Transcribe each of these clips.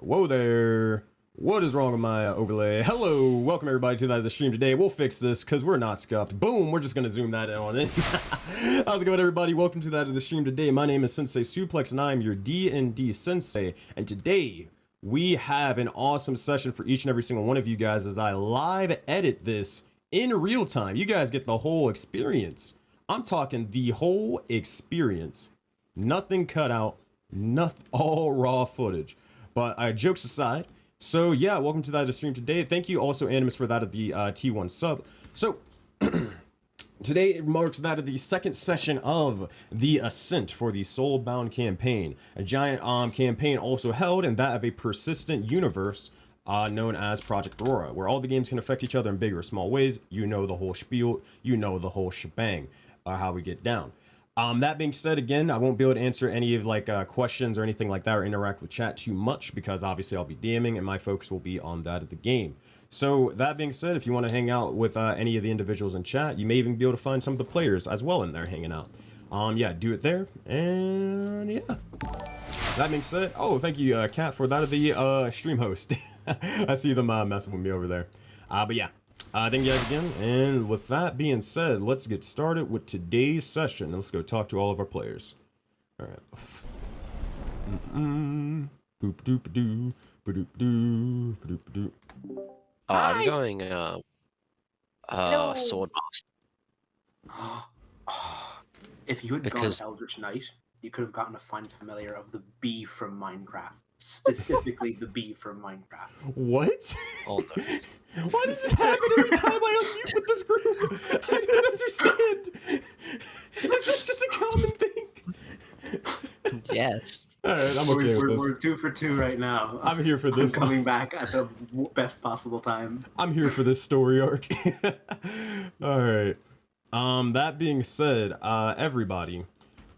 Whoa there. What is wrong with my overlay? Hello, welcome everybody to the stream today. We'll fix this because we're not scuffed. Boom, we're just gonna zoom that on in. How's it going, everybody? Welcome to the stream today. My name is SenseiSuplex and I'm your D&D Sensei. And today we have an awesome session for each and every single one of you guys as I live edit this in real time. You guys get the whole experience. I'm talking the whole experience. Nothing cut out, nothing, all raw footage. But jokes aside, so yeah, welcome to the stream today. Thank you also Animus for that of the T1 sub. So today marks that of the second session of the Ascent for the Soulbound Campaign, a giant campaign also held in that of a persistent universe known as Project Aurora, where all the games can affect each other in big or small ways. You know the whole spiel, you know the whole shebang, how we get down. That being said, again, I won't be able to answer any of questions or anything like that or interact with chat too much because obviously I'll be DMing and my focus will be on that of the game. So that being said, if you want to hang out with any of the individuals in chat, you may even be able to find some of the players as well in there hanging out. Yeah, do it there. And yeah. That being said, oh, thank you, Kat, for that of the stream host. I see them messing with me over there. But yeah. Thank you guys again, and with that being said, let's get started with today's session. Let's go talk to all of our players. All right. Boop doop doo, boop doo, boop doo. I'm going sword master. If you had gone Eldritch Knight, you could have gotten a find familiar of the bee from Minecraft. Specifically the bee from Minecraft. What? All those. Why does this happen every time I unmute with this group? I don't understand. Is this just a common thing? Yes. Alright, I'm okay with this. We're 2 for 2 right now. I'm here for this. I'm coming back at the best possible time. I'm here for this story arc. Alright. That being said, everybody,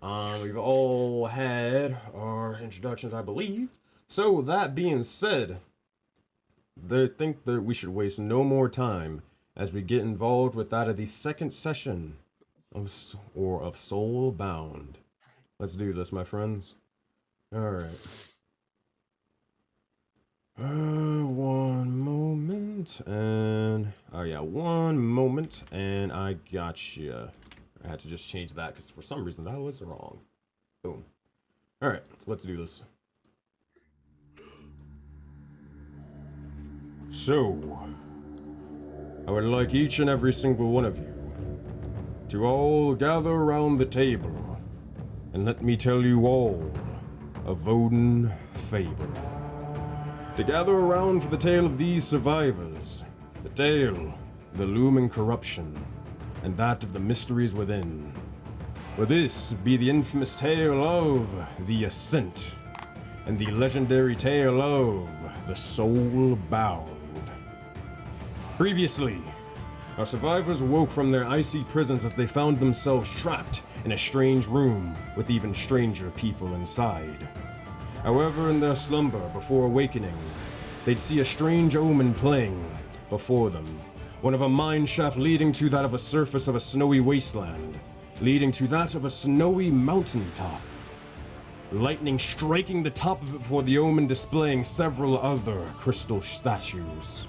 we've all had our introductions, I believe. So that being said, I think that we should waste no more time as we get involved with that of the second session of Soulbound. Let's do this, my friends. Alright. One moment, and oh yeah, one moment, and I gotcha. I had to just change that because for some reason that was wrong. Boom. Alright, let's do this. So, I would like each and every single one of you to all gather around the table and let me tell you all a Voden fable. To gather around for the tale of these survivors, the tale of the looming corruption, and that of the mysteries within. Will this be the infamous tale of the Ascent, and the legendary tale of the Soulbound. Previously, our survivors woke from their icy prisons as they found themselves trapped in a strange room with even stranger people inside. However, in their slumber before awakening, they'd see a strange omen playing before them. One of a mine shaft leading to that of a surface of a snowy wasteland, leading to that of a snowy mountaintop. Lightning striking the top of it before the omen displaying several other crystal statues.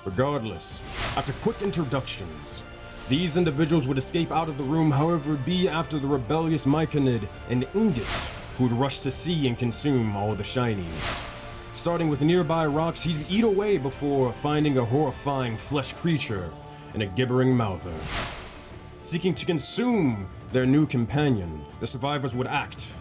Regardless, after quick introductions, these individuals would escape out of the room, however it be after the rebellious Myconid and Ingot who would rush to see and consume all the shinies. Starting with nearby rocks, he'd eat away before finding a horrifying flesh creature and a gibbering mouther. Seeking to consume their new companion, the survivors would act,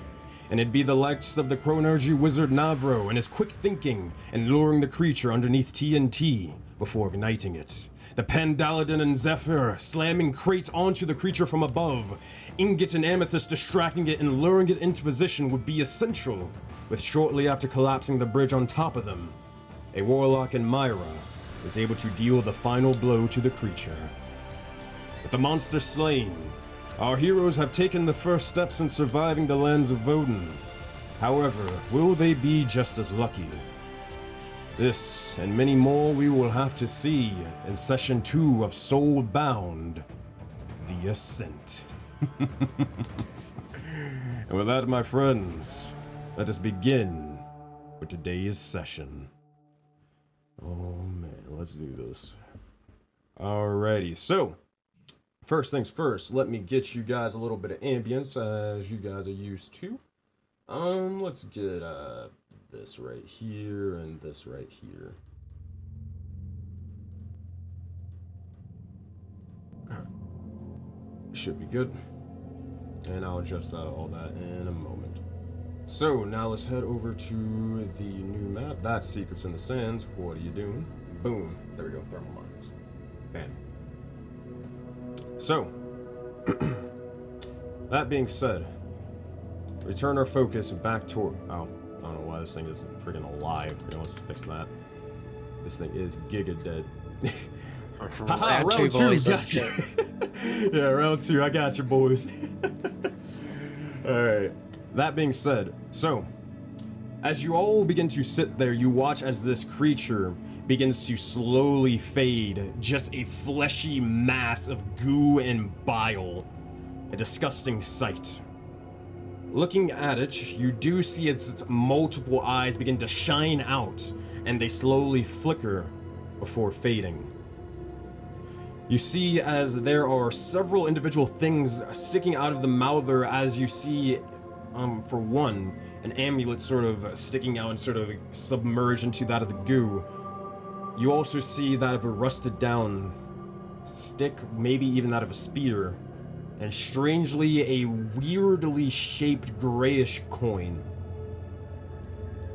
and it'd be the likes of the Chronergy wizard Navro and his quick thinking and luring the creature underneath TNT before igniting it. The Pandaladin and Zephyr slamming crates onto the creature from above. Ingot and Amethyst distracting it and luring it into position would be essential, with shortly after collapsing the bridge on top of them, a Warlock and Myra was able to deal the final blow to the creature. With the monster slain, our heroes have taken the first steps in surviving the lands of Voden. However, will they be just as lucky? This and many more we will have to see in Session 2 of Soulbound, the Ascent. And with that, my friends, let us begin with today's session. Oh man, let's do this. Alrighty, so first things first, let me get you guys a little bit of ambience as you guys are used to. Let's get this right here and this right here. Should be good. And I'll adjust all that in a moment. So now let's head over to the new map. That's Secrets in the Sands. What are you doing? Boom. There we go. Thermal mines. Bam. So, that being said, return our focus back toward. Oh, I don't know why this thing is freaking alive. You know, let's fix that. This thing is giga dead. Haha, round 2, boys, gotcha. Yeah, round 2, I got you, boys. Alright, that being said, so, as you all begin to sit there, you watch as this creature begins to slowly fade, just a fleshy mass of goo and bile. A disgusting sight. Looking at it, you do see its multiple eyes begin to shine out, and they slowly flicker before fading. You see as there are several individual things sticking out of the mouther as you see, for one, an amulet sort of sticking out and sort of submerged into that of the goo. You also see that of a rusted down stick, maybe even that of a spear, and strangely a weirdly shaped grayish coin.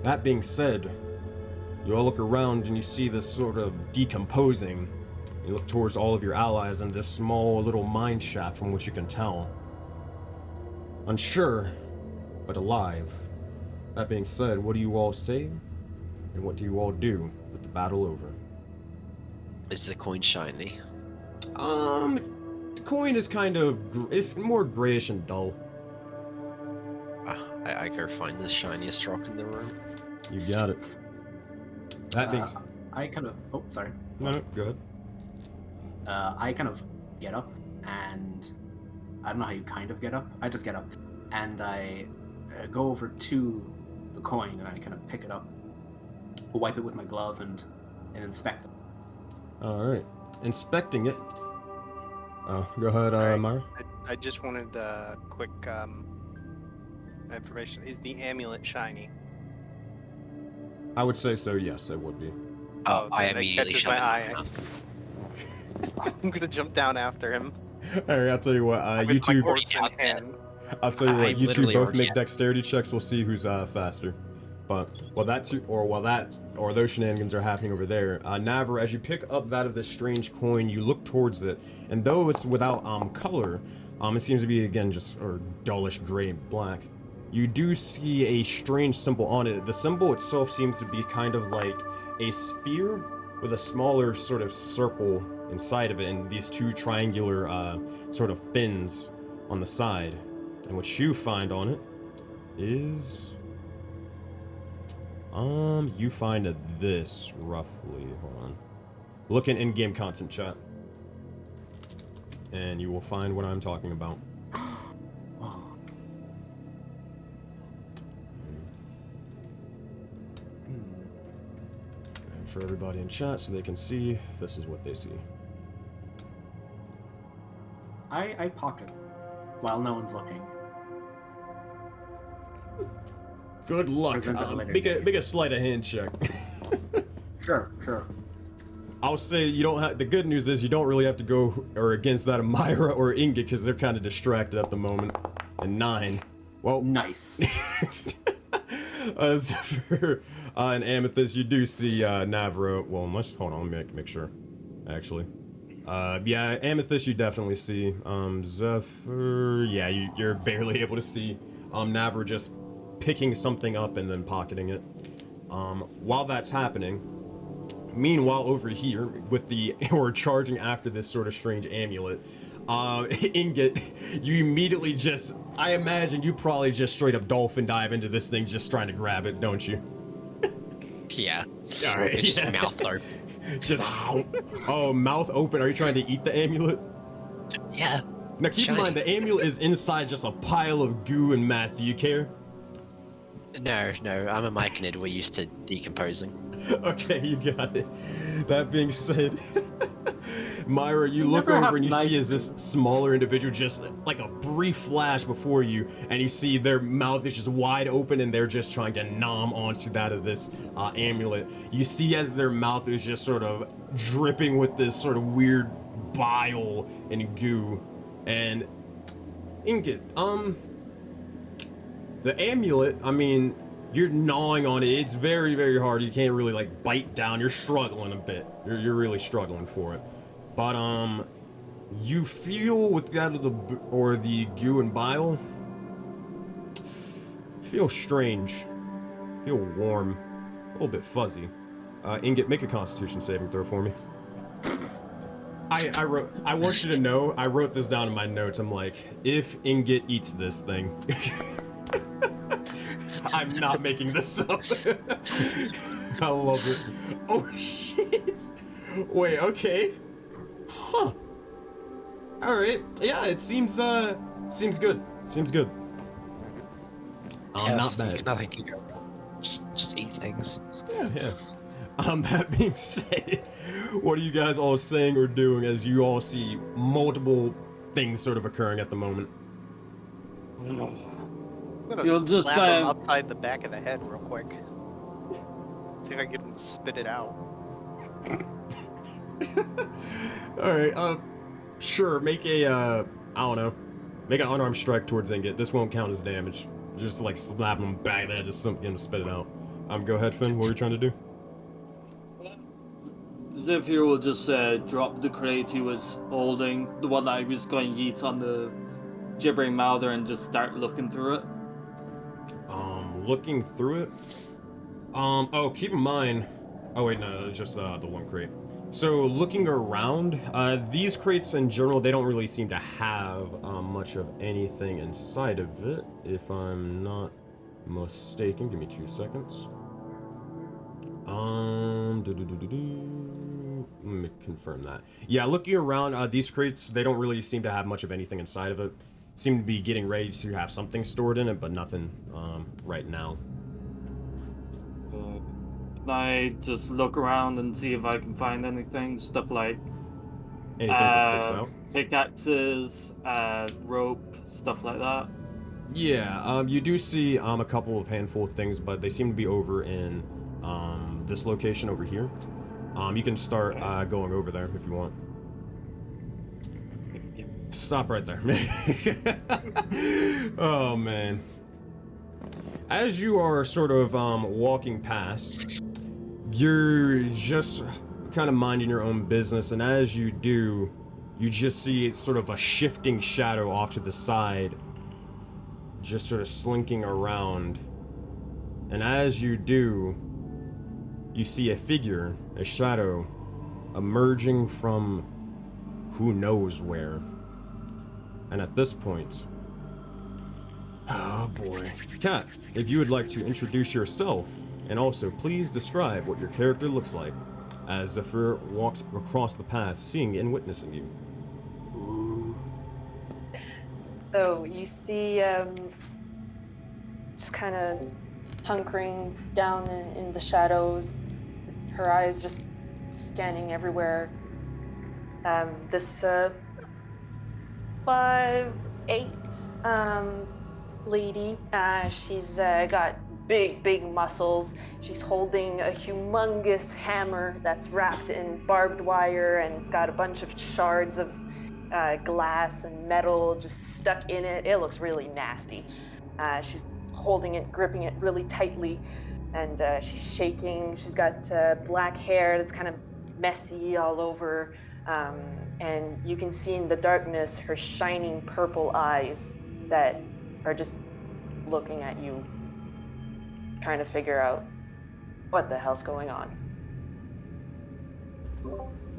That being said, you all look around and you see this sort of decomposing. You look towards all of your allies in this small little mine shaft from which you can tell. Unsure, but alive. That being said, what do you all say? And what do you all do with the battle over? Is the coin shiny? The coin is kind of, it's more grayish and dull. I go find the shiniest rock in the room. You got it. That being said, I kind of, oh, sorry. no, go ahead. I kind of get up, and I don't know how you kind of get up. I just get up, and I go over to the coin, and I kind of pick it up, wipe it with my glove, and inspect it. All right, inspecting it. Oh, go ahead, Alright. Myra. I just wanted quick information. Is the amulet shiny? I would say so. Yes, it would be. Oh, I that immediately catches shut my it eye. down. I'm gonna jump down after him. All right, I'll tell you what. You with my two. corpse in already hand. I'll tell you I what. You two literally both already make have- dexterity checks. We'll see who's faster. But while those shenanigans are happening over there, Navra, as you pick up that of this strange coin, you look towards it, and though it's without color, it seems to be again just dullish gray and black. You do see a strange symbol on it. The symbol itself seems to be kind of like a sphere with a smaller sort of circle inside of it, and these two triangular sort of fins on the side. And what you find on it is you find this roughly. Hold on. Look in in-game content chat, and you will find what I'm talking about. And for everybody in chat, so they can see, this is what they see. I pocket while no one's looking. Good luck. Present it later. Make a sleight of hand check. Sure. I'll say you don't have. The good news is you don't really have to go against that of Myra or Inga because they're kind of distracted at the moment. And 9. Well, Nice. as for an Amethyst, you do see Navra. Well, hold on, let me make sure. Actually, yeah, Amethyst you definitely see. Zephyr, yeah, you're barely able to see. Navra just picking something up and then pocketing it. While that's happening, meanwhile over here with or charging after this sort of strange amulet, Ingot, you immediately just, I imagine you probably just straight up dolphin dive into this thing just trying to grab it, don't you? Yeah. All right, It's just yeah. mouth open. Just, oh, mouth open. Are you trying to eat the amulet? Yeah. Now keep in Shiny. mind, the amulet is inside just a pile of goo and mass. Do you care? No, I'm a myconid. We're used to decomposing. Okay, you got it. That being said, Myra, you look never have over and you see nice as this smaller individual just like a brief flash before you, and you see their mouth is just wide open and they're just trying to nom onto that of this amulet. You see as their mouth is just sort of dripping with this sort of weird bile and goo. And Ingot, the amulet, I mean, you're gnawing on it. It's very, very hard. You can't really like bite down. You're struggling a bit. You're really struggling for it. But you feel with that of the goo and bile, feel strange. Feel warm, a little bit fuzzy. Ingot, make a Constitution saving throw for me. I want you to know, I wrote this down in my notes. I'm like, if Ingot eats this thing. I'm not making this up. I love it. Oh shit! Wait, okay. Huh. Alright. Yeah, it seems good. Seems good. Not bad. Nothing can go wrong. Just eat things. Yeah. That being said, what are you guys all saying or doing as you all see multiple things sort of occurring at the moment? I'm gonna You'll just slap him upside the back of the head real quick. See if I can get him to spit it out. Alright, sure, make a, I don't know, make an unarmed strike towards Ingot. This won't count as damage. Just like slap him back of the head, just get him to spit it out. Go ahead, Finn, what were you trying to do? Zephyr will just drop the crate he was holding, the one that I was going to eat on the gibbering mouther, and just start looking through it. Looking through it? Oh, keep in mind, oh wait, no, it's just the one crate. So looking around, these crates in general, they don't really seem to have much of anything inside of it, if I'm not mistaken. Give me 2 seconds. Let me confirm that. Yeah, looking around, these crates, they don't really seem to have much of anything inside of it. Seem to be getting ready to have something stored in it, but nothing right now. Can I just look around and see if I can find anything? Stuff like Anything that sticks out? pickaxes, rope, stuff like that. Yeah, you do see a couple of handful of things, but they seem to be over in this location over here. You can start going over there if you want. Stop right there. Oh man. As you are sort of walking past, you're just kind of minding your own business, and as you do, you just see sort of a shifting shadow off to the side, just sort of slinking around. And as you do, you see a figure, a shadow, emerging from who knows where. And at this point, oh boy. Kat, if you would like to introduce yourself, and also please describe what your character looks like as Zephyr walks across the path, seeing and witnessing you. So you see, just kind of hunkering down in the shadows, her eyes just scanning everywhere. This 5'8" lady, she's got big muscles. She's holding a humongous hammer that's wrapped in barbed wire, and it's got a bunch of shards of glass and metal just stuck in it. It looks really nasty. She's holding it, gripping it really tightly, and she's shaking. She's got black hair that's kind of messy all over, and you can see in the darkness her shining purple eyes that are just looking at you, trying to figure out what the hell's going on.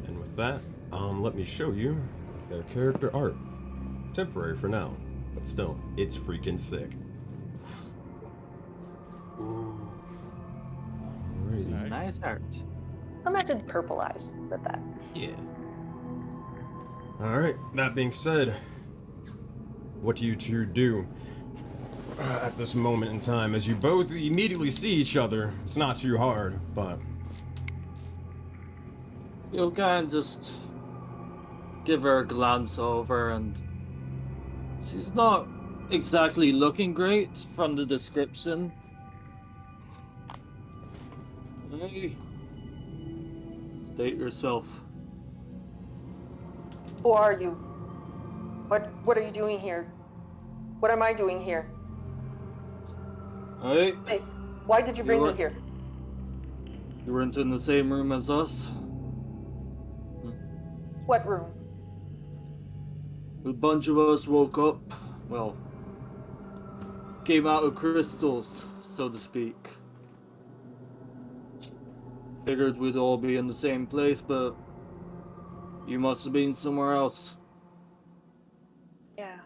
And with that, let me show you their character art. Temporary for now, but still, it's freaking sick. Alrighty. Nice art. Imagine purple eyes with that. Yeah. Alright, that being said, what do you two do? at this moment in time, as you both immediately see each other. It's not too hard, but You can just give her a glance over, and she's not exactly looking great from the description. Hey, state yourself. Who are you? What are you doing here? What am I doing here? Hey, Hey, why did you bring me here? you weren't in the same room as us. What room? A bunch of us woke up, well, came out of crystals, so to speak. Figured we'd all be in the same place, but you must have been somewhere else. Yeah.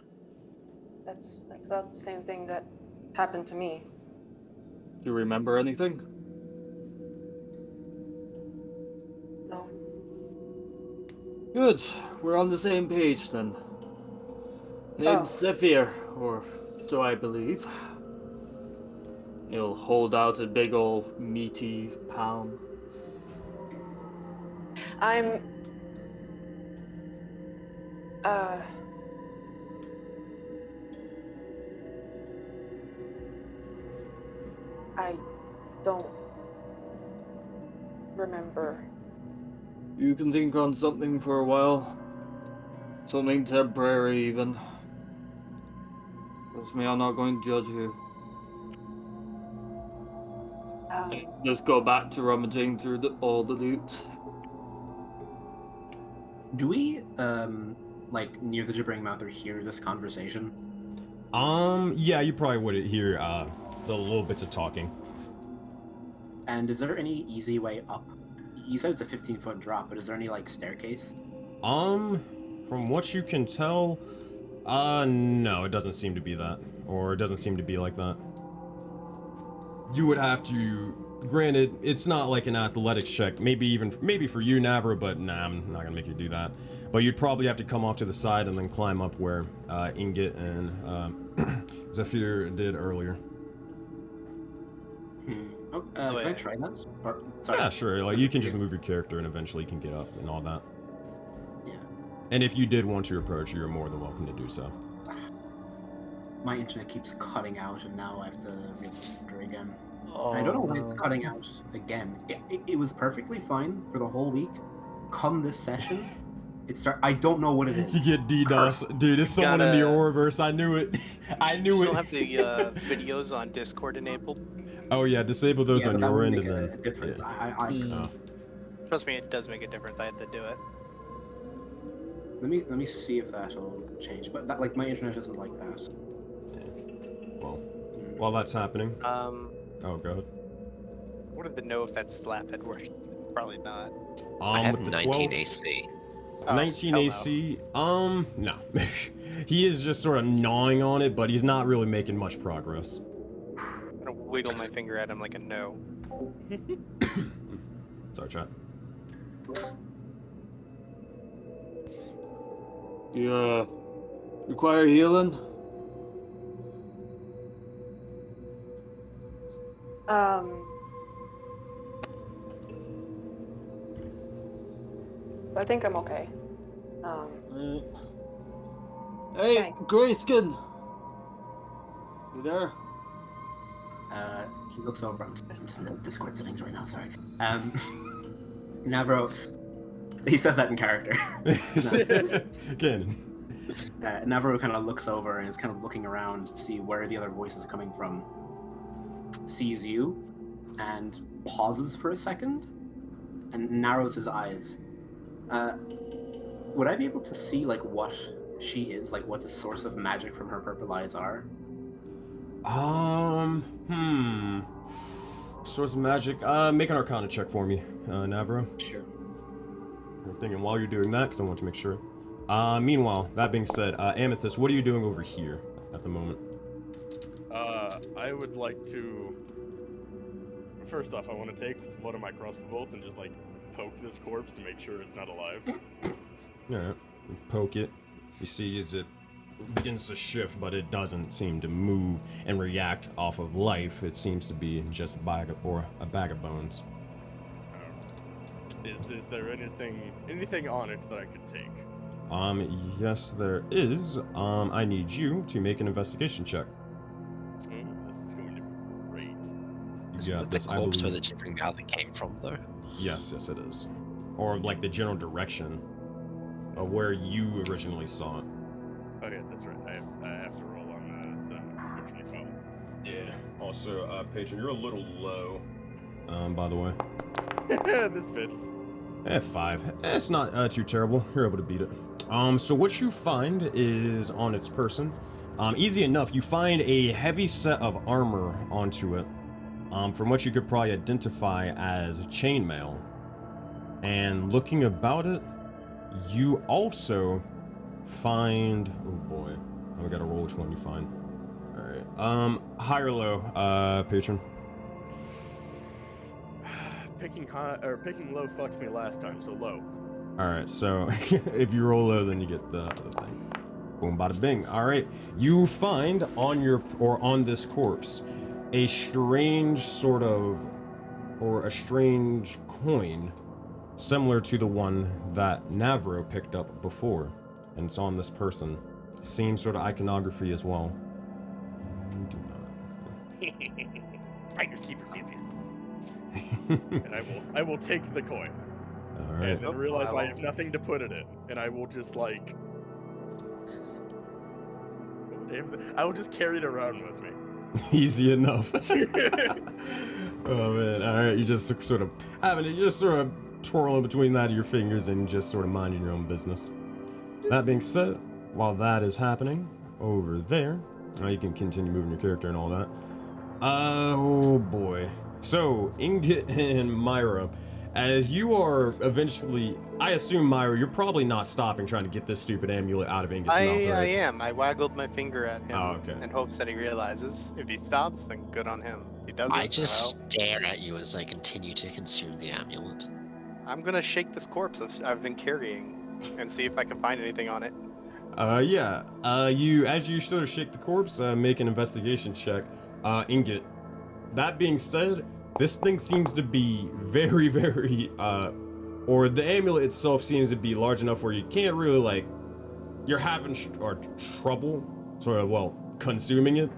That's about the same thing that happened to me. Do you remember anything? No. Good, we're on the same page then. Name's Zephyr, or so I believe. He'll hold out a big ol' meaty palm. I'm I don't remember. You can think on something for a while. Something temporary, even. Trust me, I'm not going to judge you. Just go back to rummaging through all the loot. Do we, like, near the Gibbering Mouth, or hear this conversation? Yeah, you probably would hear, the little bits of talking. And is there any easy way up? You said it's a 15-foot drop, but is there any, like, staircase? From what you can tell, no, it doesn't seem to be that. Or it doesn't seem to be like that. You would have to, granted, it's not like an athletics check, maybe for you, Navra, but nah, I'm not gonna make you do that. But you'd probably have to come off to the side and then climb up where, Ingot and, Zephyr did earlier. Oh, can I try that? Or, sorry. Yeah, sure, like, you can just move your character and eventually you can get up and all that. Yeah. And if you did want to approach, you're more than welcome to do so. My internet keeps cutting out, and now I have to re-enter again. Oh, I don't know why it's cutting out again. It was perfectly fine for the whole week. Come this session, I don't know what it is. You get DDoS. Dude, it's someone in the Auroraverse. I knew it. I knew You it. still have the videos on Discord enabled? Oh yeah, disable those on your end and then. A difference. Yeah. I Trust me, it does make a difference. I had to do it. Let me see if that'll change. But that, like, my internet isn't like that. Well, while that's happening. Oh, go ahead. wanted to know if that slap had worked. Probably not. I have With the 19 12 AC. 19 hello. AC. No. He is just sort of gnawing on it, but he's not really making much progress. I'm gonna wiggle my finger at him like a no. Sorry, chat. You, require healing? I think I'm okay. Hey, Thanks. Grayskin! You there? He looks over. I'm just in the Discord settings right now. Sorry. Navro. He says that in character. Again. Navro kind of looks over and is kind of looking around to see where the other voice is coming from. Sees you, and pauses for a second, and narrows his eyes. Would I be able to see, like, what she is, like, what the source of magic from her purple eyes are? Source of magic. Make an Arcana check for me, Navro. Sure. We're thinking while you're doing that, because I want to make sure. Meanwhile, that being said, Amethyst, what are you doing over here at the moment? I would like to... First off, I want to take one of my crossbow bolts and just, like, poke this corpse to make sure it's not alive. Alright. Poke it. You see, is it begins to shift, but it doesn't seem to move and react off of life. It seems to be just a bag of bones. Is there anything on it that I could take? Yes, there is. I need you to make an investigation check. This is going to be great. Is Yeah, the this, I corpse where believe. the different guy that came from, though? Yes, it is. Or like the general direction of where you originally saw it. Oh yeah, that's right. I have to roll on the whatchamacallit. Yeah. Also, Patron, you're a little low. By the way. This fits. 5. It's not too terrible. You're able to beat it. So what you find is on its person. Easy enough. You find a heavy set of armor onto it. From what you could probably identify as chainmail. And looking about it, you also find. Oh boy, we gotta roll which one you find. All right. High or low, Patron? Picking low fucked me last time, so low. Alright, so if you roll low, then you get the thing. Boom, bada bing. Alright, you find on this corpse a strange coin similar to the one that Navro picked up before. And it's on this person. Same sort of iconography as well. You do not. Finders keepers easiest. And I will take the coin. Alright. And then realize I have nothing to put it in. And I will just like I will just carry it around with me. Easy enough. Oh man, alright, you just sort of twirling between that of your fingers and just sort of minding your own business. That being said, while that is happening over there, now you can continue moving your character and all that. Oh boy. So, Ingot and Myra, as you are eventually, I assume, Myra, you're probably not stopping trying to get this stupid amulet out of Ingot's mouth, right? I am. I waggled my finger at him okay. in hopes that he realizes. If he stops, then good on him. If he doesn't, I just well, stare at you as I continue to consume the amulet. I'm gonna shake this corpse I've been carrying and see if I can find anything on it. Yeah. As you sort of shake the corpse, make an investigation check. Ingot. That being said, this thing seems to be very, very, or the amulet itself seems to be large enough where you can't really, like, you're having trouble, sort of, well, consuming it.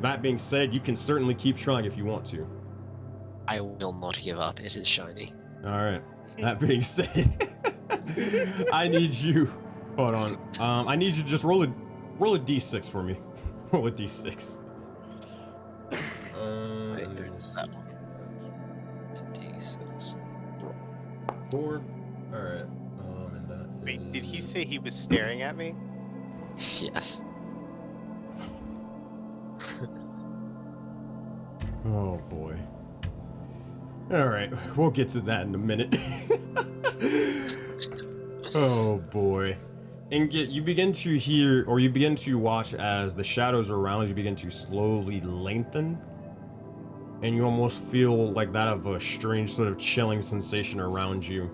That being said, you can certainly keep trying if you want to. I will not give up. It is shiny. Alright. That being said, I need you, hold on, I need you to just roll a d6 for me. Roll a d6. I know that one. D6. 4. Alright. And that Wait, did he is- say he was staring at me? Yes. Oh boy. Alright, we'll get to that in a minute. Oh boy. And you begin to hear, or you begin to watch as the shadows around you begin to slowly lengthen. And you almost feel like that of a strange sort of chilling sensation around you.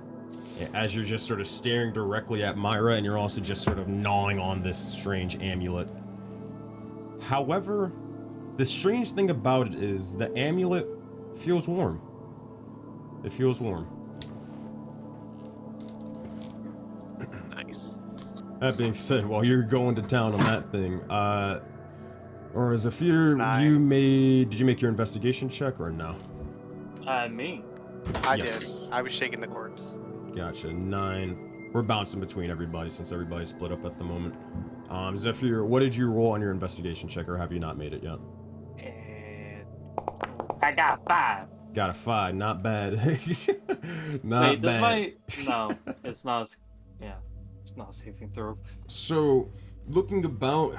As you're just sort of staring directly at Myra, and you're also just sort of gnawing on this strange amulet. However, the strange thing about it is the amulet feels warm. It feels warm. Nice. That being said, while you're going to town on that thing, or Zafir, Nine. did you make your investigation check or no? Me. I Yes. did. I was shaking the corpse. Gotcha, 9. We're bouncing between everybody since everybody's split up at the moment. Zephyr, what did you roll on your investigation check, or have you not made it yet? I got 5. Got a 5, not bad. Not Wait, this bad. might. No, it's not. Yeah, it's not saving throw. So, looking about,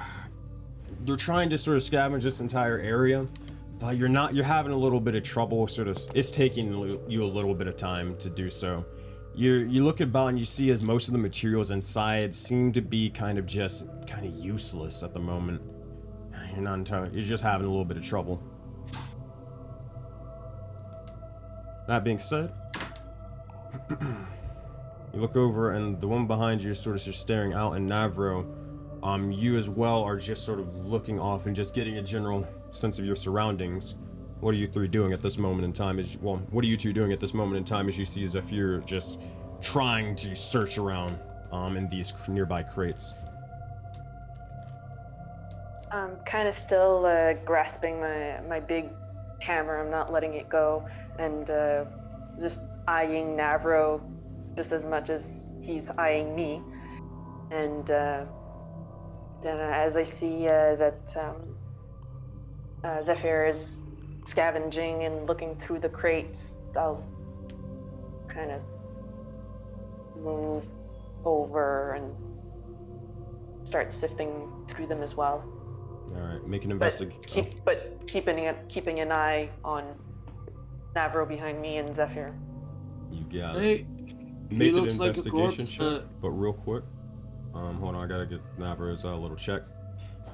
you're trying to sort of scavenge this entire area, but you're having a little bit of trouble, it's taking you a little bit of time to do so. You look about and you see as most of the materials inside seem to be kind of useless at the moment. You're just having a little bit of trouble. That being said, you look over and the one behind you is sort of just staring out, and Navro, you as well are just sort of looking off and just getting a general sense of your surroundings. What are you three doing at this moment in time? What are you two doing at this moment in time as you see Zephyr just trying to search around in these nearby crates? I'm kind of still grasping my big hammer. I'm not letting it go, and just eyeing Navro just as much as he's eyeing me. And then as I see that Zephyr is scavenging and looking through the crates, I'll kind of move over and start sifting through them as well. All right, make an investigation. But keeping an eye on Navro behind me and Zephyr. You got Hey, it. he Make an looks like a investigation corpse. check, but real quick. Hold on, I gotta get Navro's little check.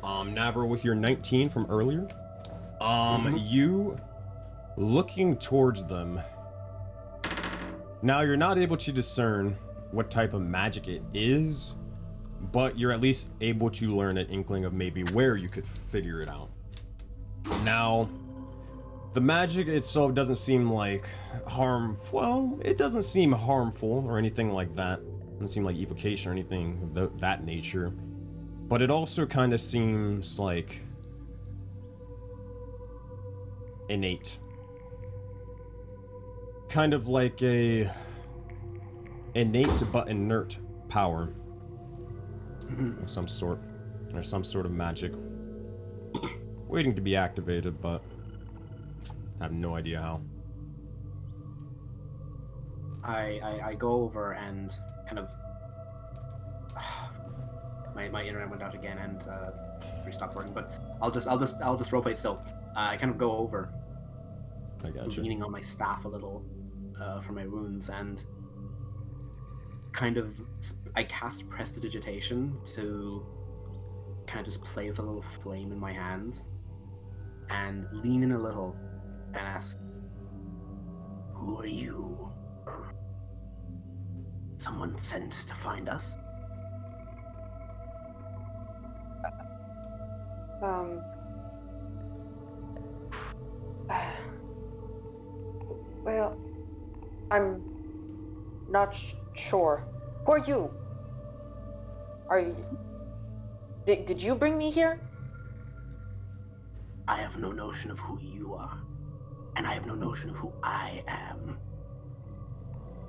Navro, with your 19 from earlier, you looking towards them. Now you're not able to discern what type of magic it is, but you're at least able to learn an inkling of maybe where you could figure it out. Now, the magic itself doesn't seem like it doesn't seem harmful or anything like that. It doesn't seem like evocation or anything of that nature. But it also kind of seems like innate. Kind of like a innate but inert power of some sort, or some sort of magic waiting to be activated, but I have no idea how. I go over and kind of my internet went out again and stopped working, but I'll just roleplay still. I kind of go over, I gotcha. leaning on my staff a little for my wounds, and kind of I cast Prestidigitation to kind of just play with a little flame in my hands and lean in a little and ask, "Who are you? Someone sent to find us?" Well, I'm not sure. Who are you? Did you bring me here? I have no notion of who you are, and I have no notion of who I am.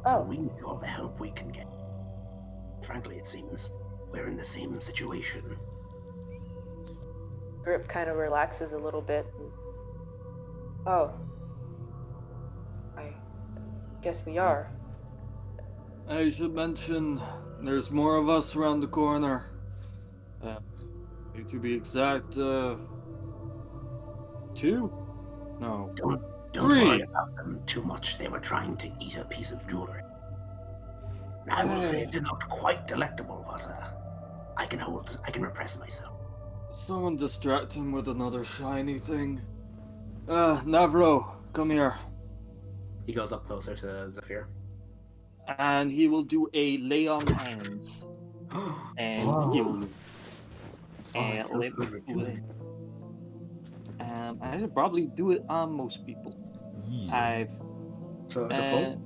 So we need all the help we can get. Frankly, it seems we're in the same situation. Grip kind of relaxes a little bit. Oh. I guess we are. I should mention, there's more of us around the corner. To be exact, 2? No. Don't 3. worry about them too much. They were trying to eat a piece of jewelry. I will say it did not quite delectable, but I can repress myself. Someone distract him with another shiny thing. Navro, come here. He goes up closer to Zephyr. And he will do a lay on hands. And he'll I should probably do it on most people. Yeah. So default?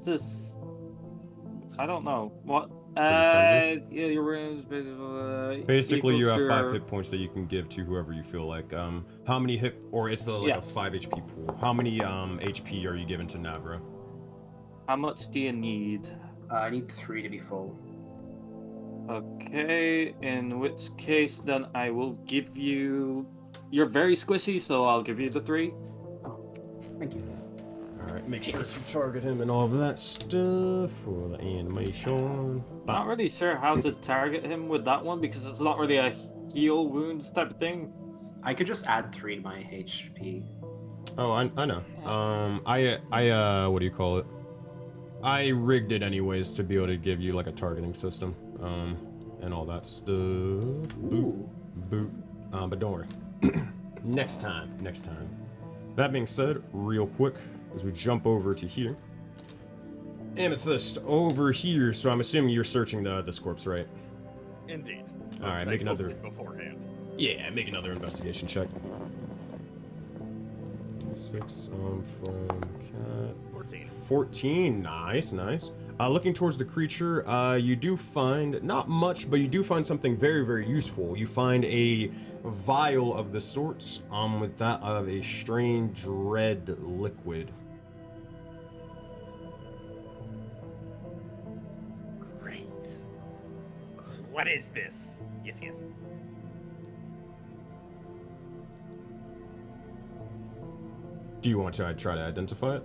Just I don't know what. What Yeah, your rooms Basically, you have equals 5 your- hit points that you can give to whoever you feel like. How many or it's like a 5 HP pool. How many HP are you giving to Navra? How much do you need? I need 3 to be full. Okay, in which case then I will give you. You're very squishy, so I'll give you the 3. Oh, thank you. Alright, make sure to target him and all of that stuff for the animation. Not really sure how to target him with that one because it's not really a heal wounds type of thing. I could just add 3 to my HP. Oh, I know. What do you call it? I rigged it anyways to be able to give you like a targeting system, and all that stuff. Boop, boop. But don't worry. Next time. That being said, real quick, as we jump over to here, Amethyst, over here. So I'm assuming you're searching this corpse, right? Indeed. All right, I make another. told you beforehand. Yeah, make another investigation check. 6 from cat. 14. 14, nice. Looking towards the creature, you do find, not much, but you do find something very, very useful. You find a vial of the sorts, with that of a strange red liquid. Great. What is this? Yes. Do you want to try to identify it?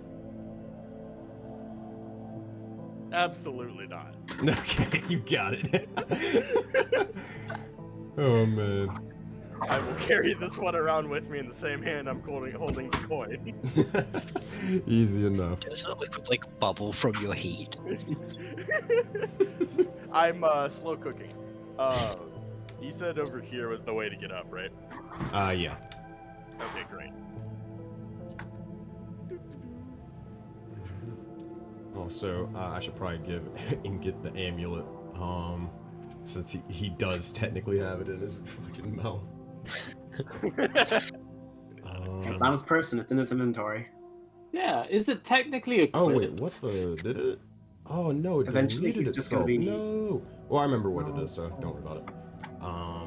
Absolutely not. Okay, you got it. Oh, man. I will carry this one around with me in the same hand I'm holding the coin. Easy enough. Does it look like bubble from your heat? I'm slow cooking. You said over here was the way to get up, right? Yeah. Okay, great. Also, I should probably give Ingot the amulet, since he does technically have it in his fucking mouth. It's on his person. It's in his inventory. Yeah, is it technically equipped? Oh wait, what the? Did it? Oh no, it Eventually, deleted he's just gonna itself. be- No. Well, I remember what it is, so don't worry about it.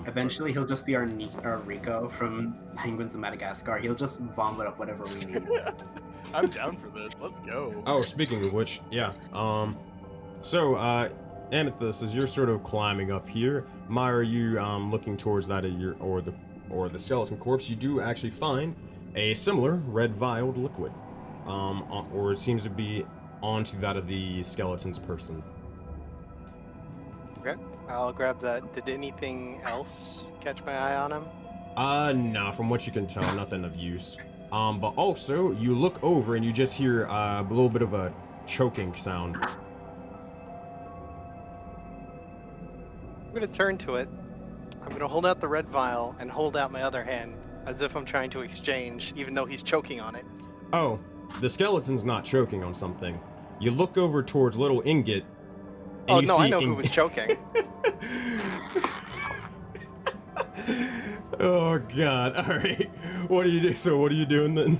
Eventually, he'll just be our Rico from Penguins of Madagascar. He'll just vomit up whatever we need. I'm down for this. Let's go. Oh, speaking of which, yeah. So, Amethyst, as you're sort of climbing up here, Myra, you looking towards that of your or the skeleton corpse, you do actually find a similar red vialed liquid, or it seems to be onto that of the skeleton's person. Okay, I'll grab that. Did anything else catch my eye on him? No, from what you can tell, nothing of use. But also, you look over and you just hear a little bit of a choking sound. I'm gonna turn to it. I'm gonna hold out the red vial and hold out my other hand as if I'm trying to exchange, even though he's choking on it. Oh, the skeleton's not choking on something. You look over towards little Ingot, and Oh you no, see I know who was choking. Oh god, alright. What do you do? So what are you doing then?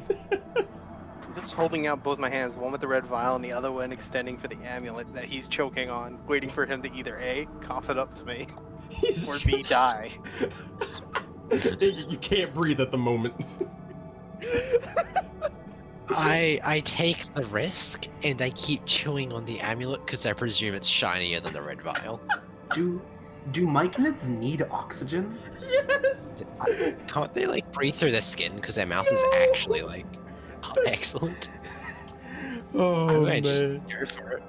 I'm just holding out both my hands, one with the red vial and the other one extending for the amulet that he's choking on, waiting for him to either A, cough it up to me, or B, die. You can't breathe at the moment. I take the risk and I keep chewing on the amulet because I presume it's shinier than the red vial. Do myconids need oxygen? Yes! Can't they like breathe through their skin because their mouth is actually like excellent? Oh, I just man. go for it.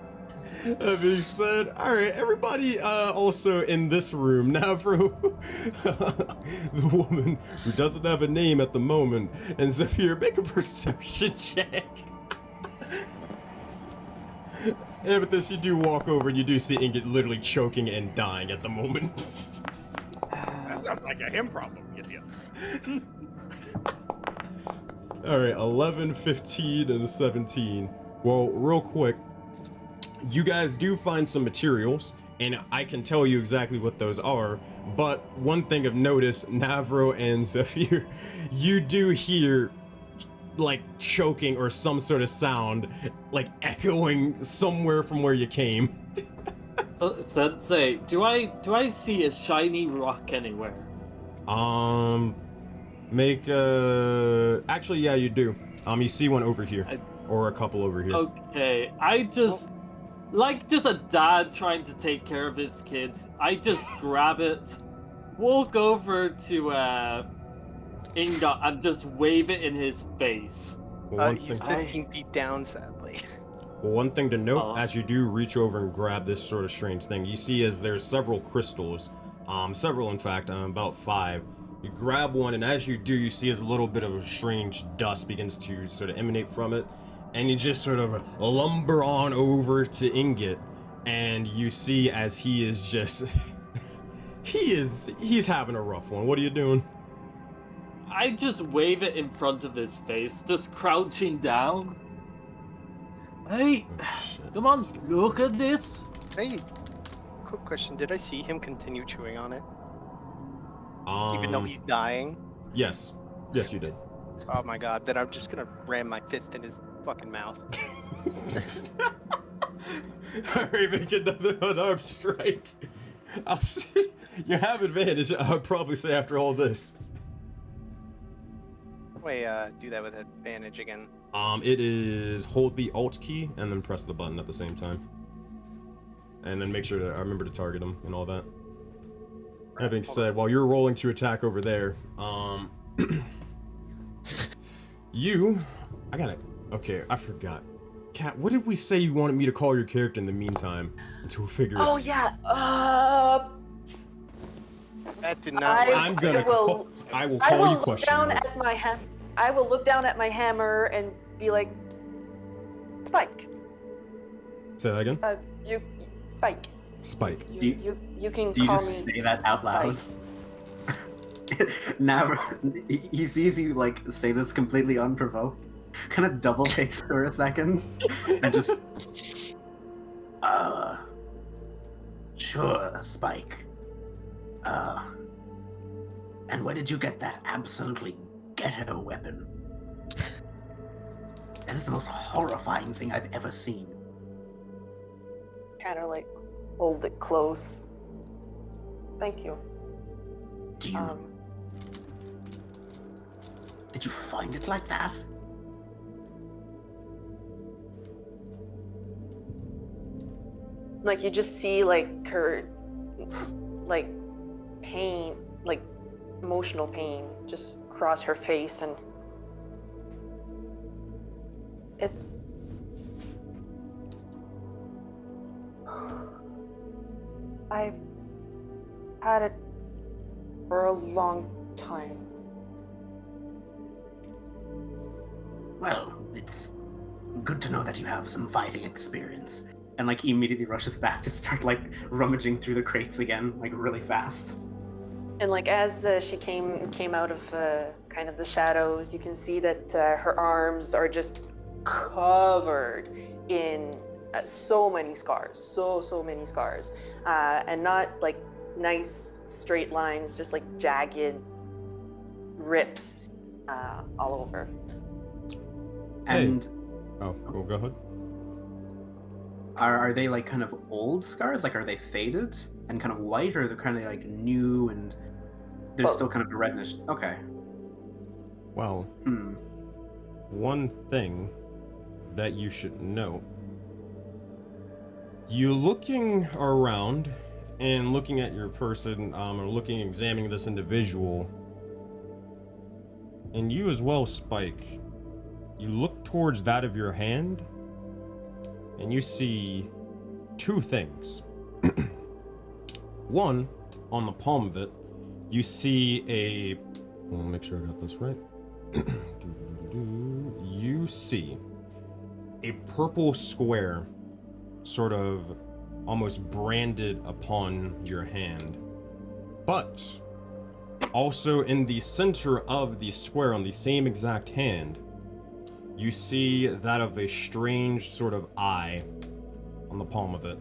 That being said, alright, everybody also in this room, Navro, the woman who doesn't have a name at the moment, and Zephyr, make a perception check. Amethyst, you do walk over and you do see Ingot literally choking and dying at the moment. That sounds like a him problem. Yes. Alright, 11, 15, and 17. Well, real quick, you guys do find some materials, and I can tell you exactly what those are, but one thing of notice, Navro and Zephyr, you do hear like choking or some sort of sound like echoing somewhere from where you came. Sensei, do I see a shiny rock anywhere? Make actually, yeah, you do. You see one over here, or a couple over here. Okay, I just like just a dad trying to take care of his kids. I just grab it, walk over to Ingot, and just wave it in his face. He's 15 feet down, sadly. Well, one thing to note, Oh. as you do reach over and grab this sort of strange thing, you see as there's several crystals, several in fact, about 5. You grab one, and as you do, you see as a little bit of a strange dust begins to sort of emanate from it, and you just sort of lumber on over to Ingot, and you see as he is just, he's having a rough one. What are you doing? I just wave it in front of his face, just crouching down. Hey, shit. come on, look at this. Hey, quick question. Did I see him continue chewing on it? Even though he's dying? Yes. Yes, you did. Oh my god, then I'm just gonna ram my fist in his fucking mouth. Alright, make another unarmed strike. I'll see. You have advantage, I would probably say, after all this. Wait, do that with advantage again. It is hold the Alt key and then press the button at the same time. And then make sure to remember to target him and all that. That being said, while you're rolling to attack over there, okay, I forgot. Kat, what did we say you wanted me to call your character in the meantime until we figure it out? Oh yeah. That did not. I will call you question mark. I will look down at my hammer and be like, Spike. Say that again? Spike. Spike. You can Do you call just me say that out loud? Now he sees you like say this completely unprovoked, kind of double takes for a second, and just sure, Spike. And where did you get that absolutely ghetto weapon? That is the most horrifying thing I've ever seen. kind of like hold it close. Thank you. Did you find it like that? Like you just see like her, like pain, like emotional pain, just cross her face, and it's. I've had it for a long time. Well, it's good to know that you have some fighting experience. And like he immediately rushes back to start like rummaging through the crates again, like really fast. And like as she came out of kind of the shadows, you can see that her arms are just covered in so many scars, so many scars, and not like nice straight lines, just like jagged rips all over. And oh, go ahead. Are they like kind of old scars? Like are they faded and kind of white, or they're kind of like new and there's still kind of a redness? Okay. Well, one thing that you should know. You looking around and looking at your person, or examining this individual, and you as well, Spike, you look towards that of your hand, and you see two things. One, on the palm of it, you see a... I'll make sure I got this right. You see a purple square sort of almost branded upon your hand. But also in the center of the square on the same exact hand, you see that of a strange sort of eye on the palm of it.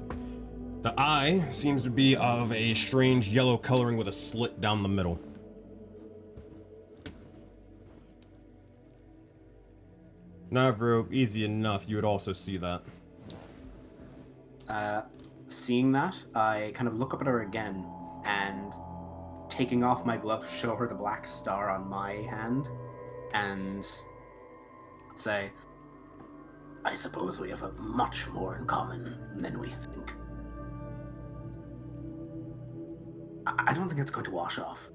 The eye seems to be of a strange yellow coloring with a slit down the middle. Navro, easy enough, you would also see that. Seeing that, I kind of look up at her again and taking off my glove, show her the black star on my hand and say, I suppose we have much more in common than we think. I don't think it's going to wash off.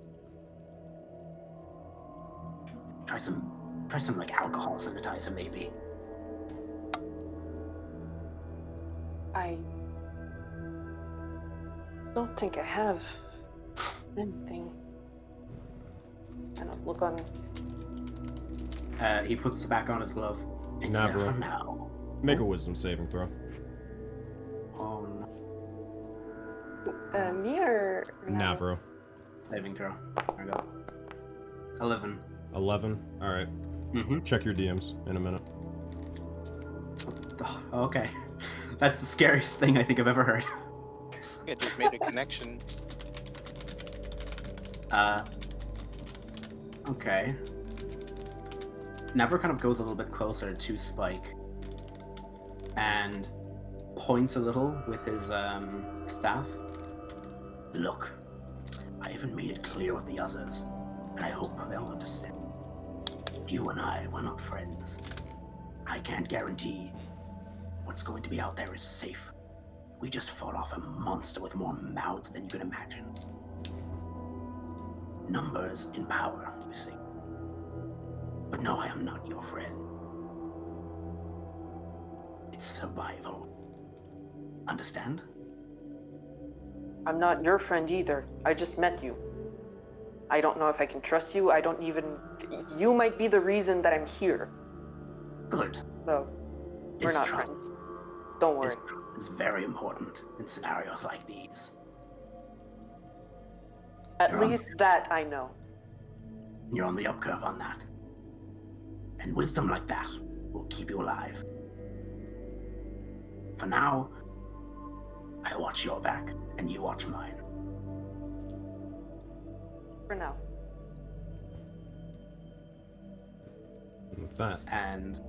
Try some like alcohol sanitizer, maybe. I don't think I have anything. I don't look on. He puts back on his glove. It's there for now. Make a wisdom saving throw. Oh no. Me or Navro. Saving throw. There we go. 11. 11? Alright. Check your DMs in a minute. Oh, okay. That's the scariest thing I think I've ever heard. It just made a connection. Okay. Never kind of goes a little bit closer to Spike and points a little with his staff. Look, I haven't made it clear with the others, and I hope they'll understand. You and I, we're not friends. I can't guarantee what's going to be out there is safe. We just fought off a monster with more mouths than you can imagine. Numbers in power, you see. But no, I am not your friend. It's survival. Understand? I'm not your friend either. I just met you. I don't know if I can trust you. I don't even... You might be the reason that I'm here. Good. So, we're This not trust- friends. Don't worry. This trust is very important in scenarios like these. At you're on- least that I know. You're on the up curve on that. And wisdom like that will keep you alive. For now, I watch your back, and you watch mine. For now. With that, And...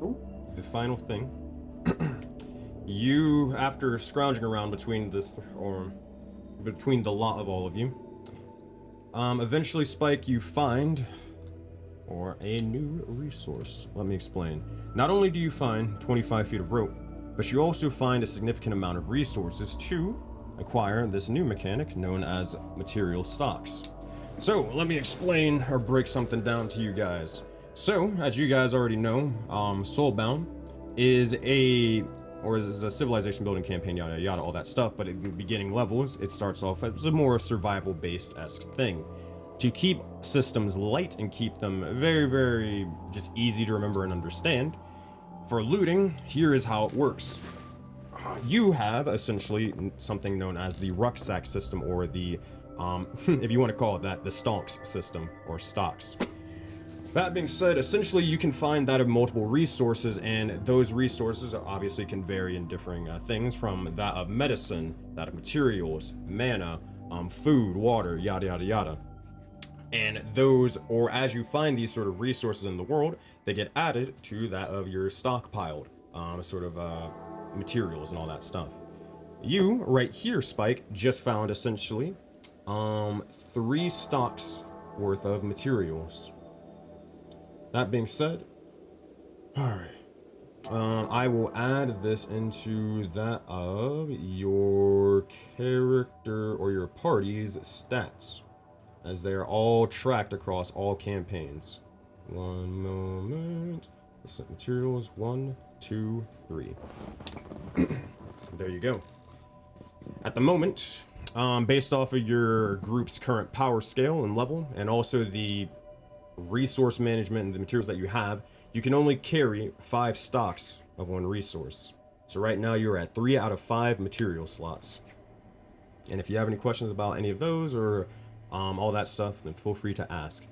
Oh, the final thing, you, after scrounging around between between the lot of all of you, eventually, Spike, you find a new resource. Let me explain. Not only do you find 25 feet of rope, but you also find a significant amount of resources to acquire this new mechanic known as material stocks. So, let me explain or break something down to you guys. So, as you guys already know, Soulbound is a civilization building campaign, yada yada, all that stuff, but in the beginning levels, it starts off as a more survival-based-esque thing. To keep systems light and keep them very, very just easy to remember and understand, for looting, here is how it works. You have essentially something known as the rucksack system, or the, if you want to call it that, the stonks system, or stocks. That being said, essentially you can find that of multiple resources, and those resources obviously can vary in differing things, from that of medicine, that of materials, mana, food, water, yada yada yada. And those, or as you find these sort of resources in the world, they get added to that of your stockpiled materials and all that stuff. You, right here, Spike, just found essentially 3 stocks worth of materials. That being said, alright, I will add this into that of your character or your party's stats, as they are all tracked across all campaigns. One moment. Ascent materials, 1, 2, 3. There you go. At the moment, based off of your group's current power scale and level, and also the resource management and the materials that you have, you can only carry 5 stocks of one resource. So right now you're at 3 out of 5 material slots. And if you have any questions about any of those or all that stuff, then feel free to ask.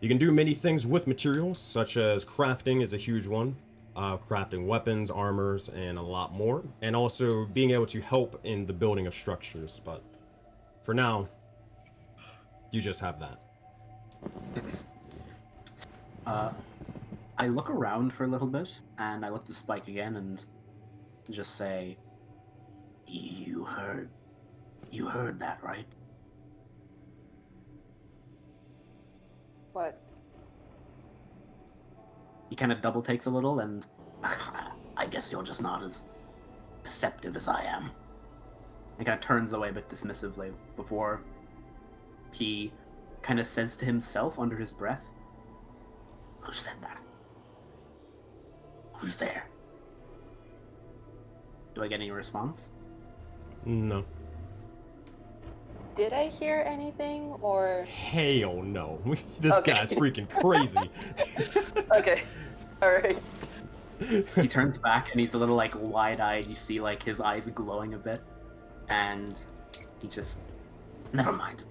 You can do many things with materials, such as crafting is a huge one. Crafting weapons, armors, and a lot more. And also being able to help in the building of structures. But for now, you just have that. I look around for a little bit, and I look to Spike again and just say, You heard that, right? What? He kind of double takes a little, and I guess you're just not as perceptive as I am. He kind of turns away a bit dismissively before he kind of says to himself under his breath, Who said that? Who's there? Do I get any response? No. Did I hear anything, or... Hell no. This Okay. guy's freaking crazy. Okay. Alright. He turns back and he's a little like wide-eyed. You see like his eyes glowing a bit, and he just, never mind.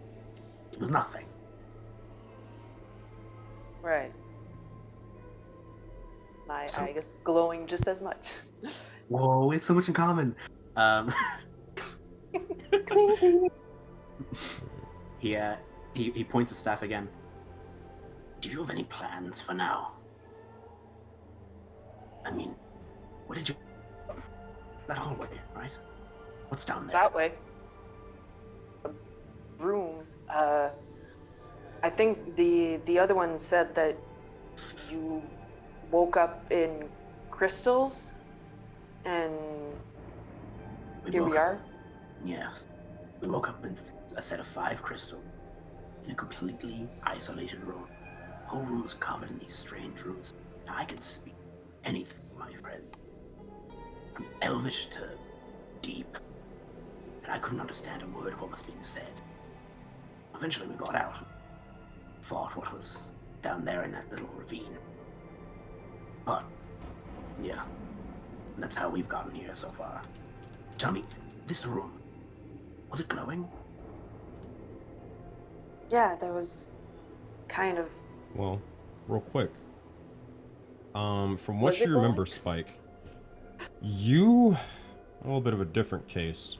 It was nothing. Right. My So- eye is glowing just as much. Whoa, we have so much in common. Um, he points his staff again. Do you have any plans for now? I mean, what did you... That hallway, right? What's down there? That way. A room. I think the other one said that you woke up in crystals, and here we woke up- are. Yeah. We woke up in a set of 5 crystals in a completely isolated room. The whole room was covered in these strange roots. Now I can speak anything, my friend. From elvish to deep. And I couldn't understand a word of what was being said. Eventually we got out. Fought what was down there in that little ravine. But, yeah. That's how we've gotten here so far. Tell me, this room, was it glowing? Yeah, there was kind of. Well, real quick. From what Was it you remember, glowing? Spike, you... A little bit of a different case.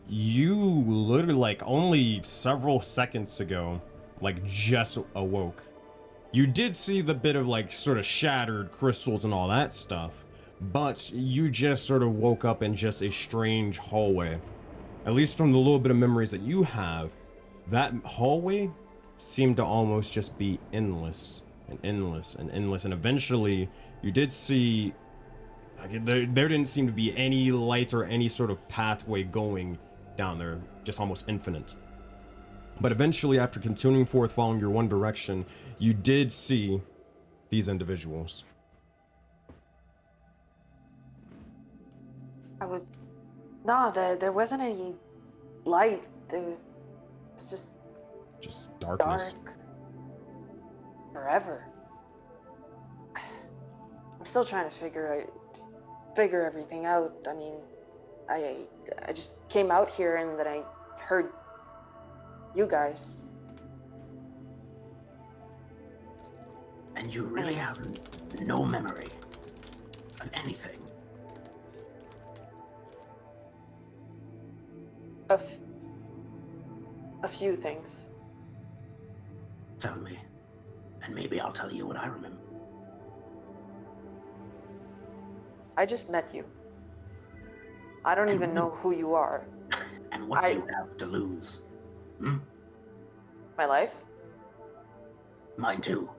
You literally, like, only several seconds ago, like, just awoke. You did see the bit of, like, sort of shattered crystals and all that stuff, but you just sort of woke up in just a strange hallway. At least from the little bit of memories that you have, that hallway seemed to almost just be endless and endless and endless, and eventually you did see, like, there didn't seem to be any light or any sort of pathway going down there, just almost infinite. But eventually, after continuing forth following your one direction, you did see these individuals. There wasn't any light. It was just Just darkness. dark. Forever. I'm still trying to figure everything out. I mean, I just came out here and then I heard you guys. And you really have no memory of anything. A few things. Tell me, and maybe I'll tell you what I remember. I just met you. I don't even know who you are. And what do you have to lose? Hmm? My life? Mine too.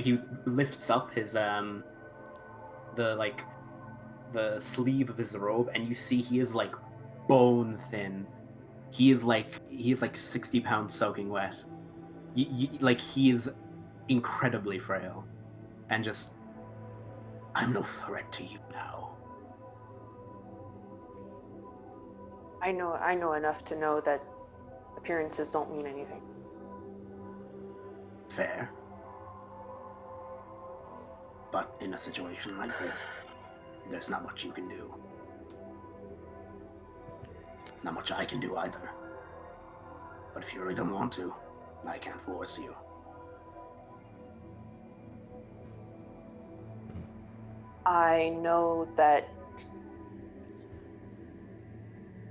He lifts up his the sleeve of his robe, and you see he is like bone thin. He is like 60 pounds soaking wet. Like he is incredibly frail, and just, I'm no threat to you now. I know enough to know that appearances don't mean anything. Fair. But in a situation like this, there's not much you can do. Not much I can do either. But if you really don't want to, I can't force you. I know that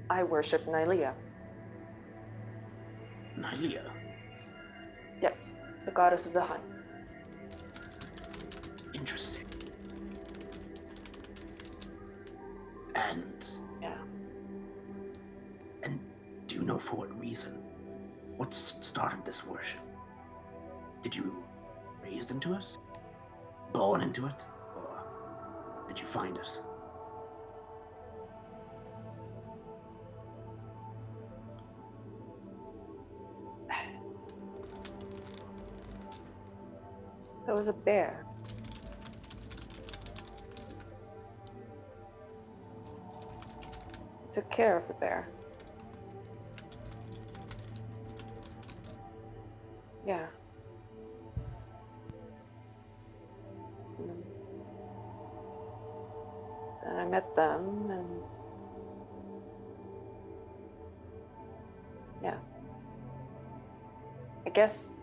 I worship Nylea. Nylea? Yes, the goddess of the hunt. Interesting. And... Yeah. And do you know for what reason? What started this worship? Did you raised into it? Born into it? Or did you find it? There was a bear. Took care of the bear. Yeah. Then I met them, and yeah. I guess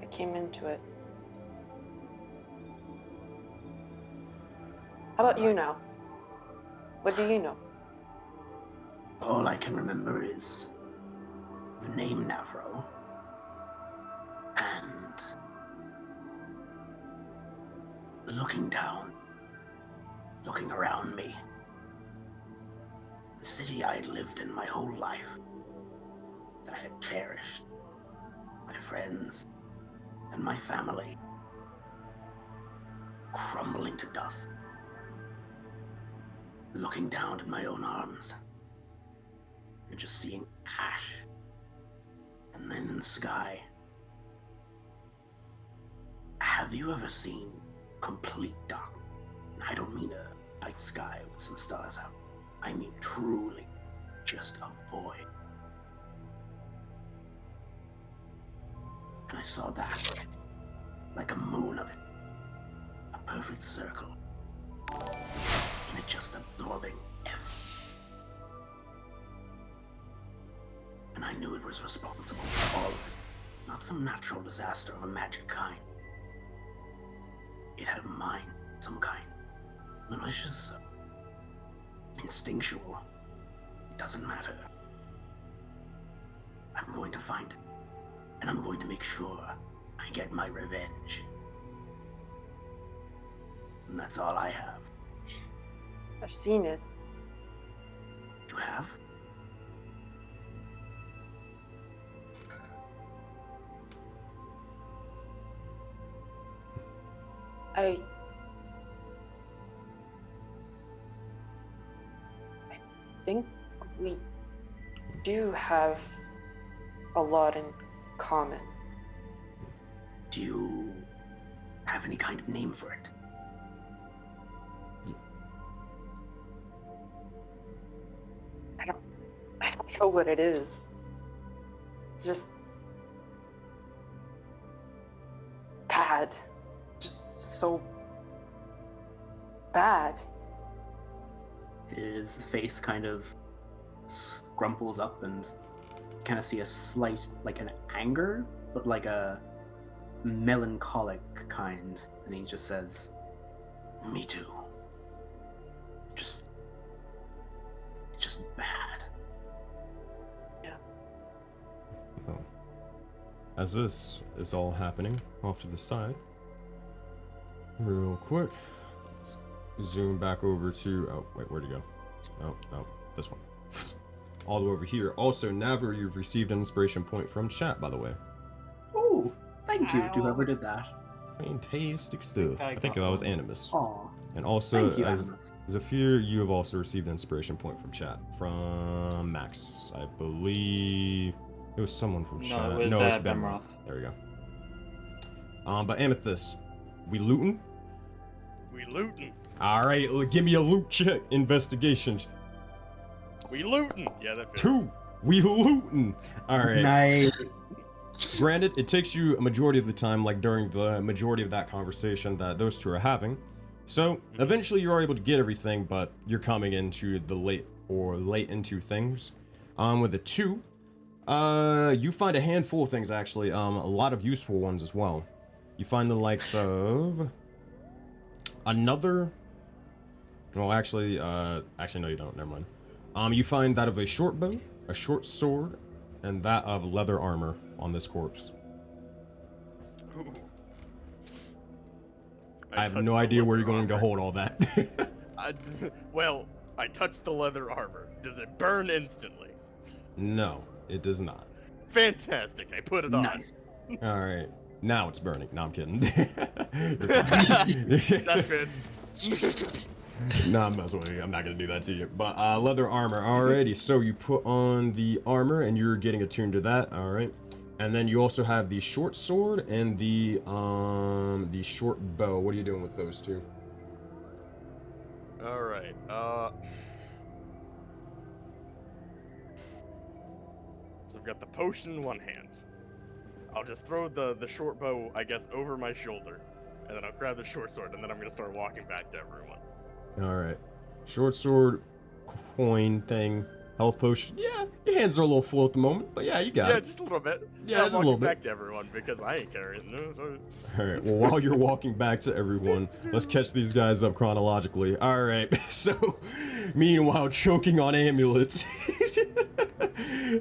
I came into it How about you now? What do you know? All I can remember is the name Navro and looking down, looking around me. The city I had lived in my whole life, that I had cherished, my friends and my family, crumbling to dust. Looking down at my own arms, and just seeing ash. And then in the sky. Have you ever seen complete darkness? I don't mean a night sky with some stars out. I mean truly just a void. And I saw that, like a moon of it. A perfect circle. And it just absorbing everything. And I knew it was responsible for all of it. Not some natural disaster of a magic kind. It had a mind, some kind. Malicious, instinctual. It doesn't matter. I'm going to find it. And I'm going to make sure I get my revenge. And that's all I have. I've seen it. You have? I think we do have a lot in common. Do you have any kind of name for it? I don't know what it is. It's just bad. Just so bad. His face kind of scrumples up and kind of see a slight, like an anger, but like a melancholic kind. And he just says, "Me too. It's just bad." Well, as this is all happening off to the side, real quick, zoom back over to, oh, wait, where'd it go? Oh, this one. All the way over here. Also, Naver, you've received an inspiration point from chat, by the way. Oh, thank you to Ow. whoever did that. Fantastic stuff. I think that was Animus. Aw, And also, thank you, as Animus. Zafir, you have also received an inspiration point from chat. From Max, I believe. It was someone from chat. No, it was it's Bemroth. There we go. But Amethyst, we looting? We looting. Alright, give me a loot check. Investigation. We looting. Yeah, that fits. 2. We looting. Alright. Nice. Granted, it takes you a majority of the time, like during the majority of that conversation that those two are having. So, eventually you are able to get everything, but you're coming into the late into things. With a 2, you find a handful of things, actually. A lot of useful ones as well. You find the likes of another. Well, actually, no, you don't. Never mind. You find that of a short bow, a short sword, and that of leather armor on this corpse. Ooh. I have touched no the idea where leather you're going to armor. hold all that. Well, I touched the leather armor. Does it burn instantly? No, it does not. Fantastic. I put it on. Nice. All right, now it's burning. No, I'm kidding. That fits. No, I'm messing with you. I'm not gonna do that to you. But leather armor. Alrighty, so you put on the armor and you're getting attuned to that. All right, and then you also have the short sword and the short bow. What are you doing with those two? All right. So I've got the potion in one hand. I'll just throw the short bow, I guess, over my shoulder, and then I'll grab the short sword, and then I'm gonna start walking back to everyone. All right, short sword, coin thing. Health potion. Yeah, your hands are a little full at the moment, but yeah, you got Yeah, it. just a little bit. Yeah, I'm just a walking little bit. back to everyone because I ain't carrying them. All right. Well, while you're walking back to everyone, let's catch these guys up chronologically. All right. So, meanwhile, choking on amulets.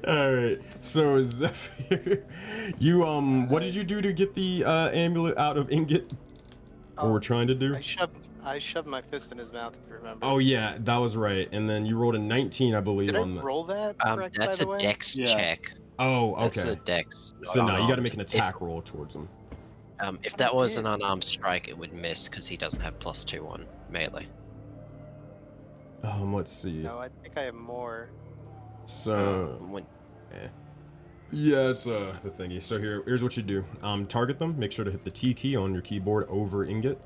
All right. So, Zephyr, you what did you do to get the amulet out of Ingot? Or we're trying to do? I shoved my fist in his mouth, if you remember. Oh yeah, that was right. And then you rolled a 19, I believe, Did I on the. roll that correct, That's by a the way? dex Yeah. check. Oh, That's a okay. dex. So not no, you got to unarmed. make an attack roll towards him. If that was an unarmed strike, it would miss because he doesn't have +2 on melee. Let's see. No, I think I have more. So. Yeah, it's the thingy. So here's what you do. Target them. Make sure to hit the T key on your keyboard over Ingot.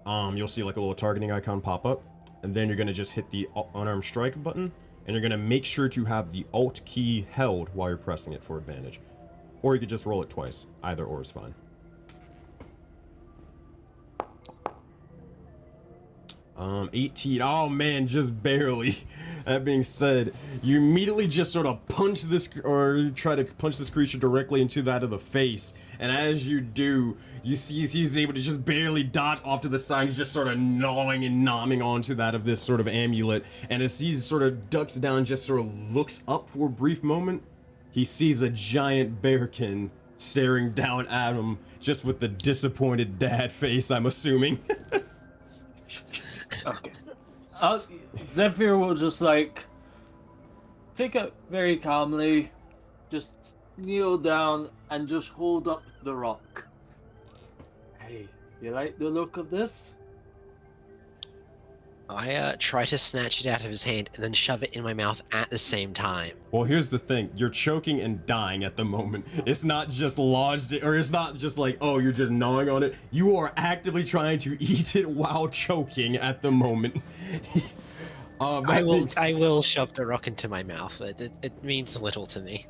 You'll see like a little targeting icon pop up, and then you're gonna just hit the unarmed strike button, and you're gonna make sure to have the Alt key held while you're pressing it for advantage. Or you could just roll it twice. Either or is fine. 18. Oh man, just barely. That being said, you immediately just sort of punch this, or try to punch this creature directly into that of the face. And as you do, you see he's able to just barely dodge off to the side. He's just sort of gnawing and nomming onto that of this sort of amulet. And as he sort of ducks down, just sort of looks up for a brief moment, he sees a giant bearkin staring down at him, just with the disappointed dad face, I'm assuming. Okay. Zephyr will just like take it very calmly, just kneel down and just hold up the rock. Hey, you like the look of this? I try to snatch it out of his hand and then shove it in my mouth at the same time. Well, here's the thing. You're choking and dying at the moment. It's not just lodged, or it's not just like, oh, you're just gnawing on it. You are actively trying to eat it while choking at the moment. I will shove the rock into my mouth. It means little to me.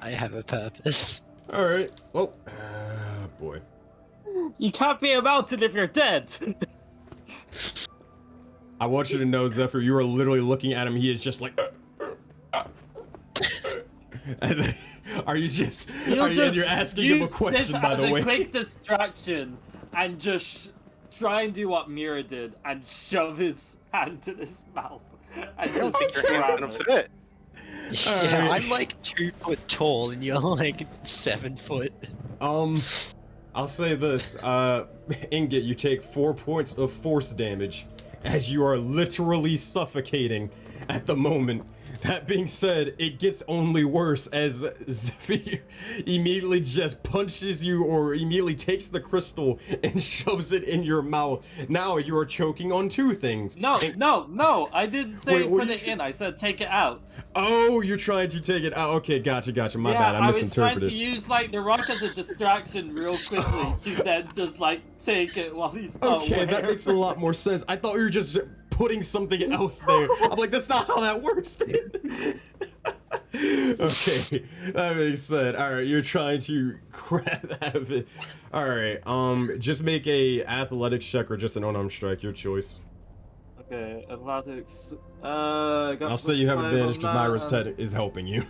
I have a purpose. All right. Well, boy. You can't be a mountain if you're dead. I want you to know, Zephyr, you are literally looking at him. He is just like. And are you just? You're asking him a question, by the way. Use this as a quick distraction, and just try and do what Mira did and shove his hand in his mouth. And I don't think your hand's gonna fit. Yeah, I'm like 2 foot tall and you're like 7 foot. I'll say this, Ingot, you take 4 points of force damage as you are literally suffocating at the moment. That being said, it gets only worse as Zephyr immediately just punches you, or immediately takes the crystal and shoves it in your mouth. Now you are choking on 2 things. No, I didn't say put it in, I said take it out. Oh, you're trying to take it out. Okay, gotcha, my bad, I misinterpreted. I was trying to use like the rock as a distraction real quickly to then just like take it while he's not Okay, that makes a lot more sense. I thought you were just putting something else there. I'm like, that's not how that works, man. Okay, that makes sense. Alright, you're trying to grab out of it. Alright, just make a athletics check or just an unarmed strike, your choice. Okay, athletics. I'll say you have advantage because Myra's Ted is helping you.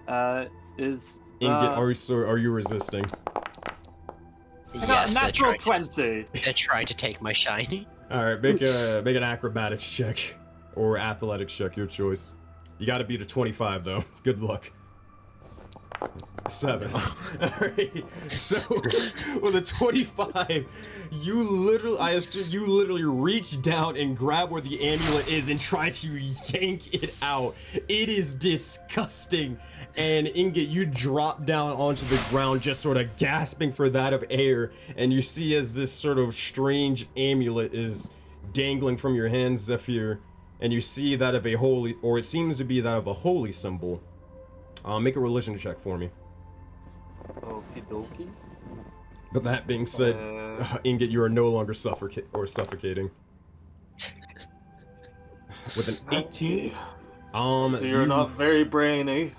Ingot, are you resisting? I got Yes, a natural they're trying 20. They're trying to take my shiny. Alright, make an acrobatics check. Or athletics check, your choice. You gotta beat a 25 though. Good luck. 7. Alright, so with a 25, I assume you literally reach down and grab where the amulet is and try to yank it out. It is disgusting. And Ingot, you drop down onto the ground, just sort of gasping for that of air. And you see as this sort of strange amulet is dangling from your hands, Zephyr. And you see that of a holy, or it seems to be that of a holy symbol. Make a religion check for me. Okie dokie. But that being said, Ingot, you are no longer suffocating. With an 18, So you're not very brainy.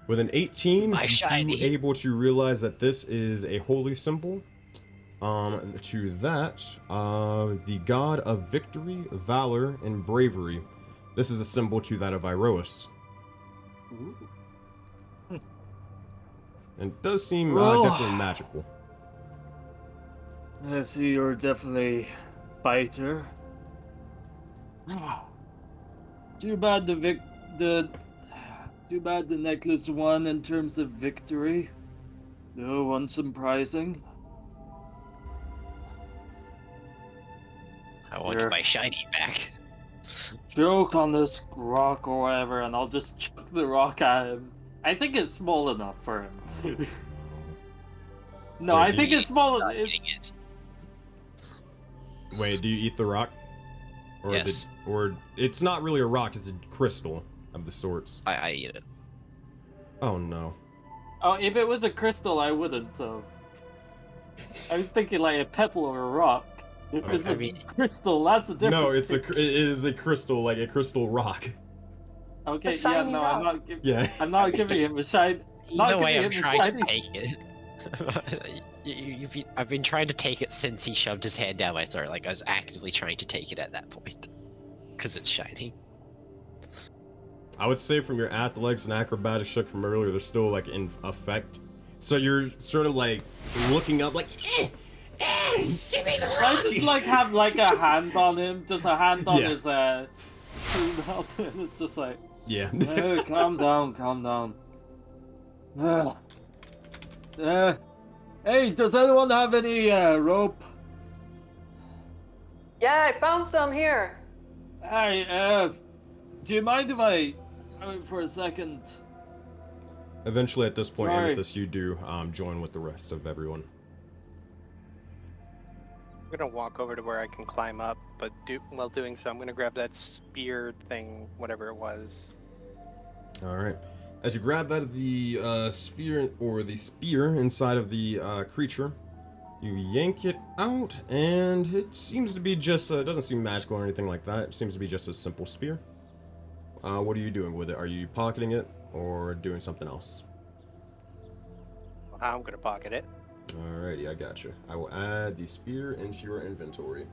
With an 18, My shiny. you're able to realize that this is a holy symbol. To that, the god of victory, valor, and bravery. This is a symbol to that of Iroas. Ooh. And it does seem Oh. definitely magical. I see you're definitely fighter. Too bad too bad the necklace won in terms of victory. No one surprising. I want Here. my shiny back. Joke on this rock or whatever, and I'll just chuck the rock at him. I think it's small enough for him. No, Wait, I do think you it's small. Start eating it. Wait, do you eat the rock? Or Yes. or it's not really a rock, it's a crystal of the sorts. I eat it. Oh no. Oh, if it was a crystal, I wouldn't have. I was thinking like a pebble or a rock. If it's I a mean- crystal, that's a different. No, it is a crystal, like a crystal rock. Okay, A yeah, shiny no, rock. Yeah. I'm not giving him a shine. Not Either way, giving I'm him a trying to shiny- take it. I've been trying to take it since he shoved his hand down my throat. Like I was actively trying to take it at that point, because it's shiny. I would say from your athletics and acrobatics check from earlier, they're still like in effect. So you're sort of like looking up, like, give me the rock. I just like have like a hand on him, just a hand on Yeah. his it's just like, Yeah. hey, calm down, calm down. Hey, does anyone have any rope? Yeah, I found some here. Hey, do you mind if I wait for a second? Eventually, at this point, Sorry. Amethyst, you do join with the rest of everyone. I'm gonna walk over to where I can climb up, but while doing so, I'm gonna grab that spear thing, whatever it was. All right. As you grab that, the sphere or the spear inside of the creature, you yank it out, and it seems to be just, it doesn't seem magical or anything like that. It seems to be just a simple spear. What are you doing with it? Are you pocketing it or doing something else? I'm gonna pocket it. Alrighty, I got you. I will add the spear into your inventory.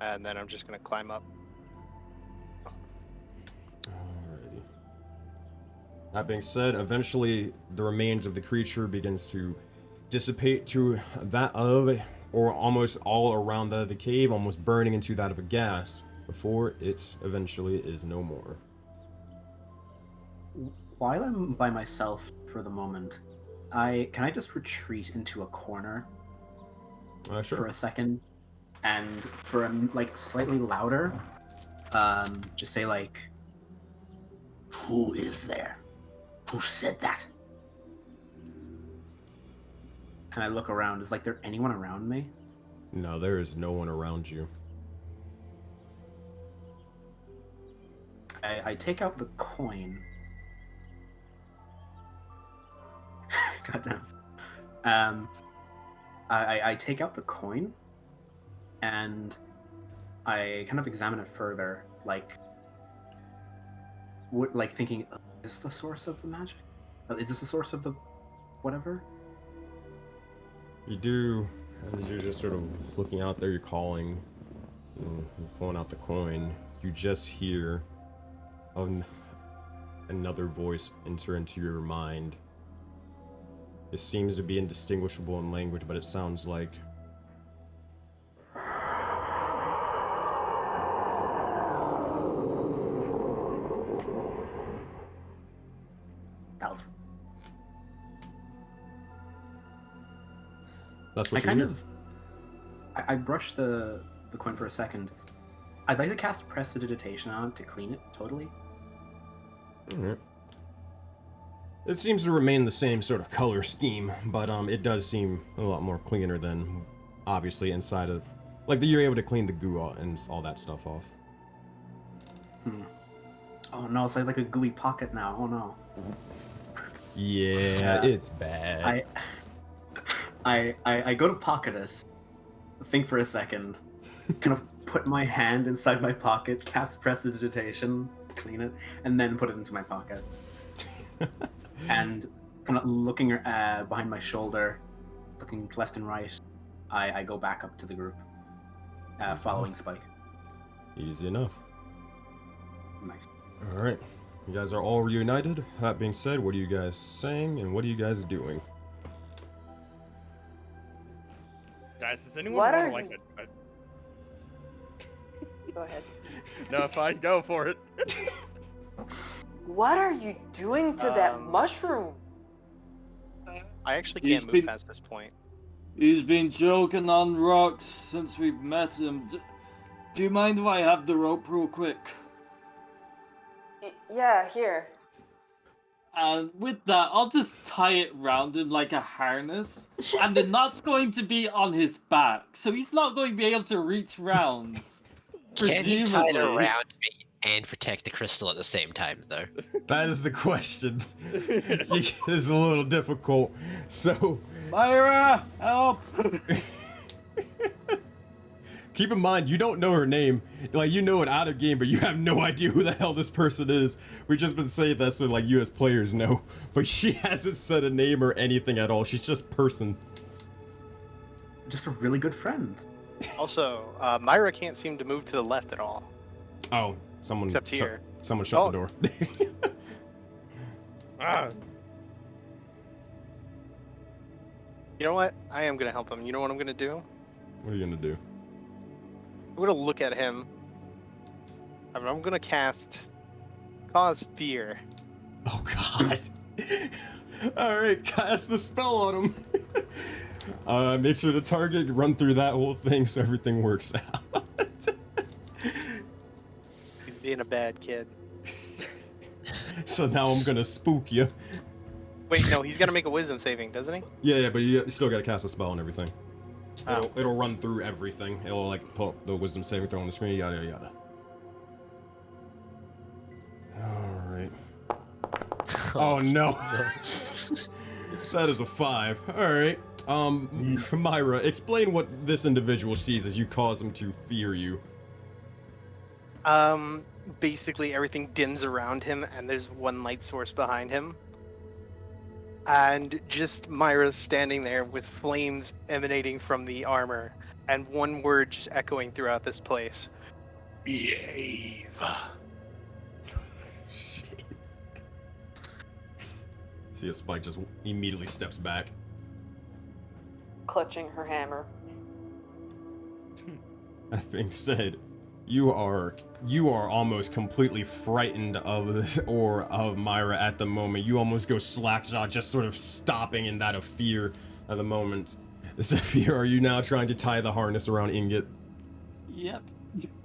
And then I'm just gonna climb up. Alrighty. That being said, eventually the remains of the creature begins to dissipate to that of, or almost all around the cave, almost burning into that of a gas, before it eventually is no more. While I'm by myself for the moment, can I just retreat into a corner for Sure. a second, and for like slightly louder, just say like, "Who is there? Who said that?" And I look around. Is like there anyone around me? No, there is no one around you. I take out the coin. Goddamn. I take out the coin, and I kind of examine it further, like thinking, is this the source of the magic? Is this the source of the whatever? You do, as you're just sort of looking out there, you're calling, you're pulling out the coin, you just hear another voice enter into your mind. It seems to be indistinguishable in language, but it sounds like... That was. That's what I you kind hear. of. I brush the coin for a second. I'd like to cast Prestidigitation on it to clean it totally. Alright. It seems to remain the same sort of color scheme, but it does seem a lot more cleaner than, obviously, inside of... Like, you're able to clean the goo and all that stuff off. Oh no, it's like a gooey pocket now. Oh no. Yeah, it's bad. I go to pocket it, think for a second, kind of put my hand inside my pocket, cast Prestidigitation, clean it, and then put it into my pocket. And kind of looking behind my shoulder, looking left and right, I go back up to the group, following Spike. Easy enough. Nice. All right, you guys are all reunited. That being said, what are you guys saying and what are you guys doing? Guys, does anyone What want are to like you- Go ahead. No, fine, go for it. What are you doing to that mushroom? I actually He's can't move been- past this point. He's been choking on rocks since we've met him. Do you mind if I have the rope real quick? Yeah, here. And with that, I'll just tie it round him like a harness. And the knot's going to be on his back, so he's not going to be able to reach round. Can he tie it Presumably. around me and protect the crystal at the same time, though? That is the question. It's a little difficult. So, Myra, help! keep in mind, you don't know her name. Like, you know it out of game, but you have no idea who the hell this person is. We've just been saying that so, like, you as players know. But she hasn't said a name or anything at all. She's just person. Just a really good friend. Also, Myra can't seem to move to the left at all. Oh, someone Except shut, here. someone shut Oh. the door. Ah, You know what? I am gonna help him. You know what I'm gonna do? What are you gonna do? I'm gonna look at him. I'm gonna cast Cause Fear. Oh god. Alright, cast the spell on him. Make sure to target, run through that whole thing so everything works out. He's being a bad kid. So now I'm gonna spook you. Wait, no, he's gonna make a wisdom saving, doesn't he? Yeah, but you still gotta cast a spell and everything. Oh. It'll run through everything. It'll like pull up the wisdom saving throw on the screen, yada yada. Alright. Oh no. That is a 5. Alright. Myra, explain what this individual sees as you cause him to fear you. Basically everything dims around him and there's one light source behind him. And just Myra's standing there with flames emanating from the armor and one word just echoing throughout this place. Behave. Shit. See, a Spike just immediately steps back. Clutching her hammer. That being said, you are almost completely frightened of Myra at the moment. You almost go slackjaw, just sort of stopping in that of fear at the moment. Zephyr, are you now trying to tie the harness around Ingot? Yep.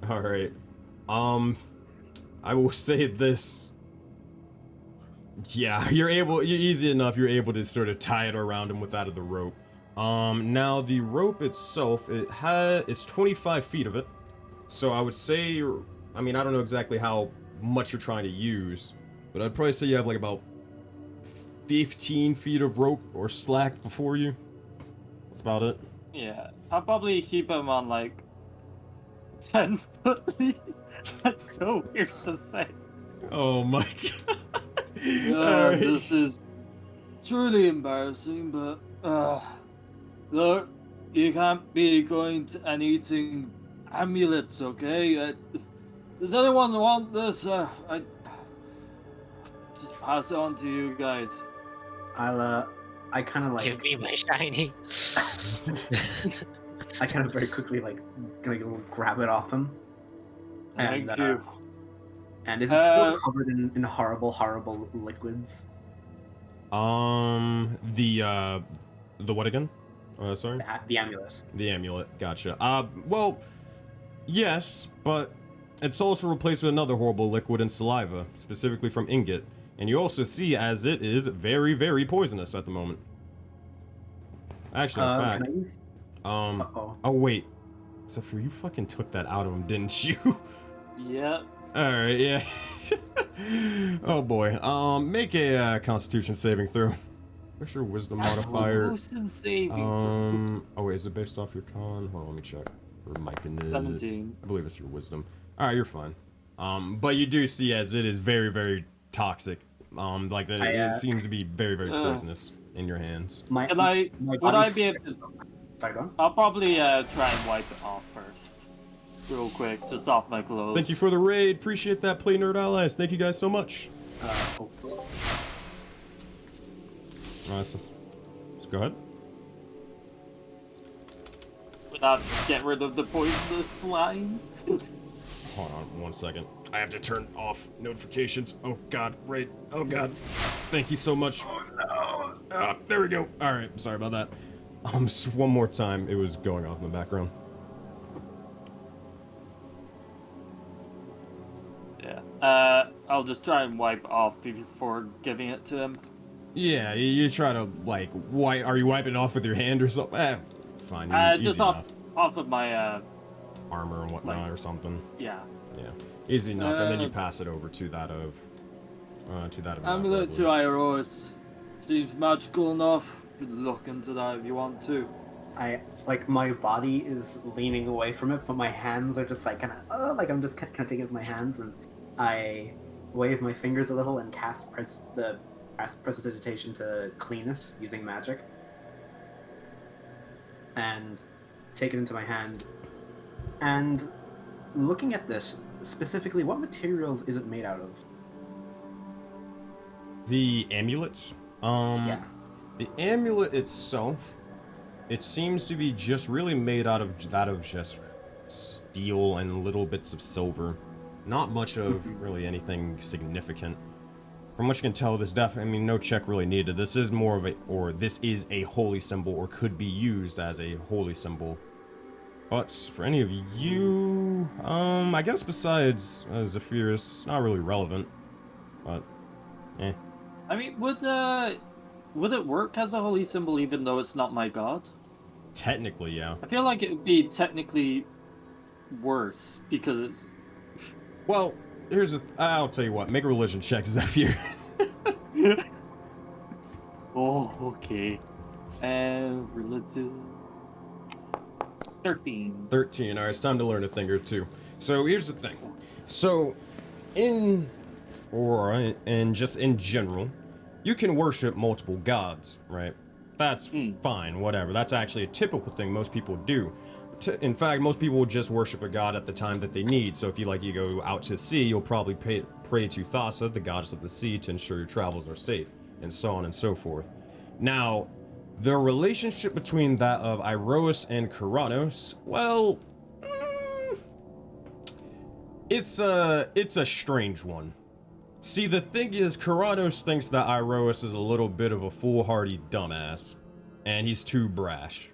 Alright. I will say this. Yeah, you're easy enough, you're able to sort of tie it around him with that of the rope. Now the rope itself, it's 25 feet of it. So I would say, I mean, I don't know exactly how much you're trying to use, but I'd probably say you have like about 15 feet of rope or slack before you. That's about it. Yeah, I'll probably keep him on like 10 foot leash. That's so weird to say. Oh my god. Alright. This is truly embarrassing, but look, you can't be going to and eating amulets, okay? Does anyone want this? I just pass it on to you guys. I kind of like. Give me my shiny. I kind of very quickly like grab it off him. Thank And, you. And is it still covered in horrible liquids? The what again? Sorry? The amulet. The amulet, gotcha. Well, yes, but it's also replaced with another horrible liquid in saliva, specifically from Ingot. And you also see as it is very, very poisonous at the moment. Actually, in fact, Can I use? Uh-oh. oh wait. Zephyr, you fucking took that out of him, didn't you? Yep. Alright, yeah. Oh boy. Make a Constitution saving throw. What's your wisdom modifier? Constitution saving Oh wait, is it based off your con? Hold on, let me check. For Mike and 17. I believe it's your wisdom. Alright, you're fine. But you do see as it is very, very toxic. It seems to be very, very poisonous in your hands. Would I be able to Sorry, go on. I'll probably try and wipe it off first. Real quick, just off my clothes. Thank you for the raid. Appreciate that, Play Nerd Allies. Thank you guys so much. Let's go ahead. Without get rid of the poisonous slime. Hold on 1 second. I have to turn off notifications. Oh god, raid. Oh god. Thank you so much. Oh no. There we go. Alright, sorry about that. Just one more time. It was going off in the background. Yeah. I'll just try and wipe off before giving it to him. Yeah, you try to, like, are you wiping it off with your hand or something? Fine. Just off of my, armor and whatnot or something. Yeah. Yeah. Easy enough, and then you pass it over to that of Amulet to Auroraverse. Seems magical enough. You could look into that if you want to. My body is leaning away from it, but my hands are just like kind of, like I'm just kind of taking it with my hands, and I wave my fingers a little and cast prestidigitation to clean it using magic, and take it into my hand. And looking at this specifically, what materials is it made out of? The amulet? Yeah. The amulet itself, it seems to be just really made out of just steel and little bits of silver. Not much of really anything significant. From what you can tell, no check really needed. This is more of this is a holy symbol, or could be used as a holy symbol. But for any of you, I guess besides Zephyrus, not really relevant. But, eh. I mean, would it work as a holy symbol even though it's not my god? Technically, yeah. I feel like it would be technically worse because it's... Well, I'll tell you what, make a religion check, Zephyr. Oh, okay. Religion... 13. 13, alright, it's time to learn a thing or two. So, here's the thing. So, in Aurora, and just in general, you can worship multiple gods, right? That's fine, whatever. That's actually a typical thing most people do. In fact, most people will just worship a god at the time that they need. So if you go out to sea, you'll probably pray to Thassa, the goddess of the sea, to ensure your travels are safe, and so on and so forth. Now, the relationship between that of Iroas and Keranos, well, it's a strange one. See, the thing is, Keranos thinks that Iroas is a little bit of a foolhardy dumbass, and he's too brash.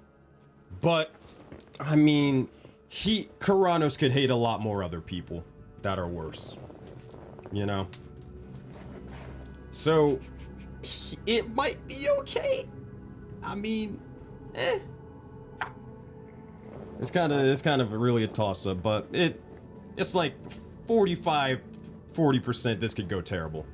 But, I mean, Keranos could hate a lot more other people that are worse, you know? So, it might be okay. I mean, It's kind of really a toss-up, but it's like 40% this could go terrible.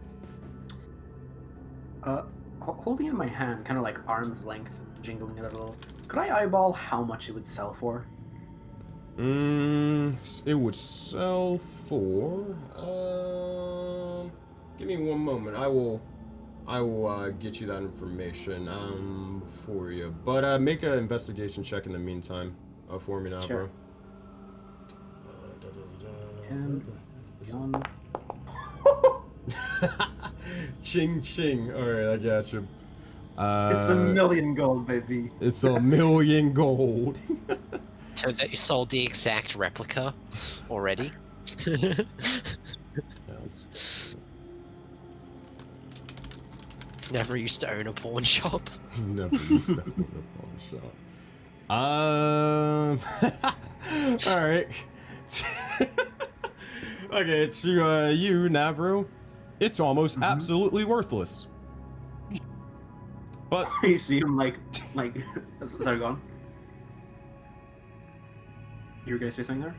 Holding it in my hand, kind of like arm's length, jingling it a little, could I eyeball how much it would sell for? It would sell for, give me one moment. I will get you that information, for you. But, make an investigation check in the meantime, for me now, sure. Bro. And Ching ching. Alright, I got you. It's a million gold, baby. It's a million gold. Turns out you sold the exact replica already. Never used to own a pawn shop. Never used to own a pawn shop. Alright. Okay, to you, Navro, it's almost absolutely worthless. But you see him like, sorry, go on. You were gonna say something there?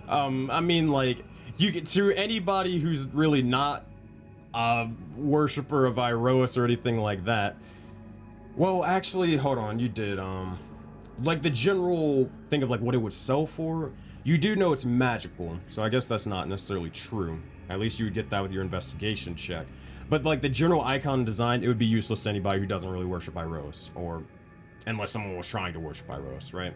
I mean, like, you get to anybody who's really not a worshiper of Iroas or anything like that. Well, actually, hold on, you did, like the general thing of like what it would sell for, you do know it's magical, so I guess that's not necessarily true. At least you would get that with your investigation check. But like the general icon design, it would be useless to anybody who doesn't really worship Iroas, or unless someone was trying to worship Iros, right?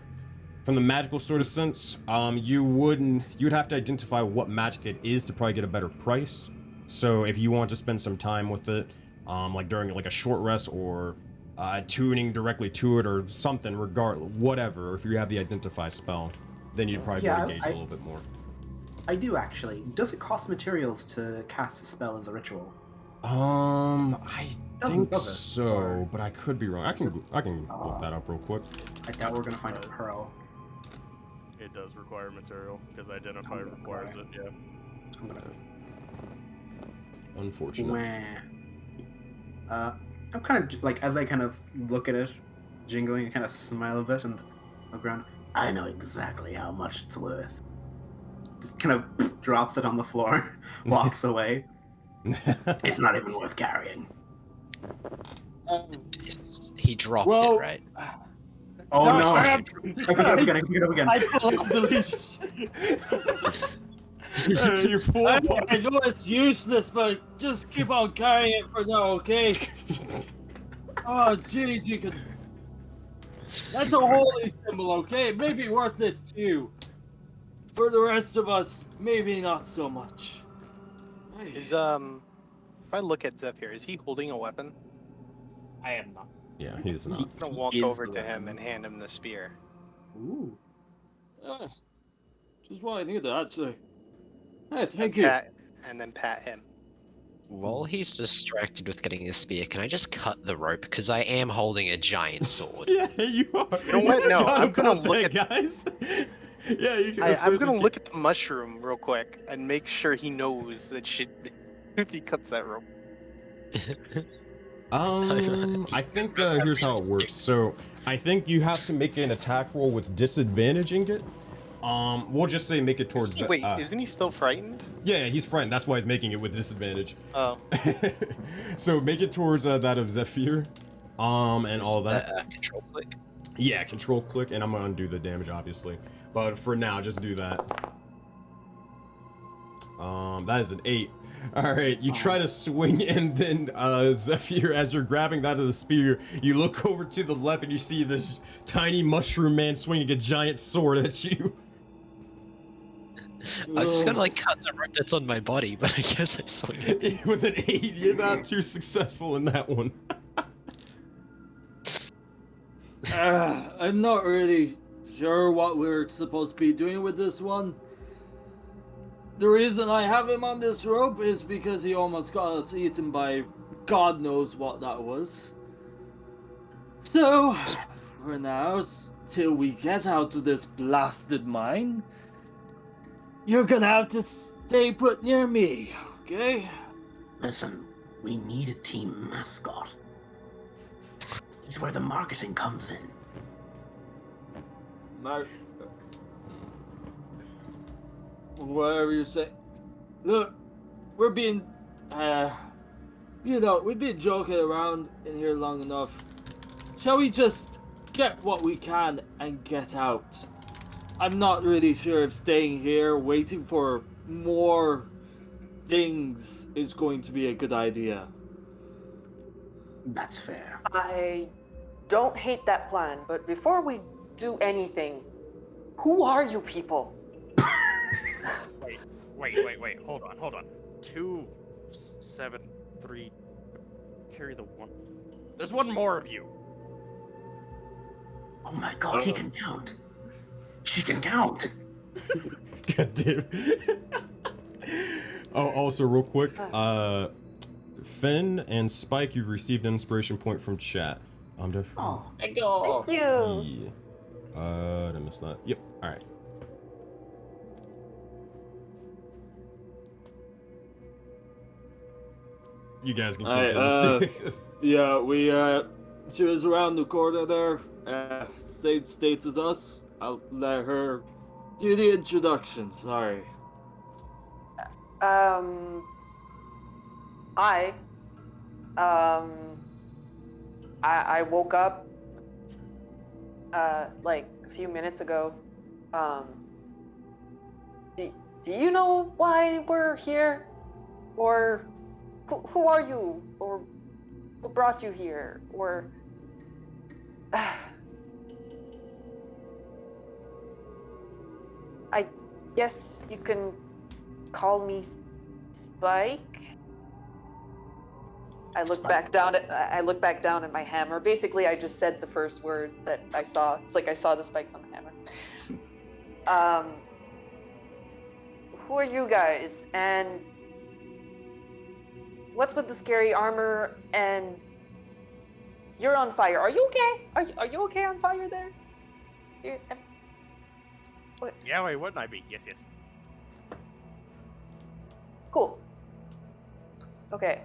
From the magical sort of sense, you'd have to identify what magic it is to probably get a better price. So if you want to spend some time with it, like during like a short rest or tuning directly to it or something, whatever, if you have the identify spell, then you'd probably be able to gauge a little bit more. I do actually. Does it cost materials to cast a spell as a ritual? I think does it? so, Or- but I could be wrong. I can look that up real quick. I doubt we're gonna find a pearl. It does require material, because identify Okay. requires it, yeah. I'm gonna. Unfortunate. I'm kind of like, as I kind of look at it, jingling, and kind of smile a bit and look around. I know exactly how much it's worth. Just kind of drops it on the floor, walks away. It's not even worth carrying. He dropped Well, it, right? Oh no! I I have- can pick it up again. I pull up the leash. You pull up on- I know it's useless, but just keep on carrying it for now, okay? Oh, jeez, you can. That's a holy symbol, okay? Maybe worthless too. For the rest of us, maybe not so much. Is if I look at Zephyr, is he holding a weapon? I am not. Yeah, he is not. I'm gonna walk is over the to him weapon. and hand him the spear. Ooh. Just what I needed, actually. Hey, thank and you. And then pat him. While he's distracted with getting his spear, can I just cut the rope? Because I am holding a giant sword. Yeah, you are. You know what? No, Forgot I'm gonna about look that, guys. Yeah, you can. I'm gonna look at the mushroom real quick and make sure he knows that if he cuts that rope. I think here's how it works. So I think you have to make an attack roll with disadvantage in it. We'll just say make it towards. Wait, isn't he still frightened? Yeah, he's frightened. That's why he's making it with disadvantage. Oh. So make it towards that of Zephyr, and all that. Control click. Yeah, control click, and I'm gonna undo the damage, obviously. But for now, just do that. That is an 8. Alright, you try to swing, and then, Zephyr, as you're grabbing that of the spear, you look over to the left, and you see this tiny mushroom man swinging a giant sword at you. I was just gonna like cut the rope that's on my body, but I guess I swing it. With an 8, you're not too successful in that one. I'm not really sure what we're supposed to be doing with this one. The reason I have him on this rope is because he almost got us eaten by God knows what that was. So, for now, till we get out of this blasted mine, you're gonna have to stay put near me, okay? Listen, we need a team mascot. It's where the marketing comes in. Whatever you say. Look, we're being, we've been joking around in here long enough. Shall we just get what we can and get out? I'm not really sure if staying here waiting for more things is going to be a good idea. That's fair. I don't hate that plan, but before we do anything, who are you people? Wait. Hold on. 2, 7, 3. Carry the 1. There's one more of you. Oh my god, he can count. She can count. God damn. Oh, also, real quick, Finn and Spike, you've received an inspiration point from chat. I'm definitely. Oh, Thank you. Yeah. Did I miss that? Yep. All right. You guys can continue. Yeah, she was around the corner there. Same state as us. I'll let her do the introduction. Sorry. I woke up like a few minutes ago. Do you know why we're here? Or who are you? Or who brought you here? Or I guess you can call me Spike. I look back down at my hammer. Basically, I just said the first word that I saw. It's like I saw the spikes on the hammer. Who are you guys? And what's with the scary armor? And you're on fire. Are you okay? Are you okay on fire there? What? Yeah, wait, wouldn't I be? Yes, yes. Cool. Okay.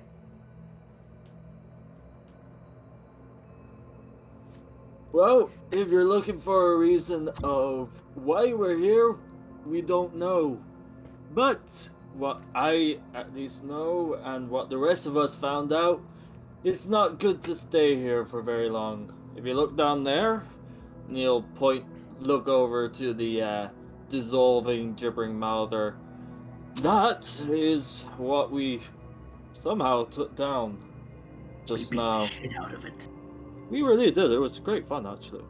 Well, if you're looking for a reason of why we're here, we don't know. But what I at least know, and what the rest of us found out, it's not good to stay here for very long. If you look down there, Neil look over to the dissolving, gibbering mouther. That is what we somehow took down just We beat now. the shit out of it. We really did. It was great fun, actually.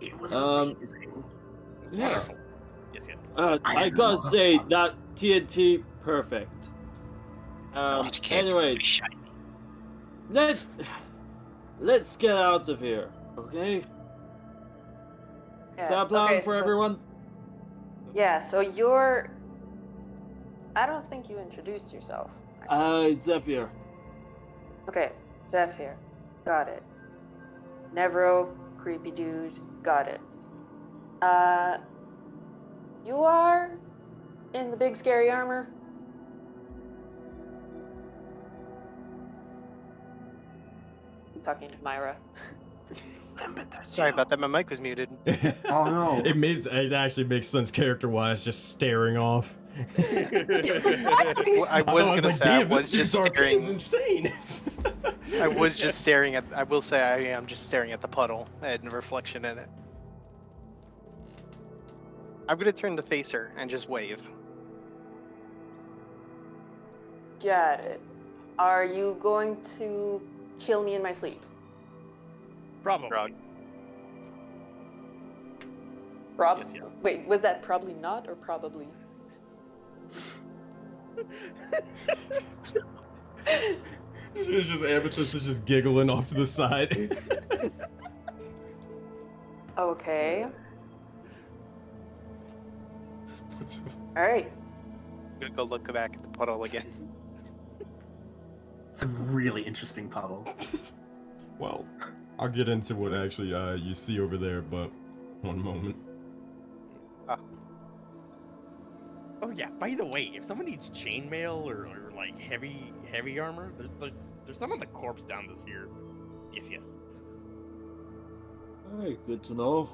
It was amazing. It's Yeah. wonderful. Yes, yes. I had a gotta lot of say fun. that TNT perfect. It can't be Anyways, shiny. let's get out of here, okay? Is that a plan okay, for so- everyone? Yeah, so you're... I don't think you introduced yourself. Zephyr. Okay, Zephyr. Got it. Nevro, creepy dude. Got it. You are in the big scary armor? I'm talking to Myra. Sorry about that. My mic was muted. Oh no. It actually makes sense character-wise, just staring off. I was Otherwise, gonna say I damn, was this just dude's RP is staring. insane. I was just staring at. I will say I am just staring at the puddle and the reflection in it. I'm gonna turn to face her and just wave. Got it. Are you going to kill me in my sleep? Probably. Rod. Prob- Yes, yes. Wait, was that probably not or probably? It's just Amethyst is just giggling off to the side. Okay. Alright. I'm gonna go look back at the puddle again. It's a really interesting puddle. Well, I'll get into what actually you see over there, but one moment. Oh yeah. By the way, if someone needs chainmail or like heavy armor, there's some on the corpse down this here. Yes, yes. Hey, good to know.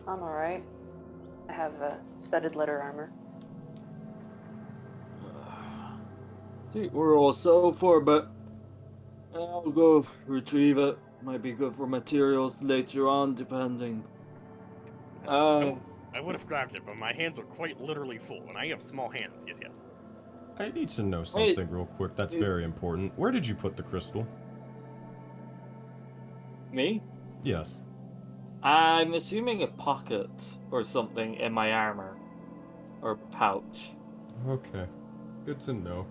I'm alright. I have studded leather armor. Think we're all so for, but I'll go retrieve it. Might be good for materials later on, depending. I would have grabbed it, but my hands are quite literally full, and I have small hands. Yes, yes. I need to know something real quick. That's very important. Where did you put the crystal? Me? Yes. I'm assuming a pocket or something in my armor. Or pouch. Okay. Good to know.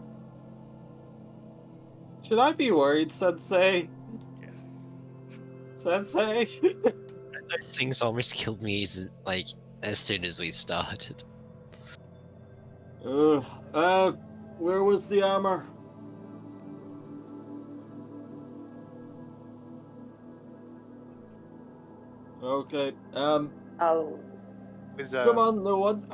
Should I be worried, Sensei? Yes. Sensei? Those things almost killed me as soon as we started. Where was the armor? Okay, I'll... Was, come on, no one.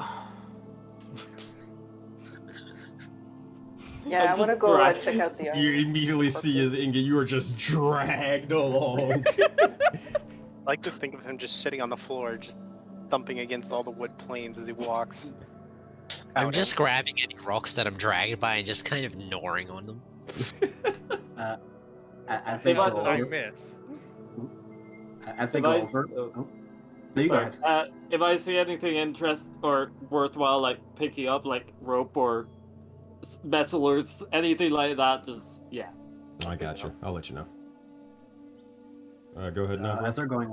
Yeah, I want to just go grabbed- check out the armor. You immediately see as Inga, you are just dragged along. I like to think of him just sitting on the floor, just thumping against all the wood planes as he walks. I'm Out just in. grabbing any rocks that I'm dragged by and just kind of gnawing on them. As they Hey, go but Did I over, miss? as they If go I over. s- Oh, no, you go Sorry, ahead. if I see anything or worthwhile, like picking up, like rope or metal or anything like that, just yeah. I got you. I'll let you know. Go ahead now. As they're going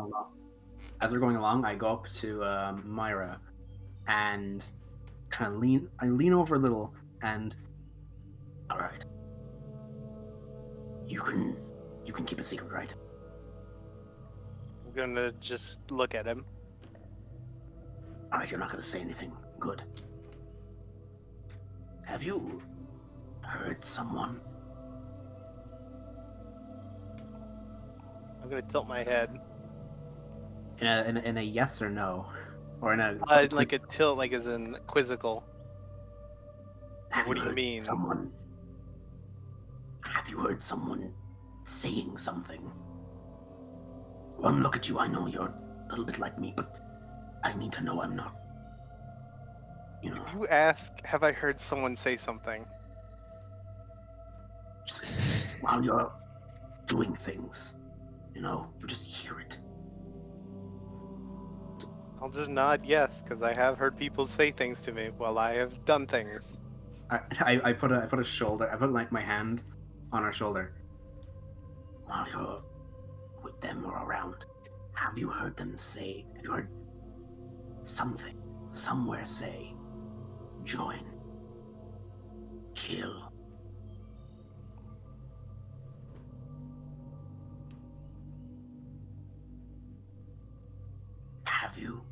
along, I go up to Myra, and kind of lean over a little, and all right, you can keep a secret, right? I'm gonna just look at him. All right, you're not gonna say anything. Good. Have you heard someone? I'm gonna tilt my head. In a yes or no, or in a Like a tilt, like as in quizzical. have What you do you heard mean? someone? Have you heard someone saying something? One look at you, I know you're a little bit like me, but I need to know I'm not. You know, You ask, have I heard someone say something? just while you're doing things, you just hear it. I'll just nod yes, because I have heard people say things to me while I have done things. I put a shoulder. I put like my hand on her shoulder. While you're with them or around, have you heard them say? Have you heard something somewhere say, join, kill? Have you?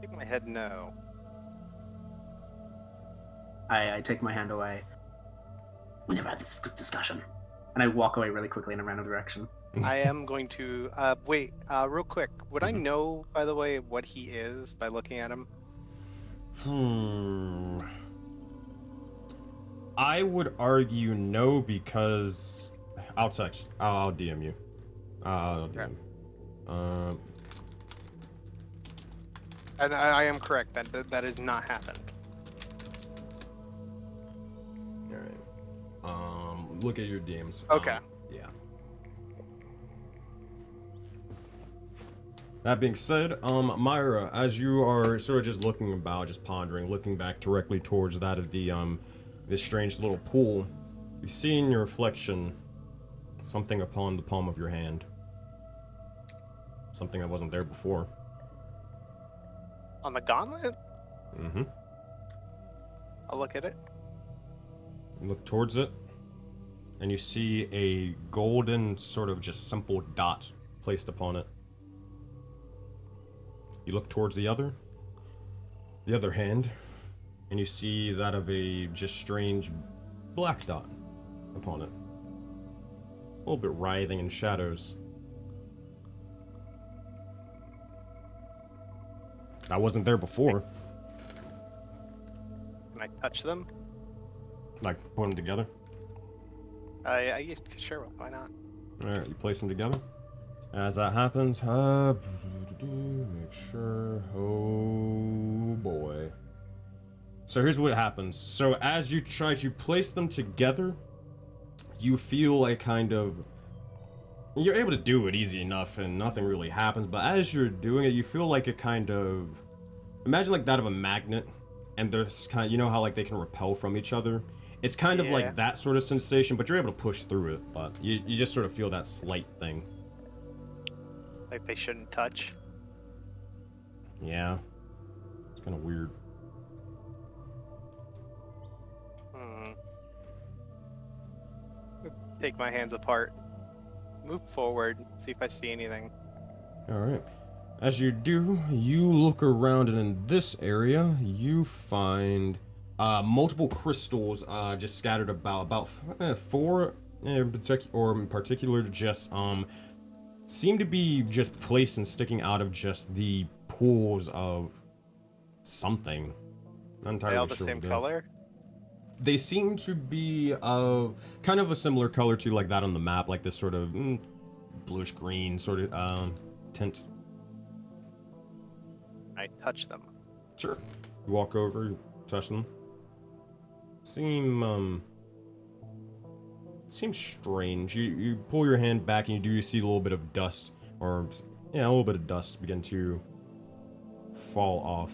Shake my head no. I take my hand away. We never had this discussion. And I walk away really quickly in a random direction. I am going to wait, real quick. Would I know, by the way, what he is by looking at him? I would argue no, because I'll text. I'll DM you. I'll DM you. And I am correct. That has not happened. Alright. Look at your DMs. Okay. Yeah. That being said, Myra, as you are sort of just looking about, just pondering, looking back directly towards that of the, this strange little pool, you see in your reflection something upon the palm of your hand. Something that wasn't there before. On the gauntlet? Mm-hmm. I'll look at it. You look towards it, and you see a golden, sort of just simple dot placed upon it. You look towards the other hand, and you see that of a just strange black dot upon it. A little bit writhing in shadows. That wasn't there before. Can I touch them? Like, put them together. Sure, why not? Alright, you place them together. As that happens, make sure. Oh boy. So here's what happens. So as you try to place them together, you feel a kind of. You're able to do it easy enough and nothing really happens, but as you're doing it, you feel like a kind of. Imagine like that of a magnet, and there's kind of, you know how like they can repel from each other? It's kind of like that sort of sensation, but you're able to push through it, but you just sort of feel that slight thing. Like they shouldn't touch? Yeah. It's kind of weird. Take my hands apart. Move forward, see if I see anything. Alright. As you do, you look around, and in this area, you find multiple crystals just scattered about 4 in particular just seem to be just placed and sticking out of just the pools of something. Not entirely They all the sure same what it is. color? They seem to be kind of a similar color to like that on the map, like this sort of bluish green sort of tint. I touch them. Sure. You walk over, you touch them. Seem strange. You pull your hand back and you do see a little bit of dust, or yeah, a little bit of dust begin to fall off.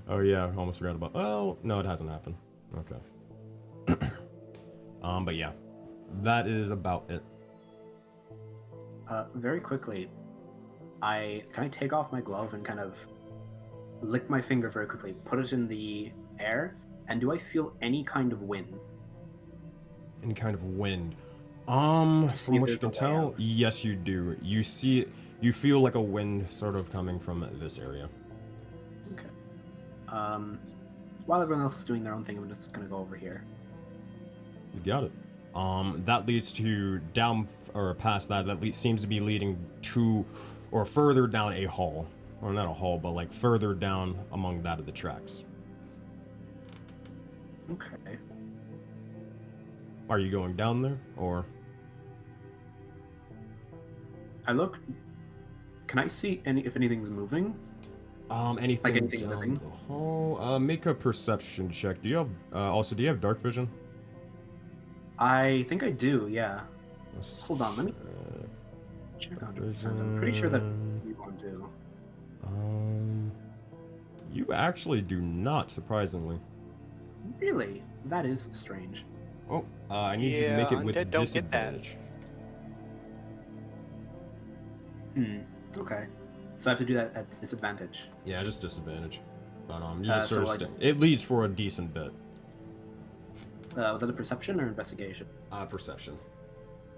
Oh yeah, I almost forgot about. Oh no, it hasn't happened. Okay. But yeah, that is about it. Very quickly, Can I take off my glove and kind of lick my finger very quickly, put it in the air, and do I feel any kind of wind? Any kind of wind. From what you can tell, yes, you do. You see it. You feel like a wind sort of coming from this area. Okay. While everyone else is doing their own thing, I'm just gonna go over here. You got it. That leads to down or past that. That seems to be leading to, or further down a hall, or not a hall, but like further down among that of the tracks. Okay. Are you going down there, or? I look. Can I see if anything's moving? Anything Like anything down living? the hall? Make a perception check. Do you have also? Do you have dark vision? I think I do. Yeah. Let's Hold on, let me check 100%. I'm pretty sure that you won't do. You actually do not, surprisingly. Really? That is strange. Oh, I need you to make it with Undead don't get that. disadvantage. Okay. So I have to do that at disadvantage. Yeah, just disadvantage. But you just so sort of it leads for a decent bit. Was that a perception or investigation? Perception.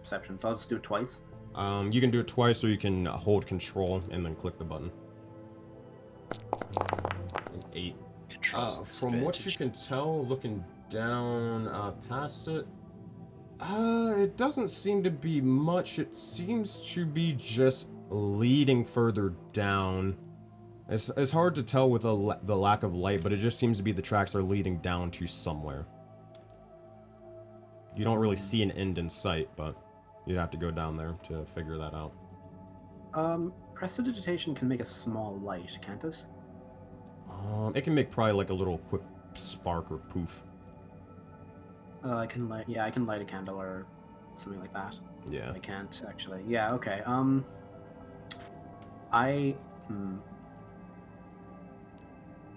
Perception. So I'll just do it twice. You can do it twice, or you can hold control and then click the button. 8. From what you can tell, looking down past it, it doesn't seem to be much. It seems to be just leading further down. It's hard to tell with the lack of light, but it just seems to be the tracks are leading down to somewhere. You don't really see an end in sight, but you'd have to go down there to figure that out. Prestidigitation can make a small light, can't it? It can make probably like a little quick spark or poof. I can light. Yeah, I can light a candle or something like that. Yeah. I can't actually. Yeah. Okay.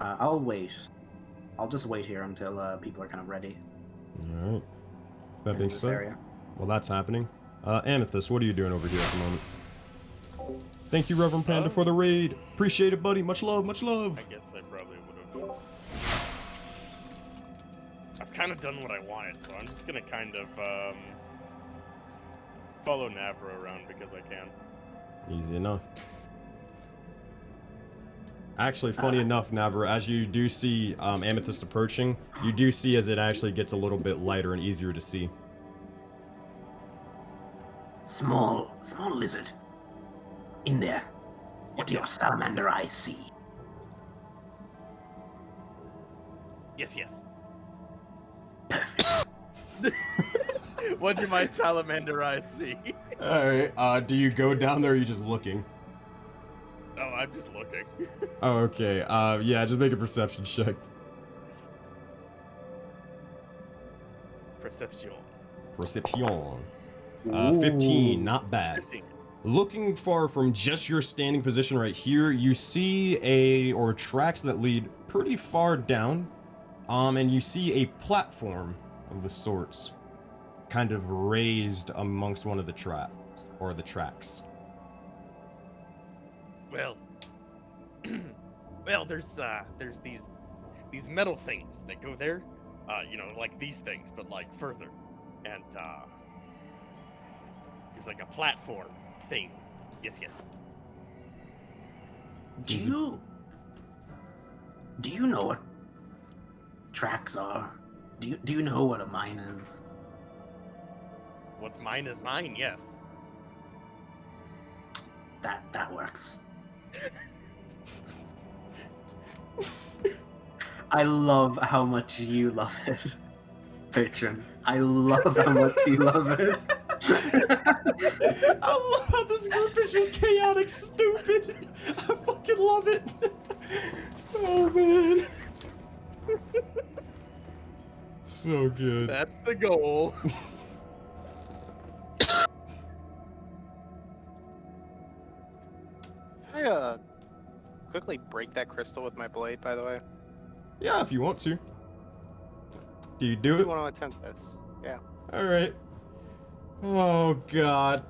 I'll wait. I'll just wait here until people are kind of ready. All right. That being said, Area. well, that's happening. Amethyst, what are you doing over here at the moment? Thank you, Reverend Panda, for the raid. Appreciate it, buddy. Much love, much love. I guess I probably would have. I've kind of done what I wanted, so I'm just gonna kind of follow Navra around because I can. Easy enough. Actually, funny enough, Navra, as you do see Amethyst approaching, you do see as it actually gets a little bit lighter and easier to see. Small lizard. In there. What do your salamander eyes see? Yes. Perfect. What do my salamander eyes see? Alright, do you go down there or are you just looking? Oh, I'm just looking. Oh, okay. Yeah, just make a perception check. Perception. Perception. 15, not bad. 15. Looking far from just your standing position right here, you see tracks that lead pretty far down, and you see a platform of the sorts, kind of raised amongst one of the tracks. Well, there's these metal things that go there, like these things, but like further, and there's like a platform thing. Yes. Do you know what tracks are? Do you know what a mine is? What's mine is mine. Yes. That works. I love how much you love it, patron. I love how much you love it. I love how this group is just chaotic stupid. I fucking love it. Oh man. So good. That's the goal. I quickly break that crystal with my blade, by the way. Yeah, if you want to. Do you do I it? want to attempt this. Yeah. Alright. Oh god.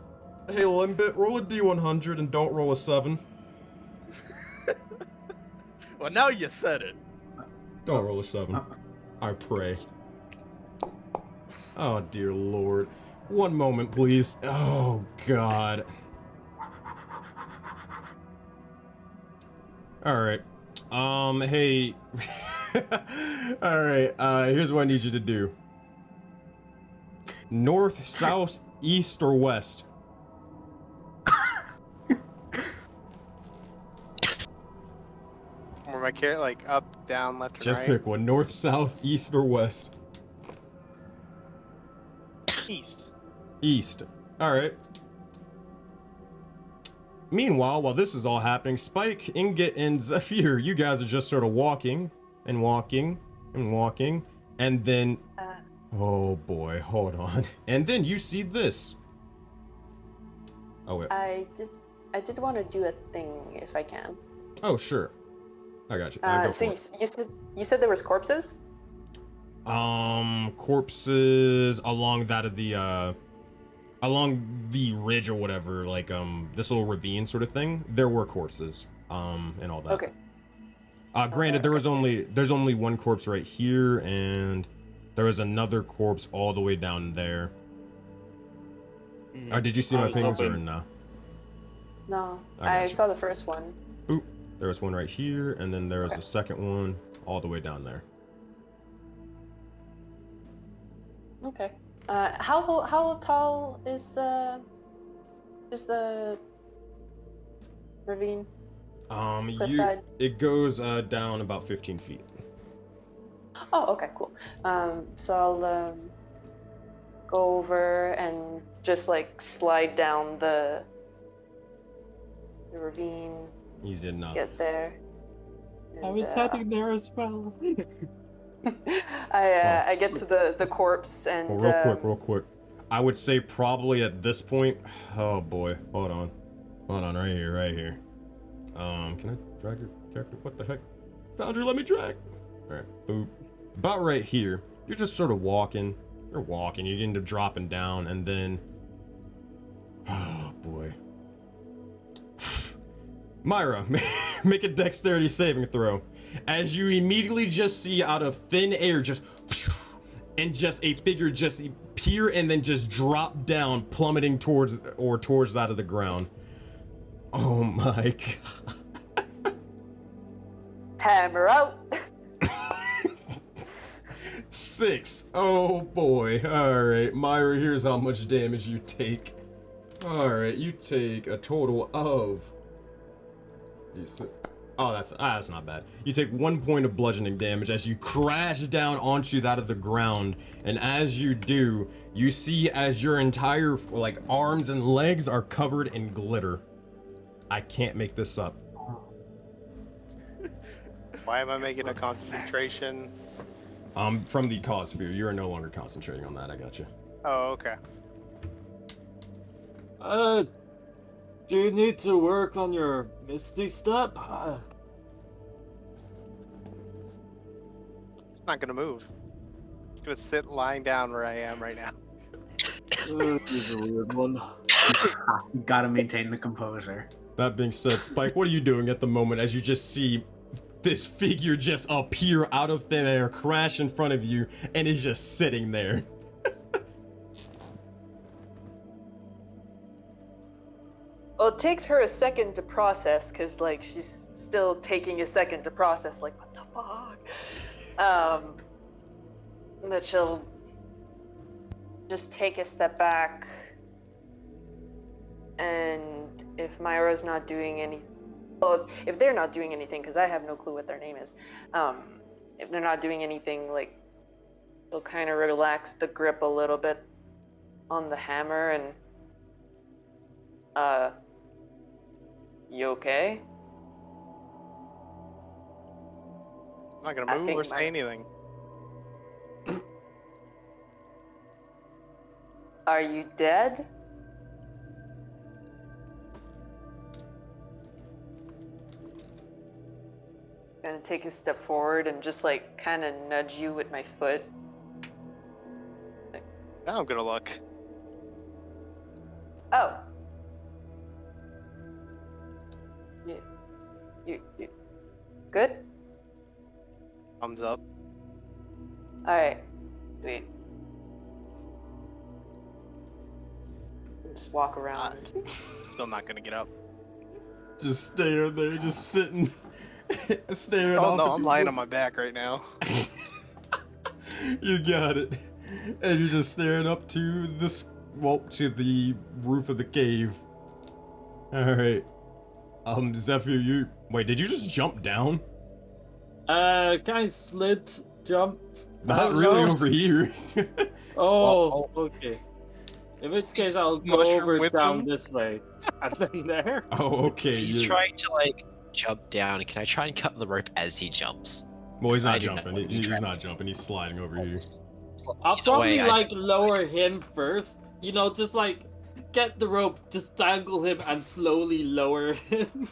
Hey Limbit, roll a D100 and don't roll a 7. Well, now you said it. Don't roll a 7. I pray. Oh, dear Lord. One moment, please. Oh, God. Alright. Hey. Alright, here's what I need you to do. North, south, east, or west? Where my carrot, like up, down, left, and Just right. pick one. North, south, east, or west? East. East. Alright. Meanwhile, while this is all happening, Spike, Ingot, and Zephyr, you guys are just sort of walking, and walking, and walking, and then... Oh boy, hold on. And then you see this. Oh wait. I did want to do a thing if I can. Oh sure. I got you. Go So for it. you said there was corpses? Corpses along that of the along the ridge or whatever, like this little ravine sort of thing. There were corpses, and all that. Okay. Granted, there's only one corpse right here, and there was another corpse all the way down there. Did you see my pings or no? No, I I saw the first one. Oop. There was one right here, and then there was a second one all the way down there. Okay. How tall is the ravine? Cliffside? It goes down about 15 feet. Oh, okay, cool. So I'll go over and just like slide down the ravine. Easy enough. Get there. I was heading there as well. I get to the corpse and Well, real quick. I would say probably at this point. Oh boy, hold on, right here. Can I drag your character? What the heck? Foundry, let me drag. All right, boop. About right here. You're just sort of walking. You're walking. You end up dropping down, and then. Oh boy. Myra, make a dexterity saving throw. As you immediately just see out of thin air, and just a figure just appear and then just drop down, plummeting towards that of the ground. Oh my god. hammer out. 6. Oh boy. Alright, Myra, here's how much damage you take. Alright, you take a total of... Oh, that's not bad. You take 1 point of bludgeoning damage as you crash down onto that of the ground, and as you do, you see as your entire like arms and legs are covered in glitter. I can't make this up. Why am I making a concentration? From the cause sphere, you are no longer concentrating on that. I got you. Oh, okay. Do you need to work on your Misty Step? It's not gonna move. It's gonna sit lying down where I am right now. This is a weird one. Gotta maintain the composure. That being said, Spike, what are you doing at the moment as you just see this figure just appear out of thin air, crash in front of you, and is just sitting there? Well, it takes her a second to process, because, like, she's still taking a second to process, like, what the fuck? But she'll just take a step back, and if Myra's not doing any... Well, if they're not doing anything, because I have no clue what their name is, if they're not doing anything, like, she'll kind of relax the grip a little bit on the hammer, and, you okay? I'm not gonna move or say anything. Are you dead? Gonna take a step forward and just like kind of nudge you with my foot. Now I'm gonna look. Oh. Good? Thumbs up. Alright. Sweet. Just walk around. Still not gonna get up. Just stare there, just sitting, staring Oh off. no, at I'm the lying roof. on my back right now. You got it. And you're just staring up to this, well, to the roof of the cave. Alright. Zephyr, wait, did you just jump down? Kind of slid, jump. Not Oh, really no. over here. Oh, okay. In which case, I'll go Mushroom over with down them? this way. And then there. Oh, okay. He's trying to like jump down. Can I try and cut the rope as he jumps? Well, he's I not do know jumping. what He's you're not jumping. He's sliding over here. I'll Either probably way, like lower him first. You know, just like get the rope, just dangle him and slowly lower him.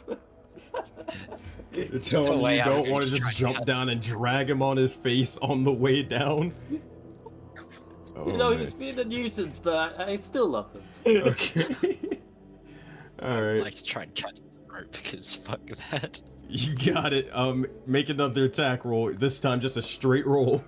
You're telling me way you I'm don't going want to to just try jump and down and drag him on his face on the way down? Oh, You know, man. he's being a nuisance, but I still love him. Okay. I'd Alright. like to try and cut the rope because fuck that. You got it. Make another attack roll. This time just a straight roll.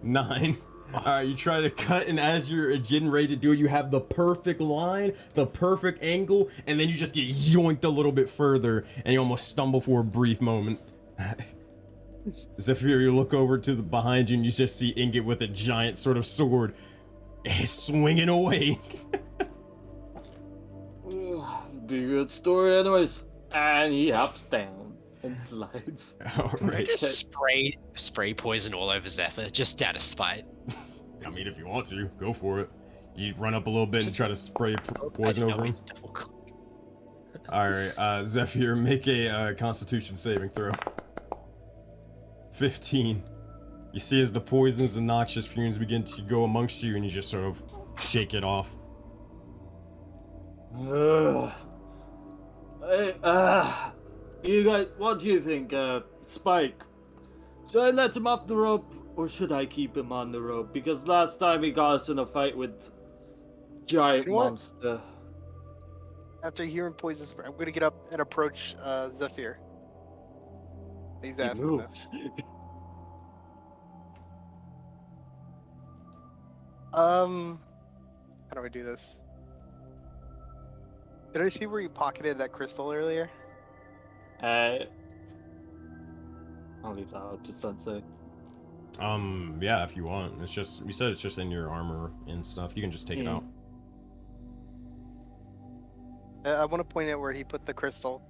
9. Alright, you try to cut, and as you're getting ready to do it, you have the perfect line, the perfect angle, and then you just get yoinked a little bit further, and you almost stumble for a brief moment. Zephyr, you look over to the behind you, and you just see Ingot with a giant sort of sword, swinging away. Be a good story, anyways. And he hops down and slides. Alright. Just spray poison all over Zephyr, just out of spite. I mean, if you want to, go for it. You run up a little bit and try to spray poison over him. Alright, Zephyr, make a Constitution saving throw. 15. You see as the poisons and noxious fumes begin to go amongst you, and you just sort of shake it off. You guys, what do you think, Spike? Should I let him off the rope, or should I keep him on the rope? Because last time he got us in a fight with giant You know what? monster. After hearing poison spray, I'm gonna get up and approach Zephyr. He's He asking moves. this. How do I do this? Did I see where you pocketed that crystal earlier? I'll leave that out to Sensei. Yeah, if you want. It's just, you said it's just in your armor and stuff. You can just take it out. I want to point out where he put the crystal.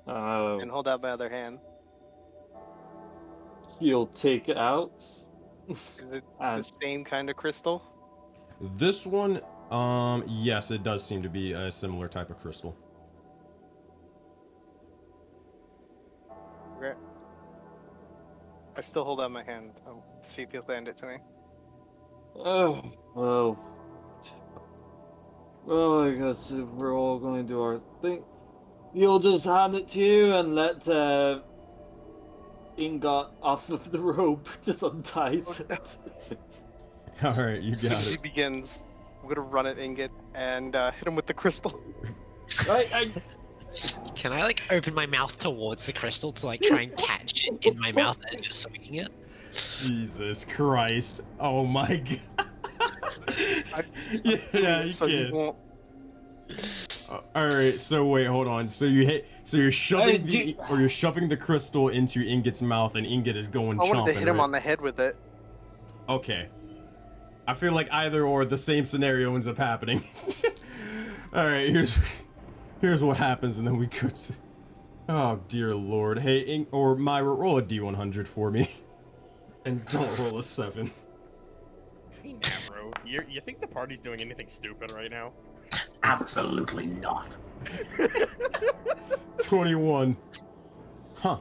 And hold out my other hand. You'll take it out. Is it the And same kind of crystal? This one, yes, it does seem to be a similar type of crystal. Okay. I still hold out my hand. I'll see if he'll hand it to me. oh, well, I guess if we're all going to do our thing, you'll just hand it to you and let Ingot off of the rope, just unties it. Alright, you got He it. begins. I'm gonna run at Ingot and hit him with the crystal. Can I like open my mouth towards the crystal to like try and catch it in my mouth as you're swinging it? Jesus Christ. Oh my god. Yeah, you so he can. won't. Alright, so wait, hold on. So you're shoving you're shoving the crystal into Ingot's mouth, and Ingot is going I chomping, wanted to hit him right? on the head with it. Okay. I feel like either or the same scenario ends up happening. Alright, here's what happens, and then we could. Oh dear lord. Hey, Myra, roll a D100 for me. And don't roll a 7. Hey, now, bro. You think the party's doing anything stupid right now? Absolutely not. 21. Huh.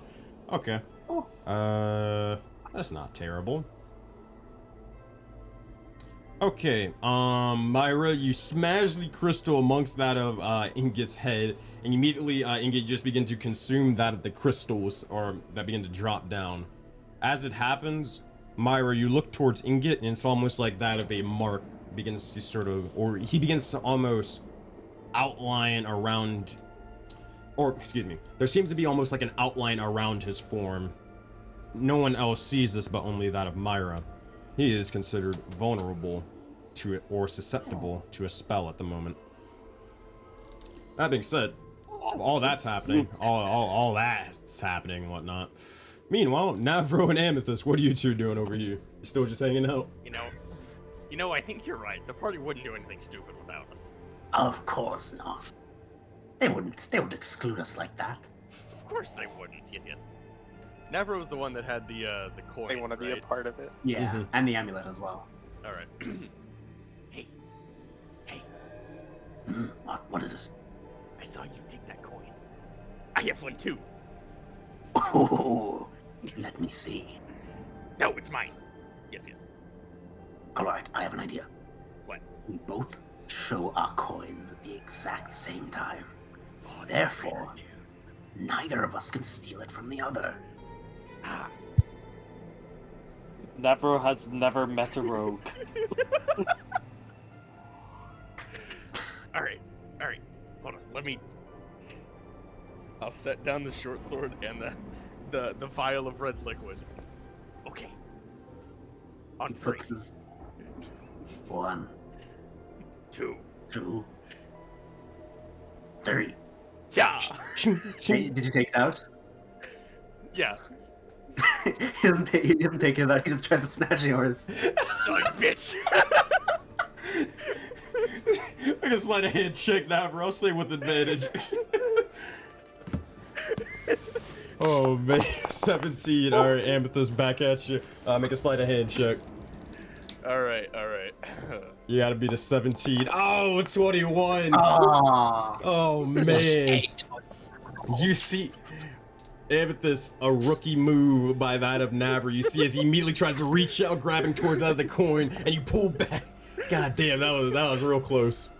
Okay. That's not terrible. Okay, Myra, you smash the crystal amongst that of Ingot's head, and immediately Ingot just begin to consume that of the crystals, or that begin to drop down. As it happens, Myra, you look towards Ingot, and it's almost like that of a mark begins to sort of, or he begins to almost outline around, or excuse me, there seems to be almost like an outline around his form. No one else sees this but only that of Myra. He is considered vulnerable to it or susceptible to a spell at the moment. That being said, all that's happening, all that's happening and whatnot. Meanwhile, Navro and Amethyst, what are you two doing over here? You still just hanging out? You know, I think you're right. The party wouldn't do anything stupid without us. Of course not. They would exclude us like that. Of course they wouldn't. Yes. Navro was the one that had the coin. They want to be a right? part of it. Yeah, and the amulet as well. All right. Hey. What is it? I saw you take that coin. I have one too. Oh, let me see. No, it's mine. Yes. All right, I have an idea. What? We both show our coins at the exact same time. Oh, that's Therefore, fair, neither of us can steal it from the other. Ah. Navro has never met a rogue. All right. Hold on. I'll set down the short sword and the vial of red liquid. Okay. On He three. puts his 1, 2. 2, 3. Yeah. Hey, did you take it out? Yeah. he doesn't take it out. He just tries to snatch yours. Oh, bitch. I can slide a hand check now, bro. I'll say with advantage. Oh man, 17. All right, Amethyst, back at you. Make a sleight of hand check. All right. You gotta beat a 17. Oh, 21. Ah, Oh man. You see, Amethyst, a rookie move by that of Navra. You see as he immediately tries to reach out, grabbing towards out of the coin, and you pull back. God damn, that was real close.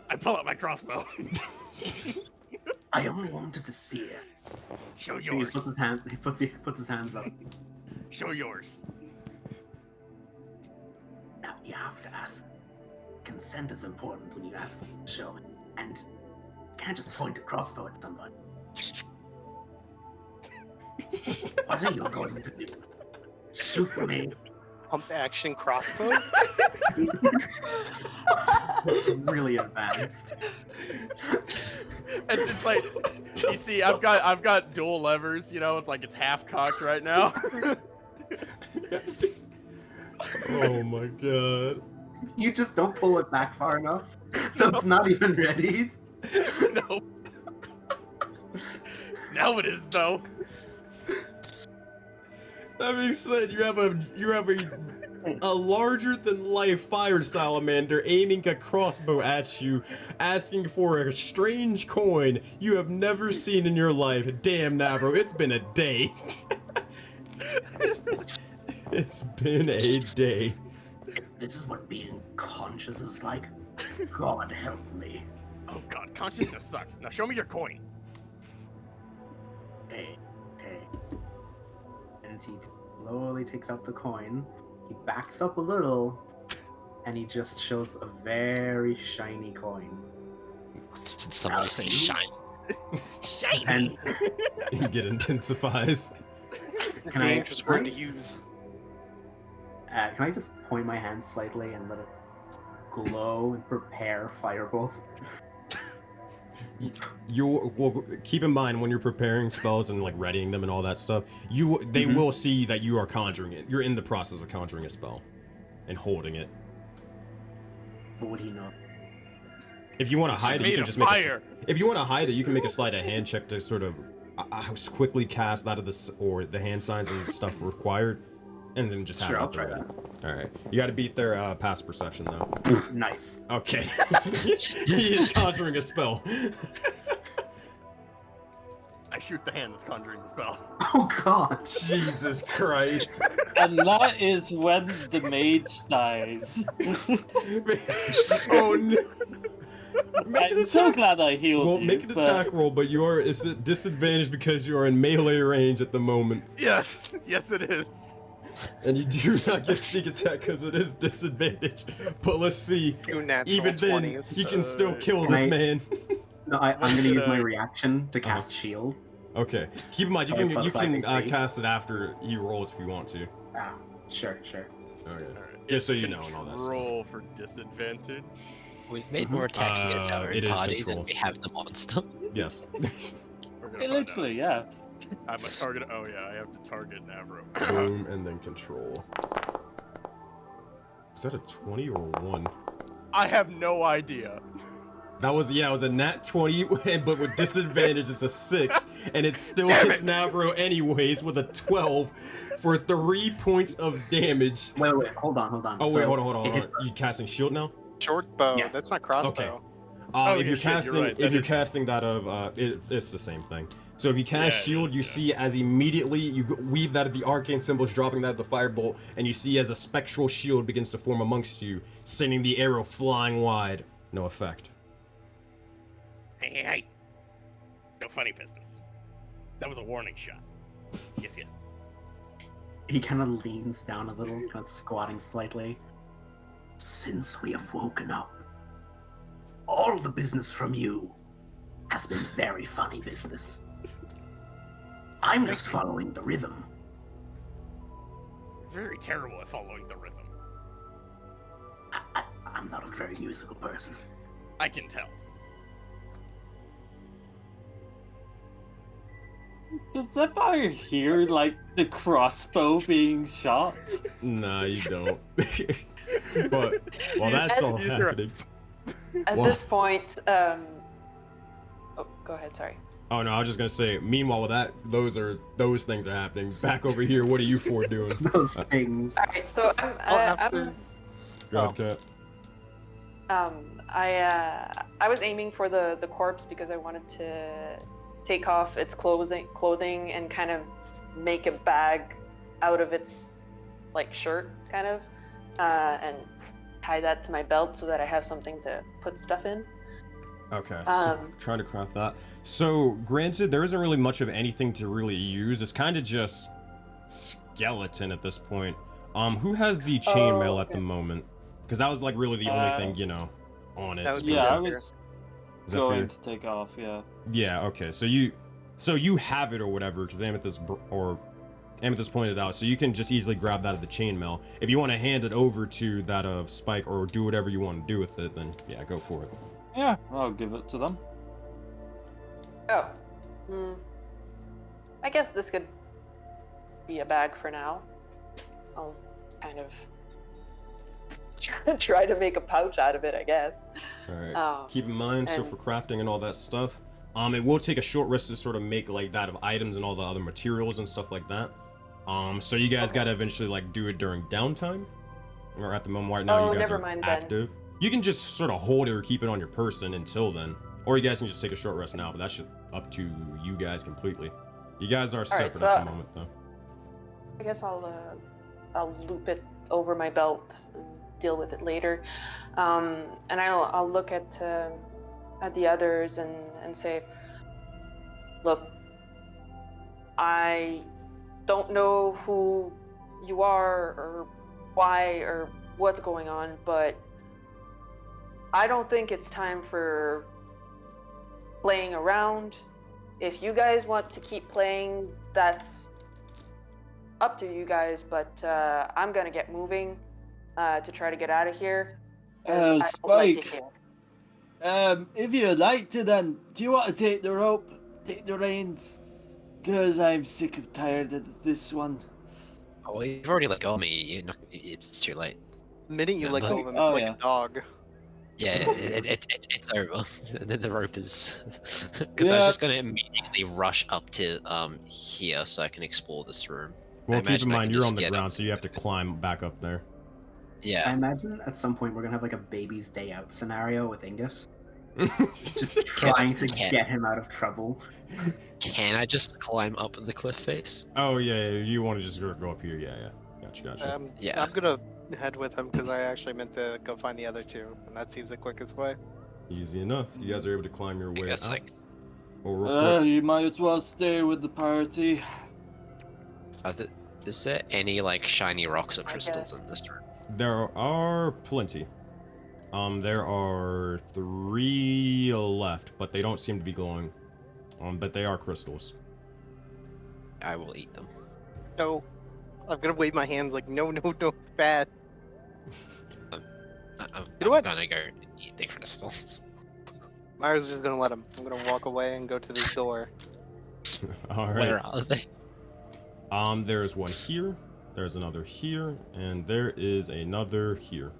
I pull out my crossbow. I only wanted to see it. Show He yours. puts his hands up. Show yours. Now you have to ask. Consent is important when you ask them to show it, and you can't just point a crossbow at somebody. What are you going to do? Shoot me? Pump action crossbow? Really advanced. And it's like, you see, I've got dual levers. You know, it's like it's half cocked right now. Oh my god. You just don't pull it back far enough, so it's not even ready. No. Now it is though. That being said, you have a larger than life fire salamander aiming a crossbow at you, asking for a strange coin you have never seen in your life. Damn, Navro, it's been a day. It's been a day. If this is what being conscious is like, God help me. Oh god, consciousness sucks. Now show me your coin. Okay. And he slowly takes out the coin. He backs up a little, and he just shows a very shiny coin. Did somebody say shine? And It intensifies. can I Dangerous word to use. can I just point my hand slightly and let it glow and prepare firebolt? Well, keep in mind when you're preparing spells and like readying them and all that stuff, they will see that you are conjuring it. You're in the process of conjuring a spell and holding it. What would he know? If you want to hide it, you can just make fire. if you want to hide it, you can make a sleight of hand check to sort of quickly cast that of the hand signs and stuff required, and then just have Sure, it I'll try ready. that. All right, you got to beat their passive perception though. Nice. Okay, he's conjuring a spell. I shoot the hand that's conjuring the spell. Oh God. Jesus Christ. And that is when the mage dies. Oh no. I'm so glad I healed Well, you. make an attack roll, but it's at disadvantage because you are in melee range at the moment. Yes, it is. And you do not get sneak attack because it is disadvantage. But let's see. Two natural Even then, 20s. you can still kill Can this I- man. No, I'm What's gonna it, use my uh, reaction to cast shield. Okay. Keep in mind, you Sorry, can plus 5 and 3. cast it after he rolls if you want to. Ah, sure. Okay. Alright, Just so you know and all that stuff. Roll for disadvantage. We've made more attacks against our it own is party control. than we have the monster. Yes. We're gonna Hey, find out. literally, yeah. I'm a target. Oh yeah, I have to target Navro. Boom, and then control. Is that a 20 or a 1? I have no idea. That was, it was a nat 20, but with disadvantage, it's a 6, and it still hits Navro anyways with a 12 for 3 points of damage. Wait, hold on. Oh, So, wait, hold on. You casting shield now? Short bow. Yes. That's not crossbow. Okay. Oh, If yeah, you're shit, you're casting, right, if that you're is- casting that of, it's the same thing. So if you cast Yeah, it shield, is, you yeah. see as immediately you weave that of the arcane symbols, dropping that of the firebolt, and you see as a spectral shield begins to form amongst you, sending the arrow flying wide. No effect. Hey. No funny business. That was a warning shot. Yes. he kind of leans down a little, kind of squatting slightly. Since we have woken up, all the business from you has been very funny business. I'm just following the rhythm. Very terrible at following the rhythm. I'm not a very musical person. I can tell. Does Zephyr hear, like, the crossbow being shot? Nah, you don't. But while that's all These are- happening. At Wow. this point, oh, go ahead. Sorry. Oh no, I was just gonna say. Meanwhile, those things are happening. Back over here, what are you four doing? Those things. All right. So after- Go ahead, Kat. I was aiming for the corpse because I wanted to take off its clothing and kind of make a bag out of its like shirt, kind of, and tie that to my belt so that I have something to put stuff in. Okay, so trying to craft that. So, granted, there isn't really much of anything to really use. It's kind of just skeleton at this point. Who has the chainmail at the moment? Because that was like really the only thing, on it. That would be Yeah, I fair. was Is that fair? going to take off, yeah. Yeah, okay. So you have it or whatever, because Amethyst pointed out. So you can just easily grab that of the chainmail. If you want to hand it over to that of Spike or do whatever you want to do with it, then yeah, go for it. Yeah, I'll give it to them. Oh. I guess this could be a bag for now. I'll kind of try to make a pouch out of it, I guess. Alright. Keep in mind, so and- for crafting and all that stuff, it will take a short rest to sort of make like that of items and all the other materials and stuff like that. So you guys gotta eventually like do it during downtime? Or at the moment right now you guys never are mind then. active? You can just sort of hold it or keep it on your person until then. Or you guys can just take a short rest now, but that's just up to you guys completely. You guys are separate so- at the moment though. I guess I'll loop it over my belt and deal with it later. And I'll look at the others and say, look, I don't know who you are or why or what's going on, but I don't think it's time for playing around. If you guys want to keep playing, that's up to you guys, but I'm gonna get moving to try to get out of here. I don't like it Spike, here. if you'd like to then, do you want to take the rope, take the reins? Because I'm sick of tired of this one. Oh, you've already let go of me. It's too late. The minute you let go of him, it's Oh, like yeah. a dog. Yeah, it's over. The rope is because I was Yeah. just gonna immediately rush up to here so I can explore this room. Well, I keep imagine in I mind can you're just on the get up ground, so you have to climb back up there. I Yeah, imagine at some point we're gonna have like a baby's day out scenario with Ingus. Just trying to Yeah. get him out of trouble. can I just climb up the cliff face? Oh yeah, you want to just go up here? Yeah. Gotcha. Yeah. I'm gonna head with him because I actually meant to go find the other two, and that seems the quickest way. Easy enough. You guys are able to climb your I way guess out. like Well, real quick. You might as well stay with the party. Is there any like shiny rocks or crystals in this room? There are plenty. There are 3 left, but they don't seem to be glowing. But they are crystals. I will eat them. No. I'm gonna wave my hands like, no, bad. I'm You know what? gonna go eat the crystals. Myra's just gonna let him. I'm gonna walk away and go to this door. All right. Where are they? There's one here. There's another here, and there is another here.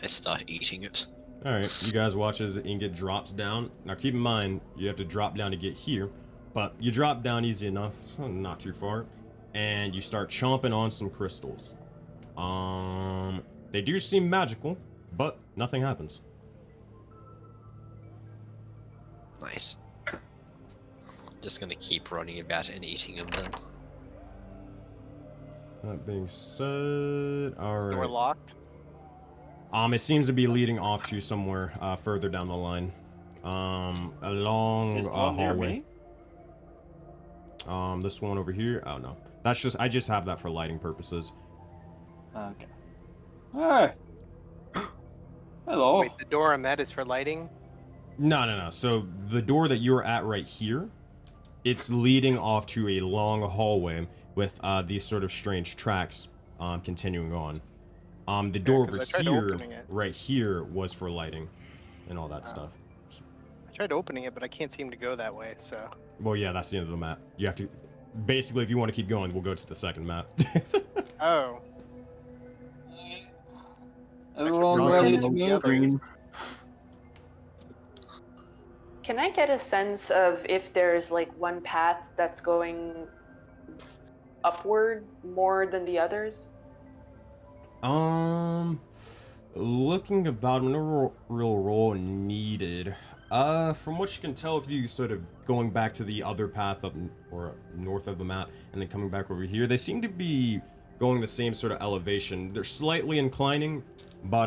I start eating it. All right, you guys watch as the ingot drops down. Now keep in mind, you have to drop down to get here, but you drop down easy enough, so not too far, and you start chomping on some crystals. They do seem magical, but nothing happens. Nice. I'm just gonna keep running about and eating them then. That being said, all Is the door right. locked? It seems to be leading off to somewhere further down the line. A long Is one near hallway. me? This one over here. Oh no, that's just I just have that for lighting purposes. Okay. Hey. Hello. Wait, the door I'm at is for lighting? No. So the door that you're at right here, it's leading off to a long hallway with these sort of strange tracks continuing on. The door 'cause over I tried here, opening it. right here, was for lighting and all that Oh. stuff. I tried opening it, but I can't seem to go that way, so... Well, yeah, that's the end of the map. You have to... Basically, if you want to keep going, we'll go to the second map. Oh. Everyone Actually, ready to probably the move? others. Can I get a sense of if there's like one path that's going upward more than the others? Looking about, no real roll needed. From what you can tell, if you sort of going back to the other path up or north of the map and then coming back over here, they seem to be going the same sort of elevation. They're slightly inclining, but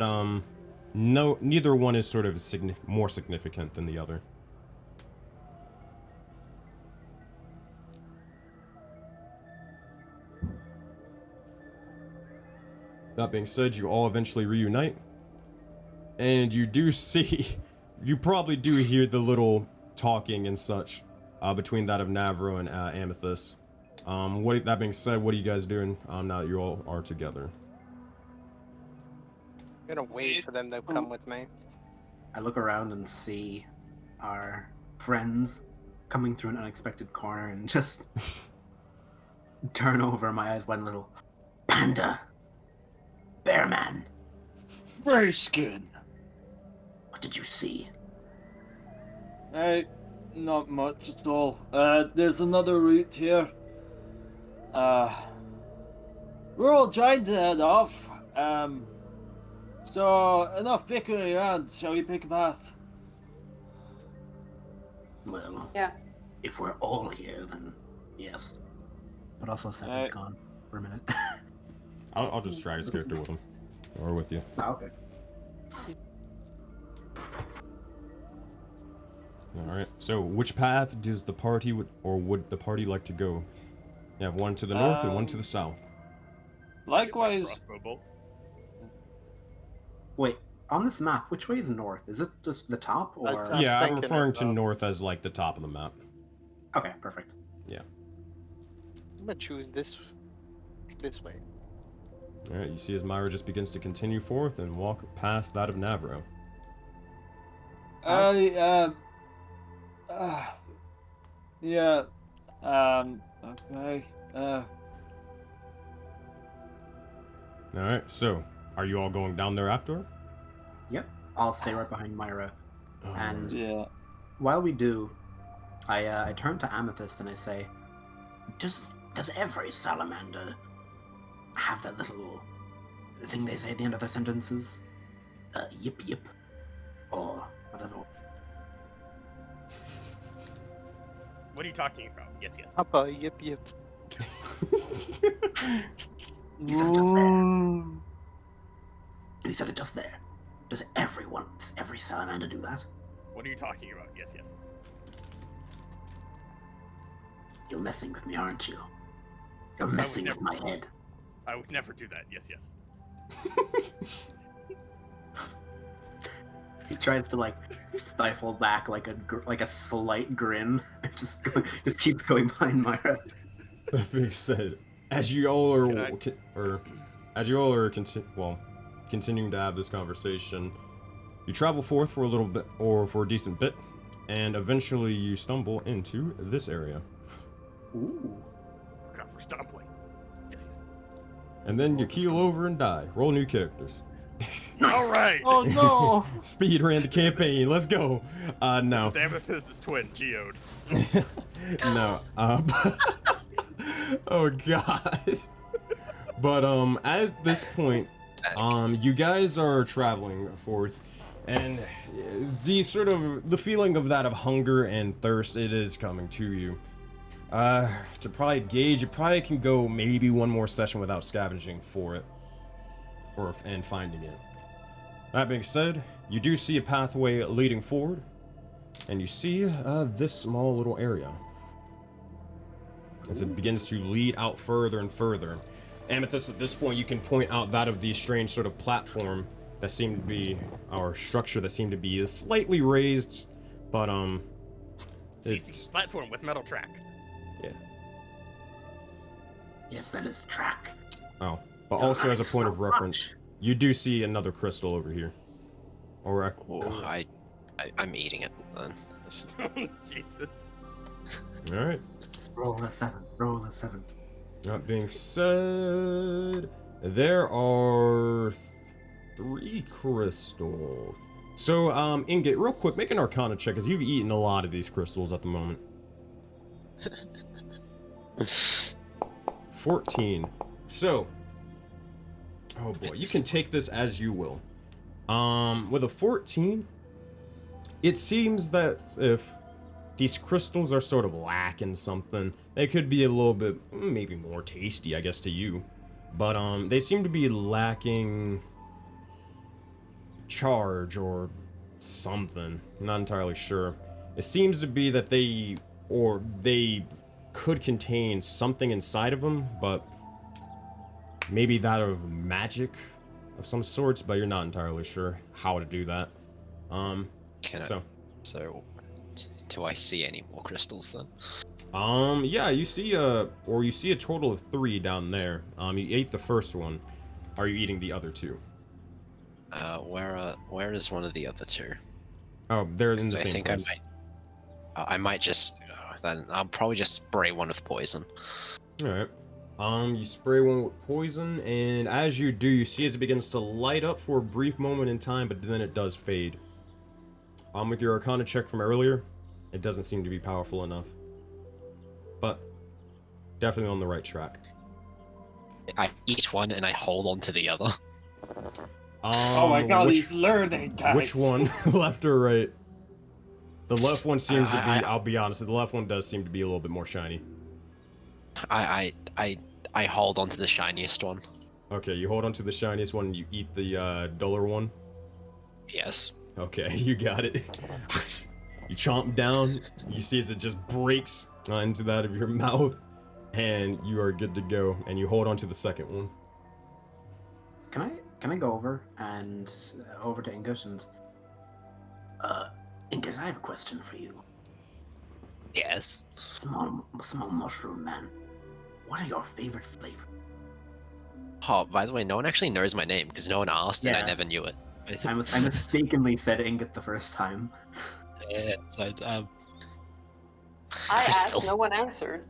no, neither one is sort of more significant than the other. That being said, you all eventually reunite, and you do see, you probably do hear the little talking and such between that of Navro and Amethyst. That being said, what are you guys doing now that you all are together? I'm gonna wait for them to come with me. I look around and see our friends coming through an unexpected corner and just turn over. My eyes went a little. Panda! Bearman! Gray skin. What did you see? Not much at all. There's another route here. We're all trying to head off. So enough bickering around. Shall we pick a path? Well, Yeah. if we're all here, then yes. But also Seven's gone for a minute. I'll just drag his character with him, or with you. Oh, okay. All right. So, which path does the party would the party like to go? You have one to the north and one to the south. Likewise. Crossbow bolt. Wait, on this map, which way is north? Is it just the top, or? I'm Yeah, I'm thinking referring of, to north as like the top of the map. Okay, perfect. I'm gonna choose this way. All right. You see as Myra just begins to continue forth and walk past that of Navro. Yeah. Okay. All right. So, are you all going down there after? Yep, I'll stay right behind Myra. And Yeah. while we do, I turn to Amethyst and I say, Does every salamander have that little thing they say at the end of their sentences? Yip yip, or whatever. What are you talking about? Yes. Papa, yip. You said it just there. You said it just there. Does every salamander do that? What are you talking about? Yes. You're messing with me, aren't you? You're messing never- with my head. I would never do that. Yes, yes. He tries to like stifle back like a slight grin, and just keeps going behind Myra. That being said, as you all are, continuing to have this conversation, you travel forth for a little bit, or for a decent bit, and eventually you stumble into this area. Ooh. Look out for stumbling. Yes, yes. And then you keel over and die. Roll new characters. Nice. All right. Oh no! Speed ran the campaign. Let's go. No. Amethyst's twin, Geode. No. Oh god. But at this point, you guys are traveling forth, and the feeling of that of hunger and thirst, it is coming to you. To probably gauge, you probably can go maybe one more session without scavenging for it, and finding it. That being said, you do see a pathway leading forward, and you see this small little area as it begins to lead out further and further. Amethyst, at this point, you can point out that of the strange sort of platform that seemed to be, or structure that seemed to be slightly raised, but It's platform with metal track. Yeah. Yes, that is the track. Oh, but also as a point of reference, you do see another crystal over here. Or Oh, I'm eating it then. Jesus. all right. Roll a 7. Roll a 7. That being said, there are 3 crystals. So, Ingot, real quick, make an Arcana check, because you've eaten a lot of these crystals at the moment. 14. So, oh boy, you can take this as you will. With a 14, it seems that if these crystals are sort of lacking something, they could be a little bit, maybe more tasty, I guess, to you. But, they seem to be lacking charge or something. I'm not entirely sure. It seems to be that they could contain something inside of them, but maybe that of magic of some sorts, but you're not entirely sure how to do that. So, do I see any more crystals then? Yeah, you see a total of 3 down there. You ate the first one. Are you eating the other 2? Where is one of the other 2? Oh, they're in the I same think place. I might just then I'll probably just spray one with poison. All right. You spray one with poison, and as you do, you see as it begins to light up for a brief moment in time, but then it does fade. With your Arcana check from earlier, it doesn't seem to be powerful enough. But definitely on the right track. I eat one and I hold on to the other. Oh my god, he's learning, guys. Which one, left or right? The left one seems to be, I'll be honest, the left one does seem to be a little bit more shiny. I hold on to the shiniest one. Okay, you hold on to the shiniest one and you eat the duller one? Yes. Okay, you got it. You chomp down, you see as it just breaks into that of your mouth, and you are good to go, and you hold on to the second one. Can I go over over to Ingot and Ingot, I have a question for you. Yes. Small mushroom man. What are your favorite flavors? Oh, by the way, no one actually knows my name because no one asked and I never knew it. I mistakenly said Ingot the first time. Yeah, so, I Crystal. asked, no one answered.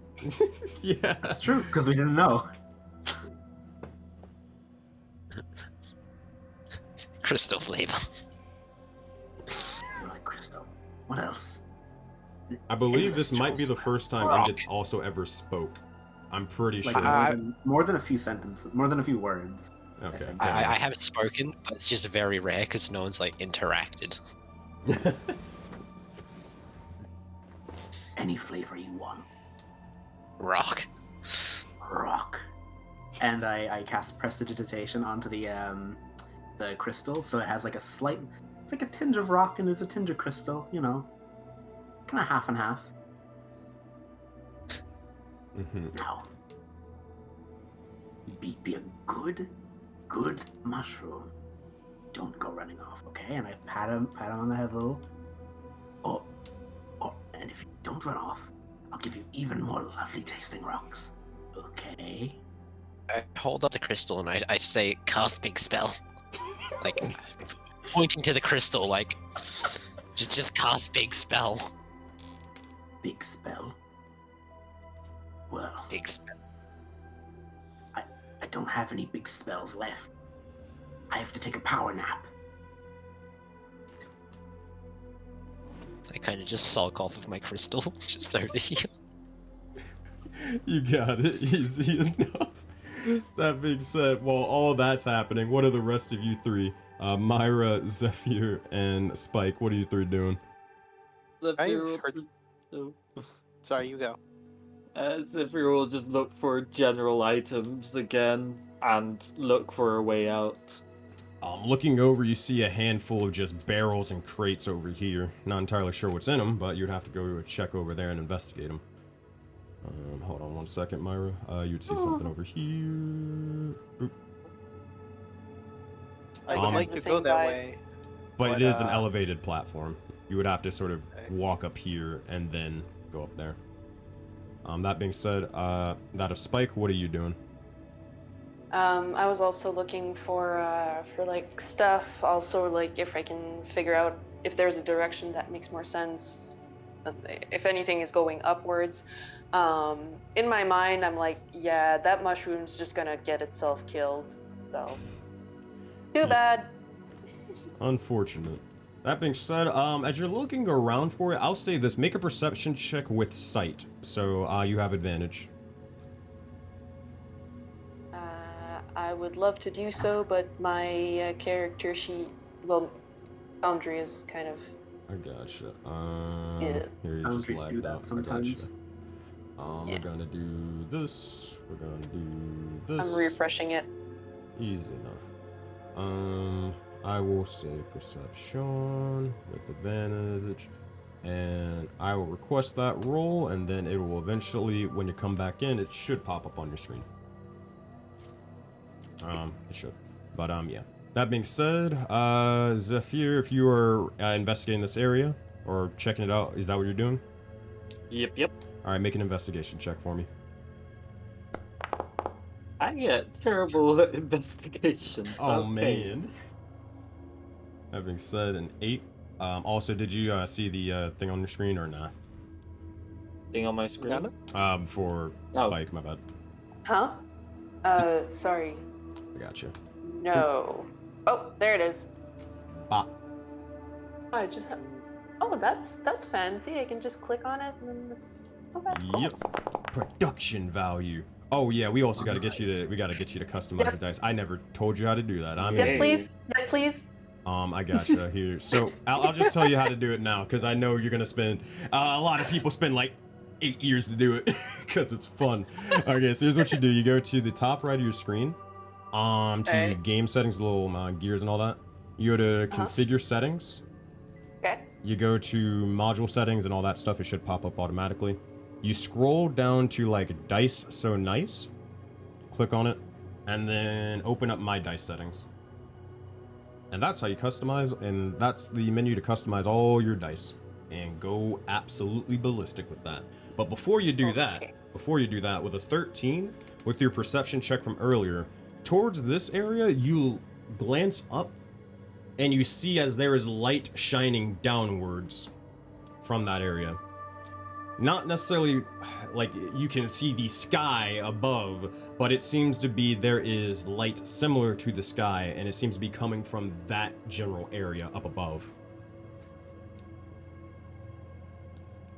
Yeah. That's true, because we didn't know. Crystal flavor. I like crystal. What else? I believe this might be the Industrial first time rock. Ingot's also ever spoke. I'm pretty Like sure. more than a few sentences, more than a few words. Okay. think. I have spoken, but it's just very rare because no one's like interacted. Any flavor you want. Rock. Rock. And I cast Prestidigitation onto the crystal, so it has like it's like a tinge of rock and there's a tinge of crystal, you know. Kind of half and half. Mm-hmm. Now, be a good mushroom. Don't go running off, okay? And I pat him on the head a little. And if you don't run off, I'll give you even more lovely tasting rocks. Okay? I hold up the crystal and I say, cast big spell. Like, pointing to the crystal, like, just cast big spell. Big spell? Well, Big spell. I don't have any big spells left. I have to take a power nap. I kind of just sulk off of my crystal, just over here. You got it, easy enough. That being said, while all that's happening, what are the rest of you three? Myra, Zephyr, and Spike, what are you three doing? Sorry, you go. Zephyr will just look for general items again and look for a way out. Looking over, you see a handful of just barrels and crates over here. Not entirely sure what's in them, but you'd have to go check over there and investigate them. Hold on one second, Myra. You'd see something over here. Boop. I'd like to go that way. But it is an elevated platform. You would have to sort of walk up here and then go up there. That being said, that of Spike, what are you doing? I was also looking for like stuff. Also, like if I can figure out if there's a direction that makes more sense. If anything is going upwards. In my mind, I'm like, yeah, that mushroom's just gonna get itself killed. So, too bad. Unfortunate. That being said, as you're looking around for it, I'll say this: make a perception check with sight. So you have advantage. I would love to do so, but my character sheet, well, Foundry is kind of. I gotcha. Yeah. Here you just lagged out. I gotcha. Yeah. We're gonna do this. We're gonna do this. I'm refreshing it. Easy enough. I will say perception with advantage, and I will request that roll, and then it will eventually, when you come back in, it should pop up on your screen. It should. But yeah. That being said, Zephyr, if you are investigating this area or checking it out, is that what you're doing? Yep. All right, make an investigation check for me. I get terrible at investigation. Oh Okay. man. That being said, an 8. Also, did you see the thing on your screen or not? Thing on my screen? For Oh. Spike, my bad. Huh? Sorry. I gotcha. No. Oh, there it is. Ah. I just have. Oh, that's fancy. I can just click on it and it's. Okay. Yep. Production value. Oh yeah, we also gotta get you to customize your dice. I never told you how to do that. Yes, please. Yes, please. I gotcha here. So I'll just tell you how to do it now, because I know you're gonna spend. A lot of people spend like 8 years to do it, because it's fun. Okay, so here's what you do: you go to the top right of your screen, to game settings, little gears and all that. You go to configure settings. Okay. You go to module settings and all that stuff. It should pop up automatically. You scroll down to like dice so nice. Click on it, and then open up my dice settings. And that's how you customize, and that's the menu to customize all your dice. And go absolutely ballistic with that. But before you do that, with a 13, with your perception check from earlier, towards this area, you glance up, and you see as there is light shining downwards from that area. Not necessarily like you can see the sky above, but it seems to be there is light similar to the sky, and it seems to be coming from that general area up above.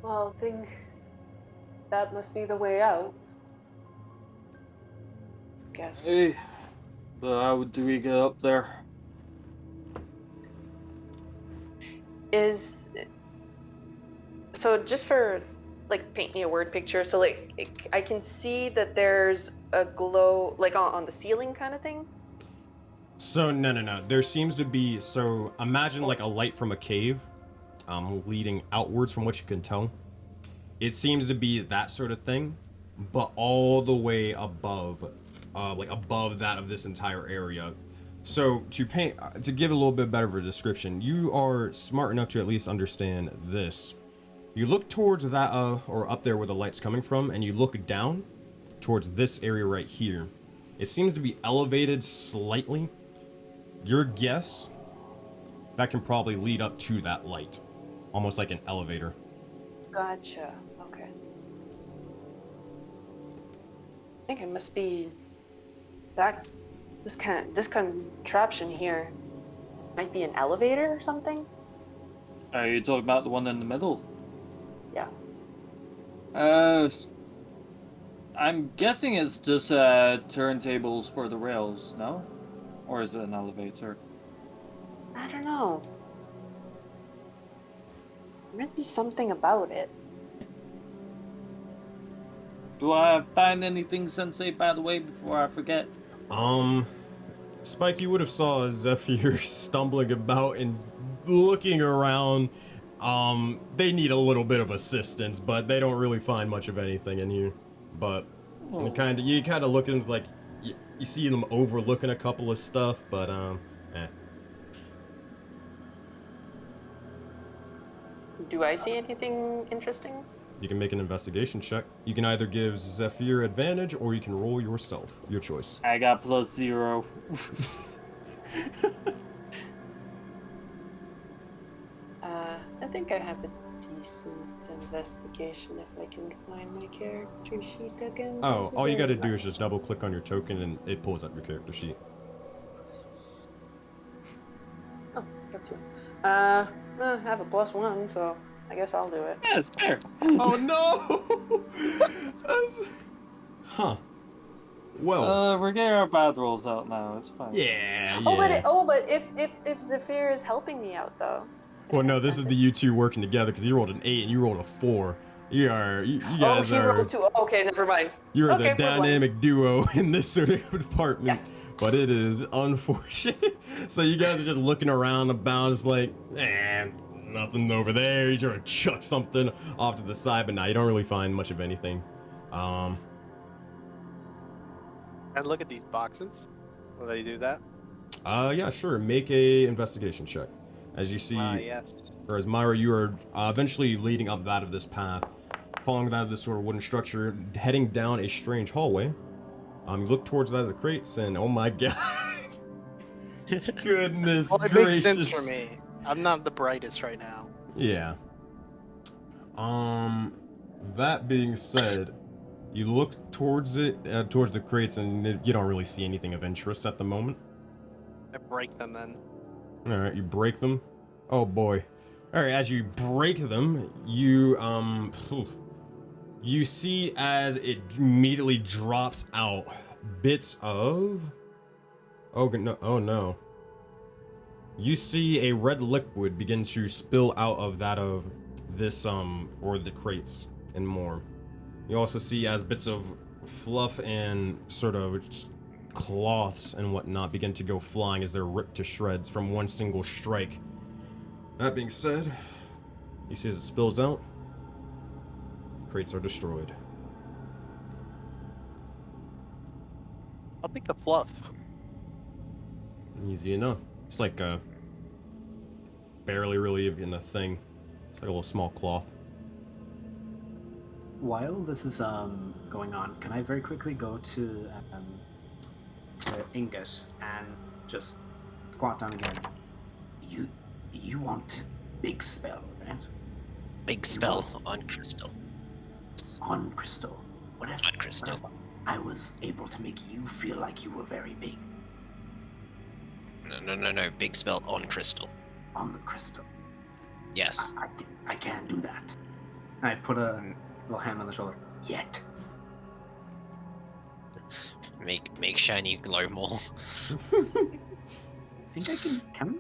Well, I think that must be the way out. Guess. Hey, but how do we get up there? So just for like paint me a word picture. So like I can see that there's a glow like on the ceiling kind of thing. So no. There seems to be, so imagine like a light from a cave, leading outwards from what you can tell. It seems to be that sort of thing, but all the way above, like above that of this entire area. So to give a little bit better of a description, you are smart enough to at least understand this. You look towards that, or up there where the light's coming from, and you look down towards this area right here. It seems to be elevated slightly. Your guess, that can probably lead up to that light. Almost like an elevator. Gotcha. Okay. I think it must be that this contraption here might be an elevator or something. Are you talking about the one in the middle? Yeah. I'm guessing it's just turntables for the rails, no? Or is it an elevator? I don't know. There might be something about it. Do I find anything, Sensei, by the way, before I forget? Spike, you would have saw Zephyr stumbling about and looking around. They need a little bit of assistance, but they don't really find much of anything in here. But you kind of look at them like you see them overlooking a couple of stuff, but Do I see anything interesting? You can make an investigation check. You can either give Zephyr advantage or you can roll yourself. Your choice. I got +0. I think I have a decent investigation if I can find my character sheet again. Oh, all you gotta do is just double click on your token and it pulls up your character sheet. Oh, got to. I have a +1, so I guess I'll do it. Yeah, it's fair. Oh no! Huh. Well. We're getting our bad rolls out now. It's fine. Yeah. But if Zephyr is helping me out though. Well, no, this is the you two working together because you rolled an 8 and you rolled a 4. You guys are. Rolled 2. Okay, never mind. You're Okay, the dynamic duo in this sort of department. Yes. But it is unfortunate. So you guys are just looking around about, just like, nothing over there. You're trying to chuck something off to the side, but now you don't really find much of anything. I'd look at these boxes. Will they do that? Yeah, sure. Make a investigation check. As you see, Yes. or as Myra, you are eventually leading up that of this path, following that of this sort of wooden structure, heading down a strange hallway. You look towards that of the crates, and oh my god, goodness Well, it gracious. makes sense for me. I'm not the brightest right now. Yeah. That being said, you look towards it, towards the crates, and you don't really see anything of interest at the moment. I break them then. All right, you break them. Oh boy. All right, as you break them, you you see as it immediately drops out bits of. Oh no. You see a red liquid begin to spill out of that of this or the crates and more. You also see as bits of fluff and sort of cloths and whatnot begin to go flying as they're ripped to shreds from one single strike. That being said, you see as it spills out, crates are destroyed. I'll take the fluff. Easy enough. It's like barely really even a thing. It's like a little small cloth. While this is going on, can I very quickly go to Ingot and just squat down again? You want big spell, right? Big spell on Crystal. On Crystal. What if On Crystal. I was able to make you feel like you were very big No. Big spell on Crystal. on the Crystal? Yes. I can't do that. I put a little hand on the shoulder. Yet. Make shiny glow more. I think I can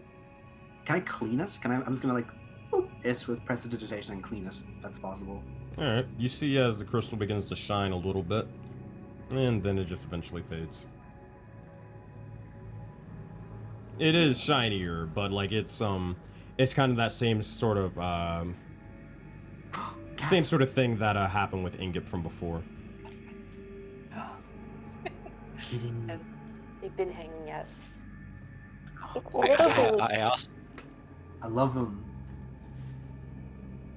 I clean it? I'm just gonna like boop it with prestidigitation and clean it. If that's possible. Alright, you see as the crystal begins to shine a little bit, and then it just eventually fades. It is shinier, but like it's kind of that same sort of same sort of thing that happened with Ingot from before. kidding. They've been hanging out. It's a Oh, little I asked I love them.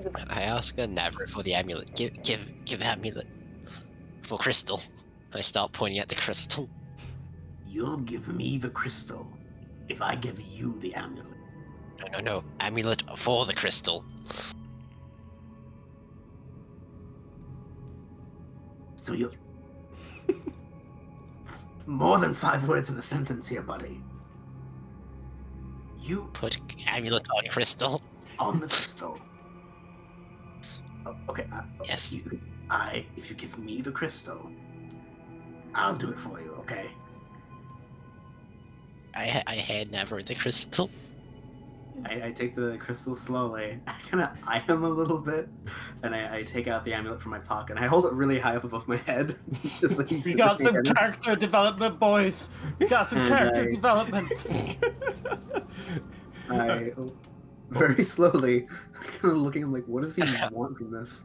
her never for the amulet. Give amulet for crystal. I start pointing at the crystal. You'll give me the crystal if I give you the amulet. No. Amulet for the crystal. So you... More than 5 words in a sentence here, buddy. You Put amulet on crystal. on the crystal. Oh, okay. Yes. If you give me the crystal, I'll do it for you, okay? I hand never the crystal. I take the crystal slowly. I kind of eye him a little bit, and I take out the amulet from my pocket. And I hold it really high up above my head. Just like We got some character development, boys. We got some character development. I very slowly, kind of looking. I'm like, what does he want from this?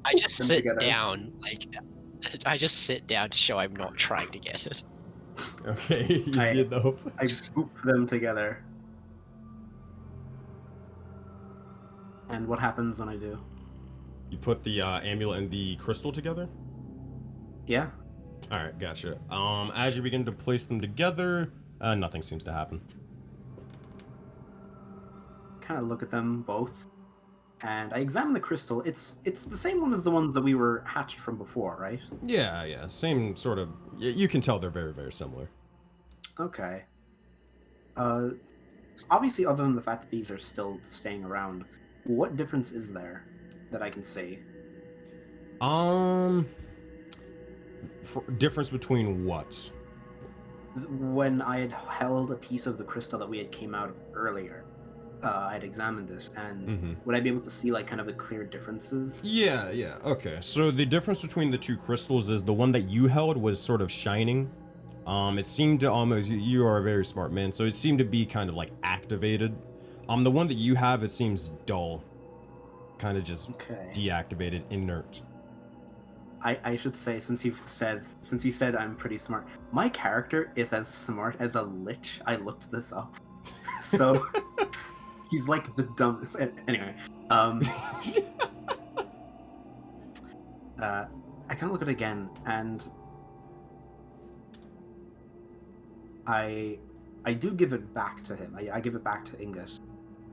I just Them sit together. down, I just sit down to show I'm not trying to get it. Okay, you see it though. I boop them together. And what happens when I do? You put the amulet and the crystal together? Yeah. Alright, gotcha. As you begin to place them together, nothing seems to happen. Kind of look at them both, and I examine the crystal. It's the same one as the ones that we were hatched from before, right? Yeah, same sort of... You can tell they're very, very similar. Okay. Obviously, other than the fact that these are still staying around, what difference is there that I can see? Difference between what? When I had held a piece of the crystal that we had came out of earlier, I had examined it, and would I be able to see like kind of the clear differences? Yeah, okay. So the difference between the two crystals is the one that you held was sort of shining. It seemed to almost... You are a very smart man, so it seemed to be kind of like activated. The one that you have, it seems dull. Kind of just deactivated, inert. I should say, since you said I'm pretty smart, my character is as smart as a lich. I looked this up. So he's like the dumb... Anyway. I kind of look at it again, and I do give it back to him. I give it back to Ingot.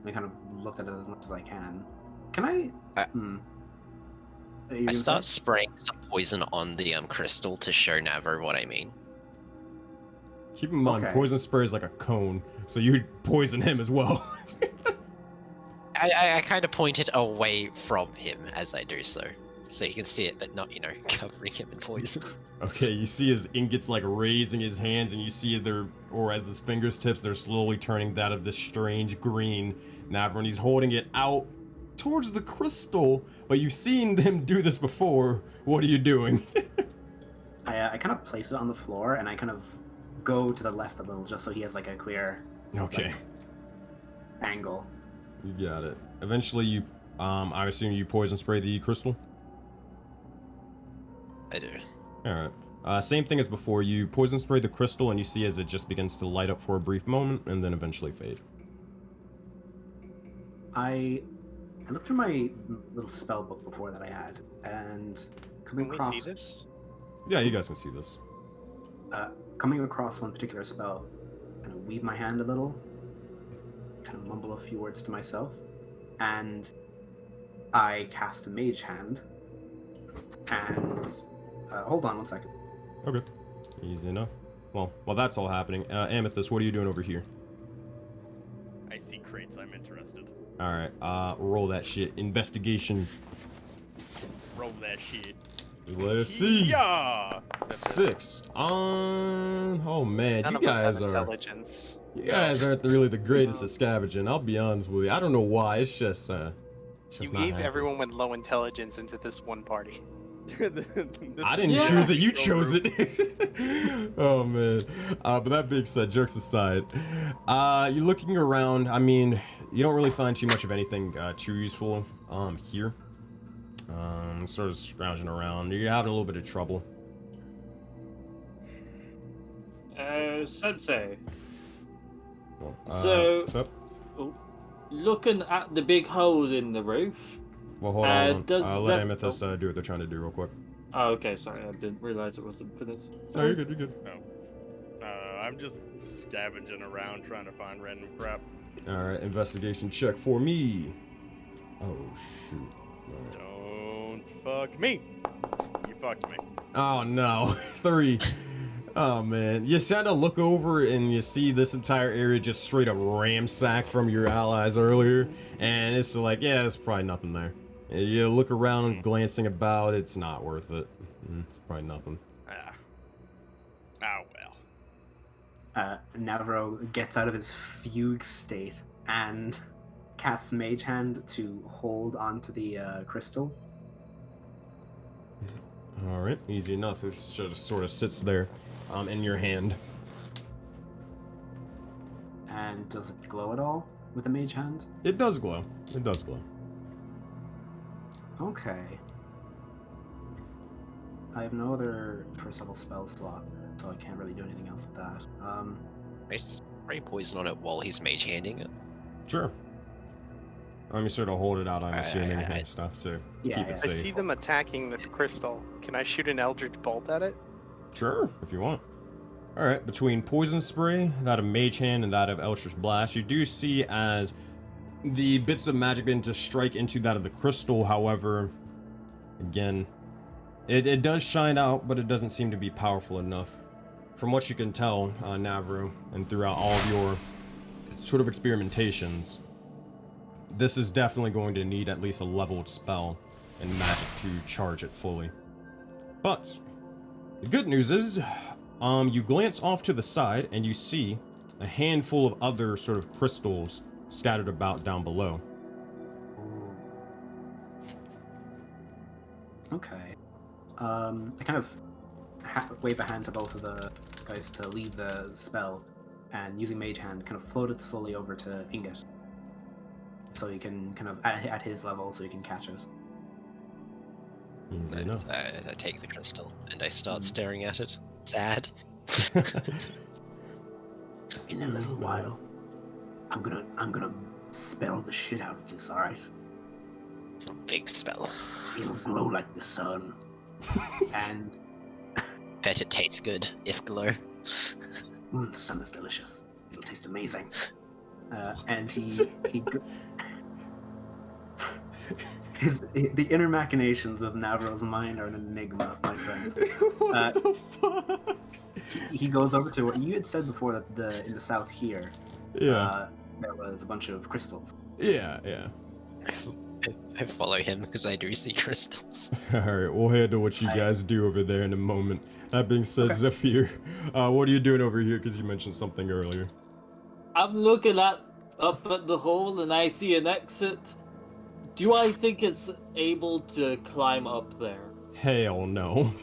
And I kind of look at it as much as I can. Can I... I start spraying some poison on the crystal to show Navo what I mean. Keep in mind, poison spray is like a cone, so you poison him as well. I kind of point it away from him as I do so he can see it, but not, covering him in poison. Okay, you see his ingot's like raising his hands, and you see as his fingers tips, they're slowly turning that of this strange green. Navo, and he's holding it out towards the crystal, but you've seen them do this before. What are you doing? I kind of place it on the floor, and I kind of go to the left a little, just so he has like a clear angle. You got it. Eventually, you, I assume you poison spray the crystal? I do. Alright. Same thing as before. You poison spray the crystal, and you see as it just begins to light up for a brief moment, and then eventually fade. I looked through my little spell book before that I had, and coming across... Can we see this? Yeah, you guys can see this. Coming across one particular spell, kind of weave my hand a little, kind of mumble a few words to myself, and I cast a mage hand, and... hold on one second. Okay. Easy enough. Well, while that's all happening, Amethyst, what are you doing over here? I see crates. I'm interested. Alright, roll that shit. Investigation. Roll that shit. Let us see. Yeah. 6. Oh man, None you of us guys have are... intelligence. You guys aren't really the greatest at scavenging, I'll be honest with you. I don't know why, it's just You not gave happening. everyone with low intelligence into this one party. I didn't choose it, you chose it. Oh man. But that being said, jokes aside, you're looking around. I mean, you don't really find too much of anything too useful here. Sort of scrounging around. You're having a little bit of trouble. Sensei. Well, So- so, Looking at the big hole in the roof. well, hold on. does Let that- Amethyst do what they're trying to do real quick. Oh, okay, sorry, I didn't realize it wasn't finished. No, you're good, you're good. I'm just scavenging around trying to find random crap. Alright, investigation check for me. Oh, shoot. All right. Don't fuck me. You fucked me. Oh, no. 3. Oh, man. You kind of look over and you see this entire area just straight up ramsacked from your allies earlier. And it's like, yeah, there's probably nothing there. And you look around, glancing about, it's not worth it. It's probably nothing. Oh, well. Navro gets out of his fugue state and casts Mage Hand to hold onto the crystal. Alright, easy enough. It just sort of sits there in your hand. And does it glow at all with the Mage Hand? It does glow. It does glow. Okay. I have no other first level spell slot, so I can't really do anything else with that. I spray poison on it while he's mage handing it. Sure. Let me sort of hold it out, I'm assuming, I- and stuff, so Yeah, keep yeah. it I safe. see them attacking this crystal. Can I shoot an Eldritch Bolt at it? Sure, if you want. Alright, between Poison Spray, that of Mage Hand, and that of Eldritch Blast, you do see as the bits of magic begin to strike into that of the crystal, however, again, it does shine out, but it doesn't seem to be powerful enough. From what you can tell, Navru, and throughout all of your sort of experimentations, this is definitely going to need at least a leveled spell and magic to charge it fully. But the good news is, you glance off to the side and you see a handful of other sort of crystals scattered about down below. Okay. I kind of wave a hand to both of the guys to leave the spell, and using Mage Hand, kind of float it slowly over to Ingot. So you can kind of, at his level, so you can catch it. Easy enough. I take the crystal and I start staring at it. Sad. In a little while, I'm gonna spell the shit out of this, alright? Big spell. It'll glow like the sun. And Bet it tastes good, if glow. the sun is delicious. It'll taste amazing. And the inner machinations of Navro's mind are an enigma, my friend. What the fuck? He goes over to what you had said before, that in the south here, Yeah, there was a bunch of crystals. yeah. I follow him because I do see crystals. Alright, we'll handle what you guys do over there in a moment. That being said, Okay. Zephyr, what are you doing over here? Because you mentioned something earlier. I'm looking up at the hole and I see an exit. Do I think it's able to climb up there? Hell no.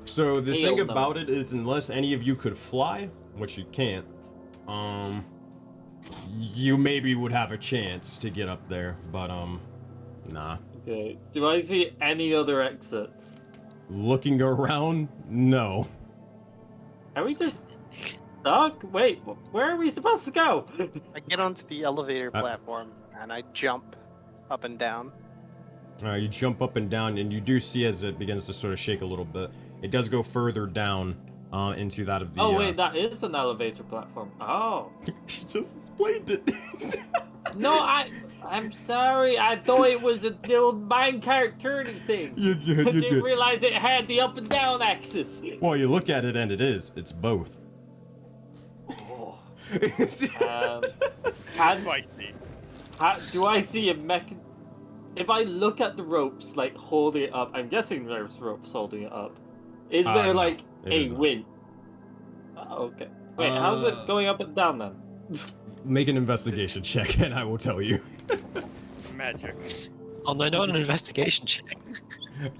So the Hell thing no. about it is, unless any of you could fly, which you can't, you maybe would have a chance to get up there, but nah. Okay. Do I see any other exits? Looking around, no. Are we just stuck? Wait, where are we supposed to go? I get onto the elevator Uh, platform and I jump up and down. You jump up and down, and you do see as it begins to sort of shake a little bit. It does go further down into that of the. Oh wait, that is an elevator platform. Oh. She just explained it. No, I'm sorry. I thought it was a little minecart turning thing. You're good. I You're didn't good. realize it had the up and down axis. Well, you look at it, and it is. It's both. Oh. Um, Spicy. Do I see a mech? If I look at the ropes, like holding it up, I'm guessing there's ropes holding it up. Is there No, like it a isn't. wind? Oh, okay. Wait, how's it going up and down then? Make an investigation check, and I will tell you. Magic. Oh no, not an investigation check.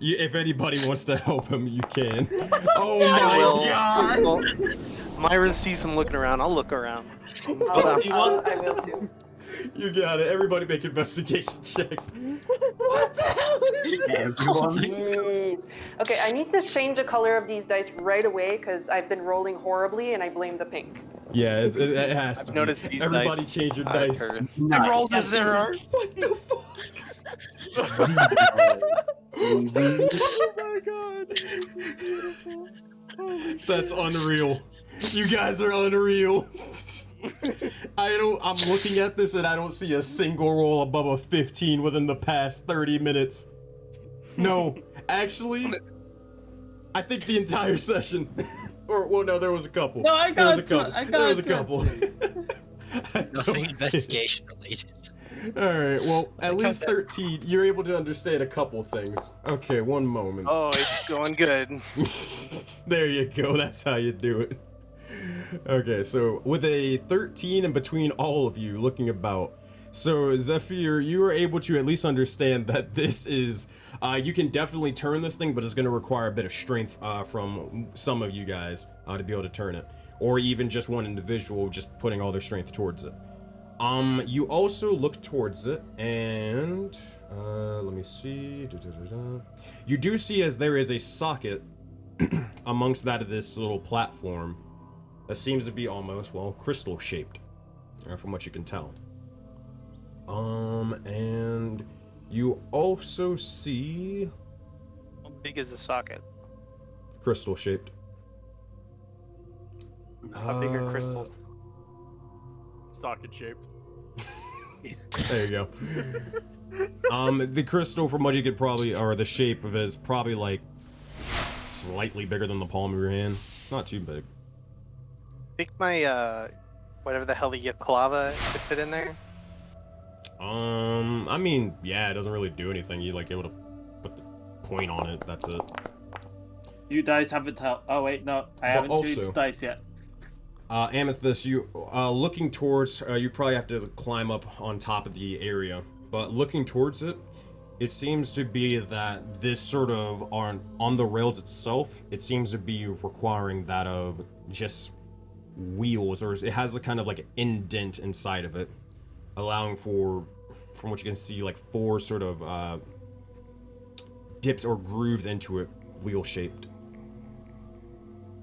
If anybody wants to help him, you can. Oh I will. my god! Well, Myra sees him looking around. I'll look around. Oh, do you want? I will too. You got it. Everybody make investigation checks. What the hell is this? Jeez. Okay, I need to change the color of these dice right away because I've been rolling horribly and I blame the pink. Yeah, it has to I've be. noticed these Everybody dice change your are dice. cursed. I rolled a 0. What the fuck? Oh my god. This is beautiful. Holy That's shit. unreal. You guys are unreal. I'm looking at this and I don't see a single roll above a 15 within the past 30 minutes. No, actually, I think the entire session. Or, well, no, there was a couple. No, I There was a got couple. it. There was a couple. Nothing investigation related. Alright, well, at least 13, you're able to understand a couple things. Okay, one moment. Oh, it's going good. There you go, that's how you do it. Okay, so with a 13 and between all of you looking about, so Zephyr, you are able to at least understand that this is, you can definitely turn this thing, but it's going to require a bit of strength from some of you guys to be able to turn it. Or even just one individual just putting all their strength towards it. You also look towards it, and let me see. You do see as there is a socket amongst that of this little platform that seems to be almost, well, crystal shaped, from what you can tell. And you also see How big is the socket? crystal shaped. How big are crystals? Socket shaped. There you go. The crystal, from what you could probably, or the shape of it, is probably like slightly bigger than the palm of your hand. It's not too big. Think my whatever the hell the Yaklava could fit in there. I mean, yeah, it doesn't really do anything. You like able to put the point on it. That's it. You dice haven't oh wait, no, I haven't also- changed dice yet. Amethyst, you looking towards, you probably have to climb up on top of the area, but looking towards it, it seems to be that this sort of on the rails itself, it seems to be requiring that of just wheels, or it has a kind of like an indent inside of it, allowing for, from what you can see, like 4 sort of dips or grooves into it, wheel shaped.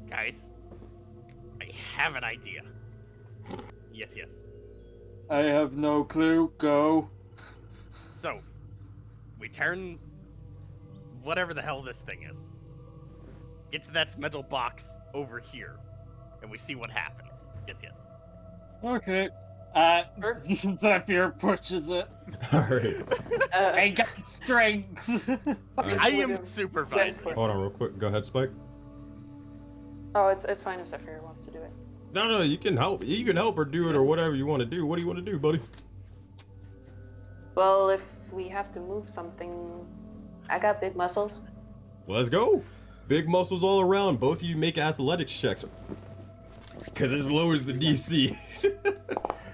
Guys, I have an idea. Yes. I have no clue. Go. So, we turn whatever the hell this thing is. Get to that metal box over here, and we see what happens. Yes. Okay. Zephyr pushes it. Alright. I got strength. I am supervising. Hold on real quick. Go ahead, Spike. Oh, it's fine if Zephyr wants to do it. No, you can help. You can help her do it or whatever you want to do. What do you want to do, buddy? Well, if we have to move something, I got big muscles. Let's go. Big muscles all around. Both of you make athletics checks. Because it lowers the DC.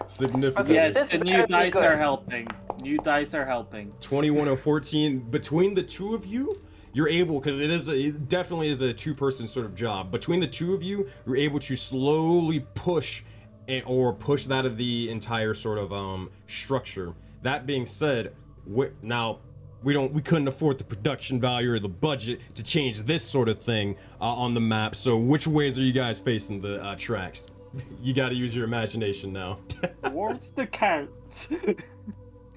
Significantly. Okay, Yes, this the new better be dice good. are helping. New dice are helping. 21 and 14. Between the two of you, you're able, because it definitely is a two-person sort of job. Between the two of you, you're able to slowly push or push that of the entire sort of structure. That being said, now we couldn't afford the production value or the budget to change this sort of thing on the map. So which ways are you guys facing the tracks? You got to use your imagination now. Towards the cart.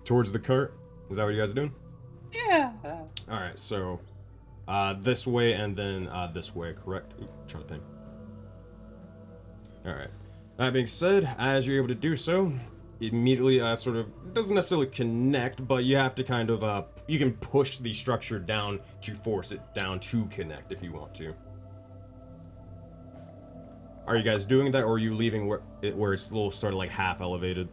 Towards the cart? Is that what you guys are doing? Yeah. All right, so this way and then this way, correct? Ooh, trying to think. All right. That being said, as you're able to do so, immediately sort of doesn't necessarily connect, but you have to kind of you can push the structure down to force it down to connect if you want to. Are you guys doing that, or are you leaving where it's a little sort of like half elevated?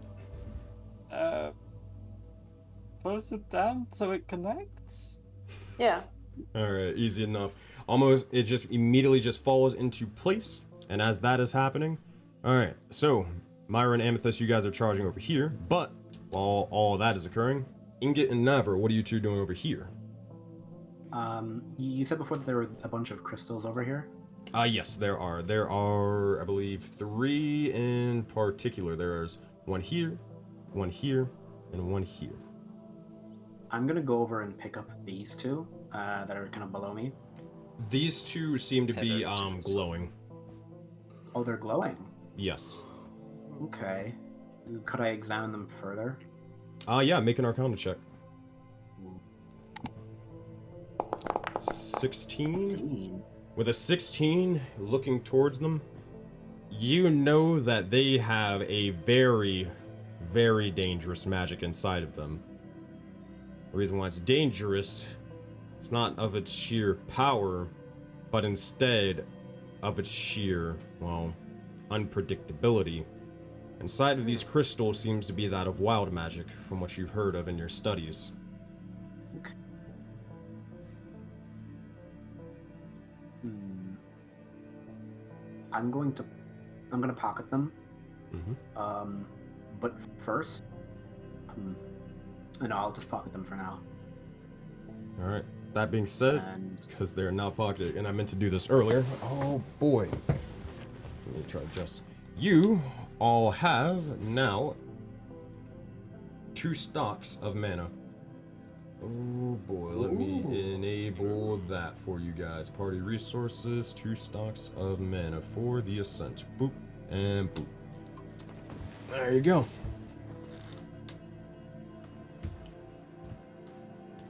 Push it down so it connects. Yeah. All right, easy enough. Almost, it just immediately just falls into place, and as that is happening, all right. So, Myra and Amethyst, you guys are charging over here, but while all of that is occurring, Ingot and Navar, what are you two doing over here? You said before that there were a bunch of crystals over here. Yes, there are. There are, I believe, 3 in particular. There's one here, one here, and one here. I'm gonna go over and pick up these two that are kind of below me. These two seem to be glowing. Oh, they're glowing. Yes. Okay. Could I examine them further? Yeah, make an Arcana check. 16? With a 16, looking towards them, you know that they have a very, very dangerous magic inside of them. The reason why it's dangerous is not of its sheer power, but instead of its sheer, well, unpredictability. Inside of these crystals seems to be that of wild magic, from what you've heard of in your studies. Okay. I'm gonna pocket them. Mm-hmm. But first, no, I'll just pocket them for now. All right. That being said, And because they're now pocketed, and I meant to do this earlier. Oh boy. Let me try to adjust. You all have now 2 stocks of mana. Oh boy, let me enable that for you guys. Party resources, 2 stocks of mana for the Ascent. Boop and boop. There you go.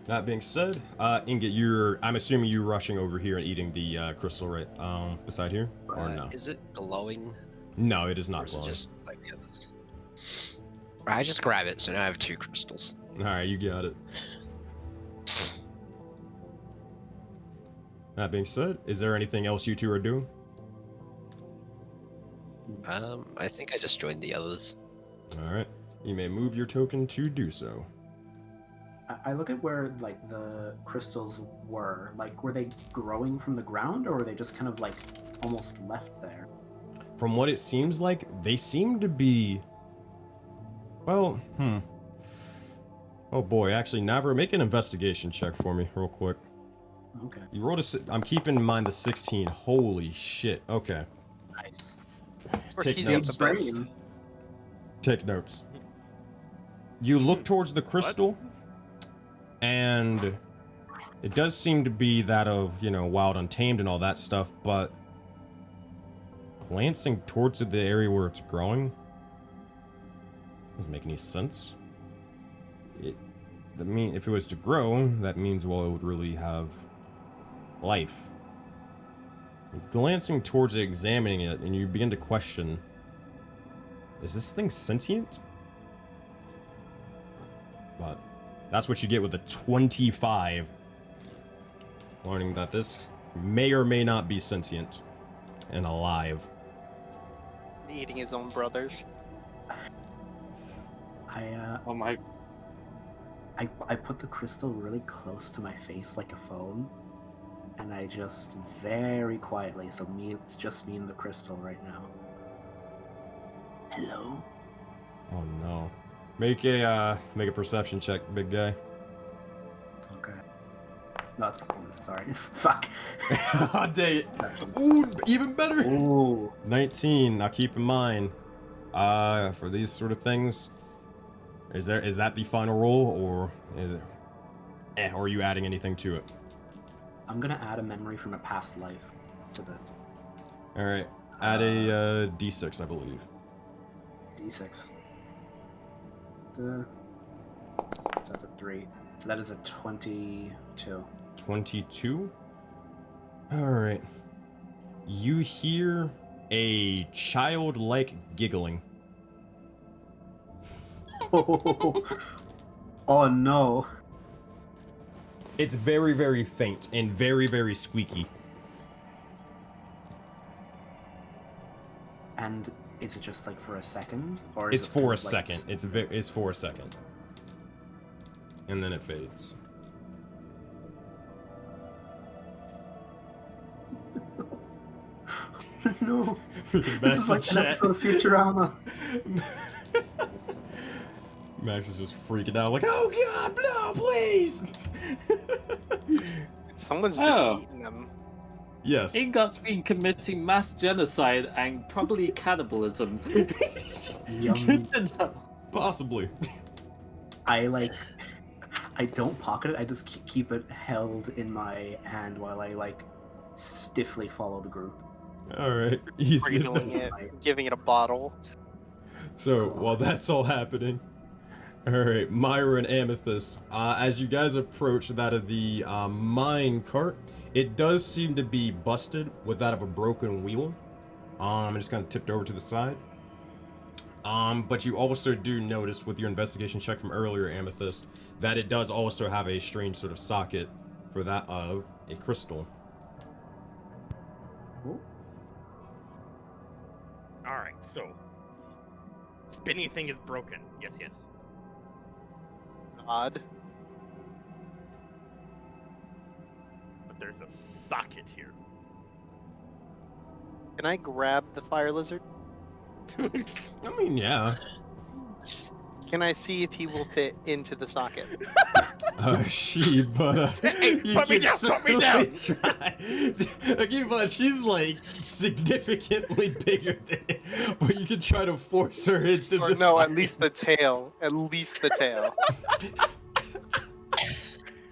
That being said, Ingot, I'm assuming you're rushing over here and eating the crystal right beside here, or no? Is it glowing? No, it is Or not is it glowing. just like the others? I just grab it, so now I have 2 crystals. All right, you got it. That being said, is there anything else you two are doing? I think I just joined the others. All right, you may move your token to do so. I look at where like the crystals were. Like, were they growing from the ground, or were they just kind of like almost left there? From what it seems like, they seem to be. Well, Oh boy, actually, Navra, make an investigation check for me, real quick. Okay. You rolled I'm keeping in mind the 16. Holy shit. Okay. Nice. Of course, Take he's notes. the best. Take notes. You look towards the crystal, and it does seem to be that of, Wild Untamed and all that stuff, but glancing towards the area where it's growing doesn't make any sense. If it was to grow, that means, well, it would really have life. Glancing towards it, examining it, and you begin to question, is this thing sentient? But that's what you get with a 25. Learning that this may or may not be sentient and alive. Eating his own brothers. Oh my. I put the crystal really close to my face like a phone, and I just very quietly, so it's just me and the crystal right now. Hello? Oh no. Make a perception check, big guy. Okay. No, it's performance, sorry. Fuck. Dang it. Ooh, even better. Ooh. 19. Now keep in mind, for these sort of things, is that the final roll, or is it, or are you adding anything to it? I'm gonna add a memory from a past life to the All right. Add a d6, I believe. d6. So that's a 3. So that is a 22. 22. All right. You hear a childlike giggling. Oh no. It's very, very faint and very, very squeaky. And is it just like for a second, or It's is it for kind a of, like, second. It's for a second. And then it fades. No. This is like an episode of Futurama. Max is just freaking out, like, oh god, no, please! Someone's just eating them. Yes. Ingot's been committing mass genocide and probably cannibalism. Yum. Good to know. Possibly. I don't pocket it. I just keep it held in my hand while I stiffly follow the group. All right. Easy. Refilling it, giving it a bottle. So while that's all happening, all right, Myra and Amethyst, as you guys approach that of the mine cart, it does seem to be busted with that of a broken wheel. I'm just kind of tipped over to the side. But you also do notice with your investigation check from earlier, Amethyst, that it does also have a strange sort of socket for that of a crystal. Ooh. Alright, so. Spinning thing is broken. Yes, yes. Odd. But there's a socket here. Can I grab the fire lizard? I mean, yeah. Can I see if he will fit into the socket? But Hey, you put me can down, put me down! certainly try. Okay, but she's like significantly bigger than it, but you can try to force her into Or the no, at socket. least the tail. At least the tail.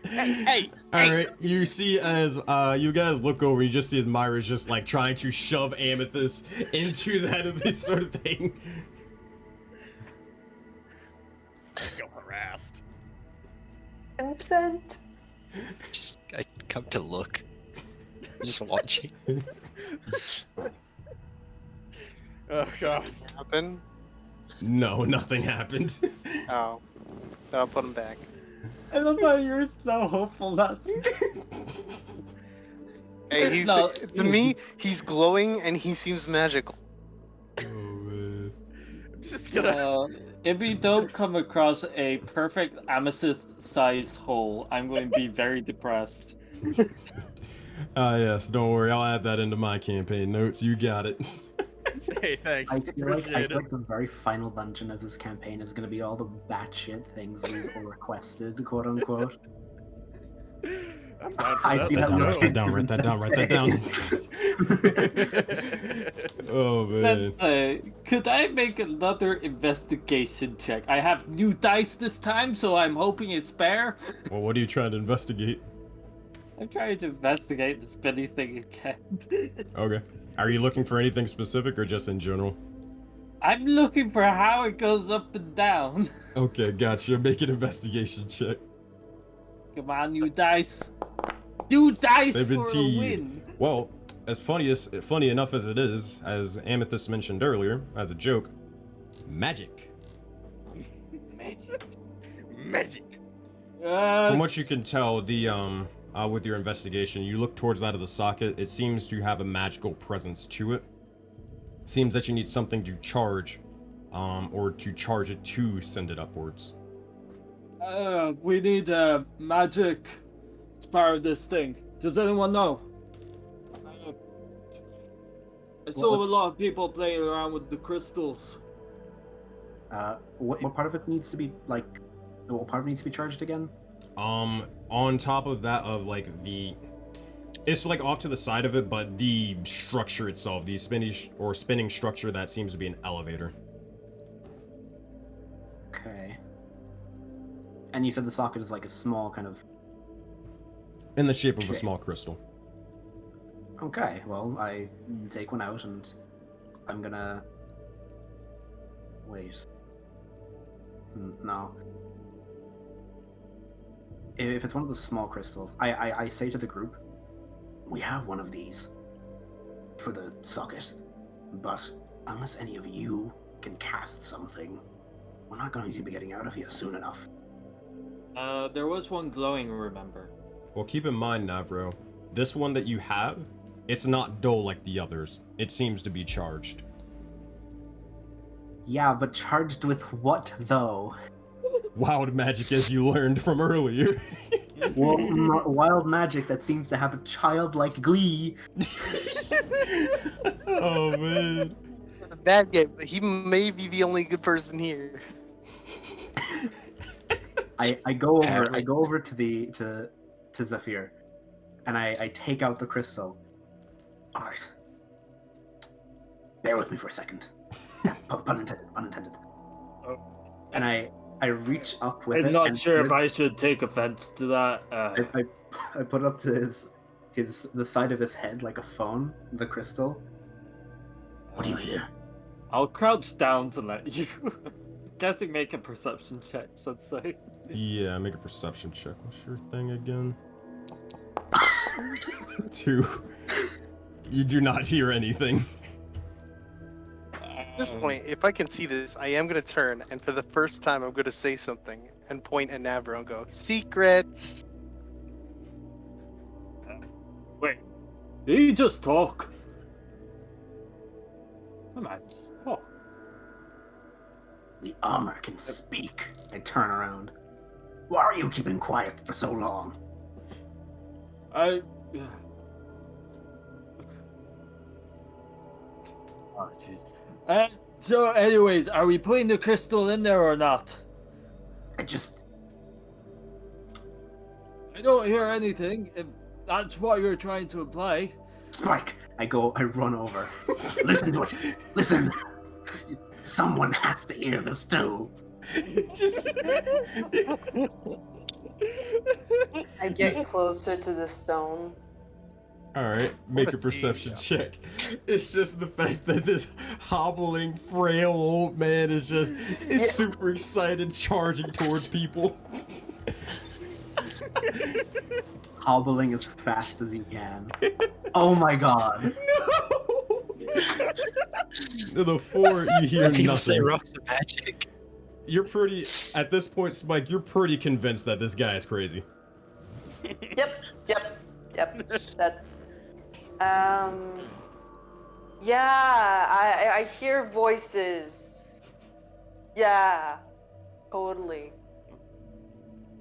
Hey! Alright, you see as you guys look over, you just see as Myra's just like trying to shove Amethyst into that of this sort of thing. Go harassed. Consent. I come to look. Just watching. Oh god. Happen? No, nothing happened. Oh. Then I'll put him back. I love how you're so hopeful. That's Hey, he's No. to me, he's glowing and he seems magical. Oh man. I'm just gonna. if we don't come across a perfect amethyst-sized hole, I'm going to be very depressed. Yes, don't worry, I'll add that into my campaign notes. You got it. Hey, thanks. I feel Appreciate it. like the very final dungeon of this campaign is going to be all the batshit things we've requested, quote unquote. I'm down for I that. see that Let's Write go. that down, write that down, write that down. Oh man. Let's could I make another investigation check? I have new dice this time, so I'm hoping it's fair. Well, what are you trying to investigate? I'm trying to investigate the spinny thing again. Okay. Are you looking for anything specific or just in general? I'm looking for how it goes up and down. Okay, gotcha. Make an investigation check. Come on, new dice. New dice for a 17. win. Well, funny enough as it is, as Amethyst mentioned earlier, as a joke, magic. Magic. Magic. From what you can tell, with your investigation, you look towards that of the socket. It seems to have a magical presence to it. Seems that you need something to charge, or to charge it to send it upwards. We need magic to power this thing. Does anyone know? I saw a lot of people playing around with the crystals. What part of it needs to be what part of it needs to be charged again? On top of that of like it's like off to the side of it, but the structure itself, the spinning structure, that seems to be an elevator. Okay. And you said the socket is like a small kind of... In the shape of a Okay. small crystal. Okay, well, I take one out and I'm gonna... Wait. No. If it's one of the small crystals, I say to the group, we have one of these for the socket, but unless any of you can cast something, we're not going to be getting out of here soon enough. There was one glowing, remember? Well, keep in mind, Navro, this one that you have, it's not dull like the others. It seems to be charged. Yeah, but charged with what, though? Wild magic, as you learned from earlier. Well, wild magic that seems to have a childlike glee. Oh, man. Bad guy, but he may be the only good person here. I go over to Zephyr, and I take out the crystal. All right. Bear with me for a second. Yeah, pun intended. I reach up with it. I'm not and sure put if I should take offense to that. I put it up to the side of his head like a phone, the crystal. What do you hear? I'll crouch down to let you. Guessing make a perception check, Sensei. Yeah, make a perception check. What's your thing again? 2. You do not hear anything. At this point, if I can see this, I am going to turn, and for the first time, I'm going to say something and point at Navro and go, "Secrets!" Wait, did he just talk? I might just talk. The armor can speak. I turn around. Why are you keeping quiet for so long? Oh, jeez. So, anyways, are we putting the crystal in there or not? I just... I don't hear anything, if that's what you're trying to imply. Spike! I run over. Listen to it. Listen. Someone has to hear this too. Just... I get closer to the stone. Alright, make a perception check. It's just the fact that this hobbling, frail old man is super excited, charging towards people. Hobbling as fast as he can. Oh my god. No! The 4, you hear People say nothing. rocks are magic. You're pretty, at this point, Spike, you're pretty convinced that this guy is crazy. Yep. That's. Yeah, I hear voices. Yeah, totally.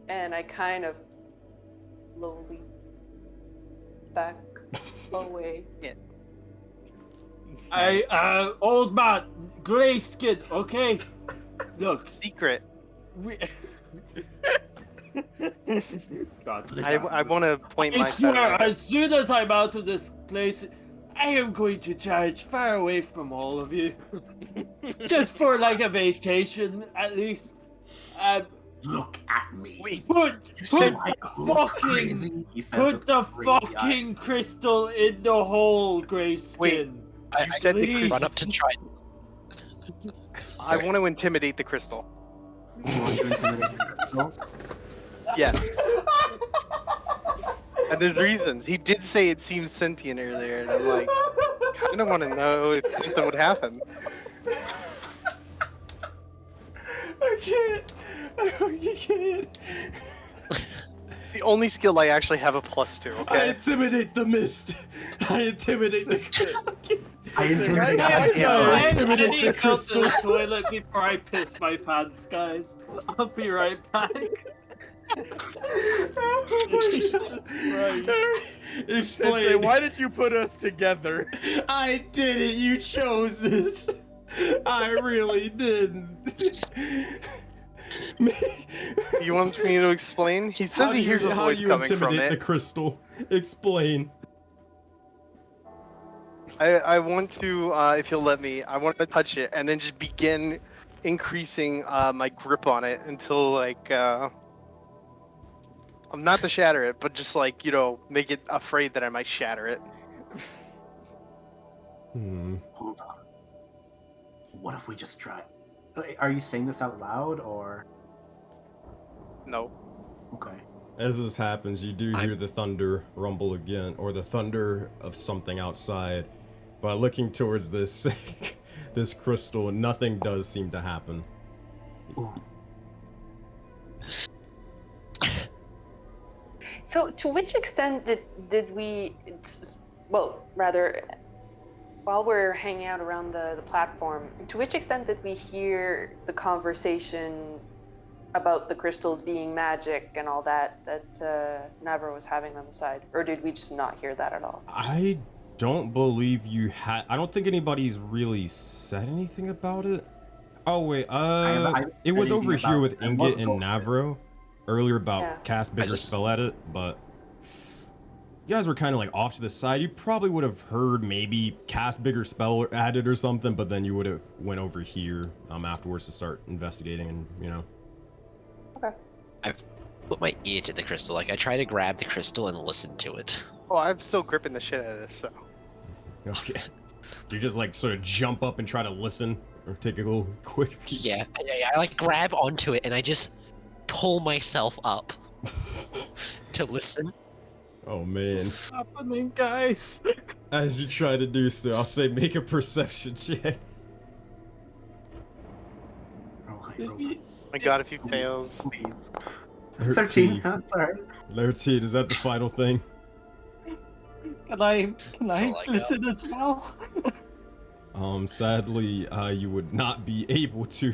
And I kind of slowly back away. Old man, gray skin, okay? Look, Secret. we... God. I want to point I my swear, side. as soon as I'm out of this place, I am going to charge far away from all of you. Just for like a vacation, at least. Look at me. Wait, Put said I look crazy, fucking he says put with the crazy fucking eyes. crystal in the hole, gray skin. I said the Please. run up to try. I want to intimidate the crystal. You want to intimidate the crystal? Yes. And there's reasons. He did say it seems sentient earlier, and I'm like, kind of want to know if something would happen. I can't. I can't. The only skill I actually have a +2, I okay? intimidate the mist. I intimidate the... I intimidate I the intimidate I the need to go to crystal. the toilet before I piss my pants, guys. I'll be right back. Explain. Sensei, why did you put us together? I did it. You chose this. I really didn't. You want me to explain? He says he hears a How voice do you coming from intimidate the it. crystal? Explain. I want to, if you'll let me, I want to touch it and then just begin increasing my grip on it until, like, I'm not to shatter it, but just, like, you know, make it afraid that I might shatter it. Hold on. What if we just try? Are you saying this out loud or? No. Okay. As this happens, you do hear the thunder rumble again, or the thunder of something outside. But looking towards this this crystal, nothing does seem to happen. Ooh. So, to which extent did we? Well, rather, while we're hanging out around the platform, to which extent did we hear the conversation about the crystals being magic and all that Navro was having on the side, or did we just not hear that at all? I don't believe you had. I don't think anybody's really said anything about it. Oh wait, I it was anything over here about with it. I Ingot wasn't and over it. Navro earlier about Yeah. cast bigger just- spell at it, but you guys were kind of like off to the side. You probably would have heard maybe cast bigger spell at it or something, but then you would have went over here afterwards to start investigating and Okay. I've put my ear to the crystal. Like I try to grab the crystal and listen to it. Oh, I'm still gripping the shit out of this, so. Okay. Do you just like sort of jump up and try to listen, or take a little quick? Yeah, I like grab onto it and I just pull myself up to listen. Oh man. What's happening, guys? As you try to do so, I'll say make a perception check. My god, if he fails. Please. 13. 13. That's alright. 13, is that the final thing? Can I all I got. listen as well? Sadly, you would not be able to,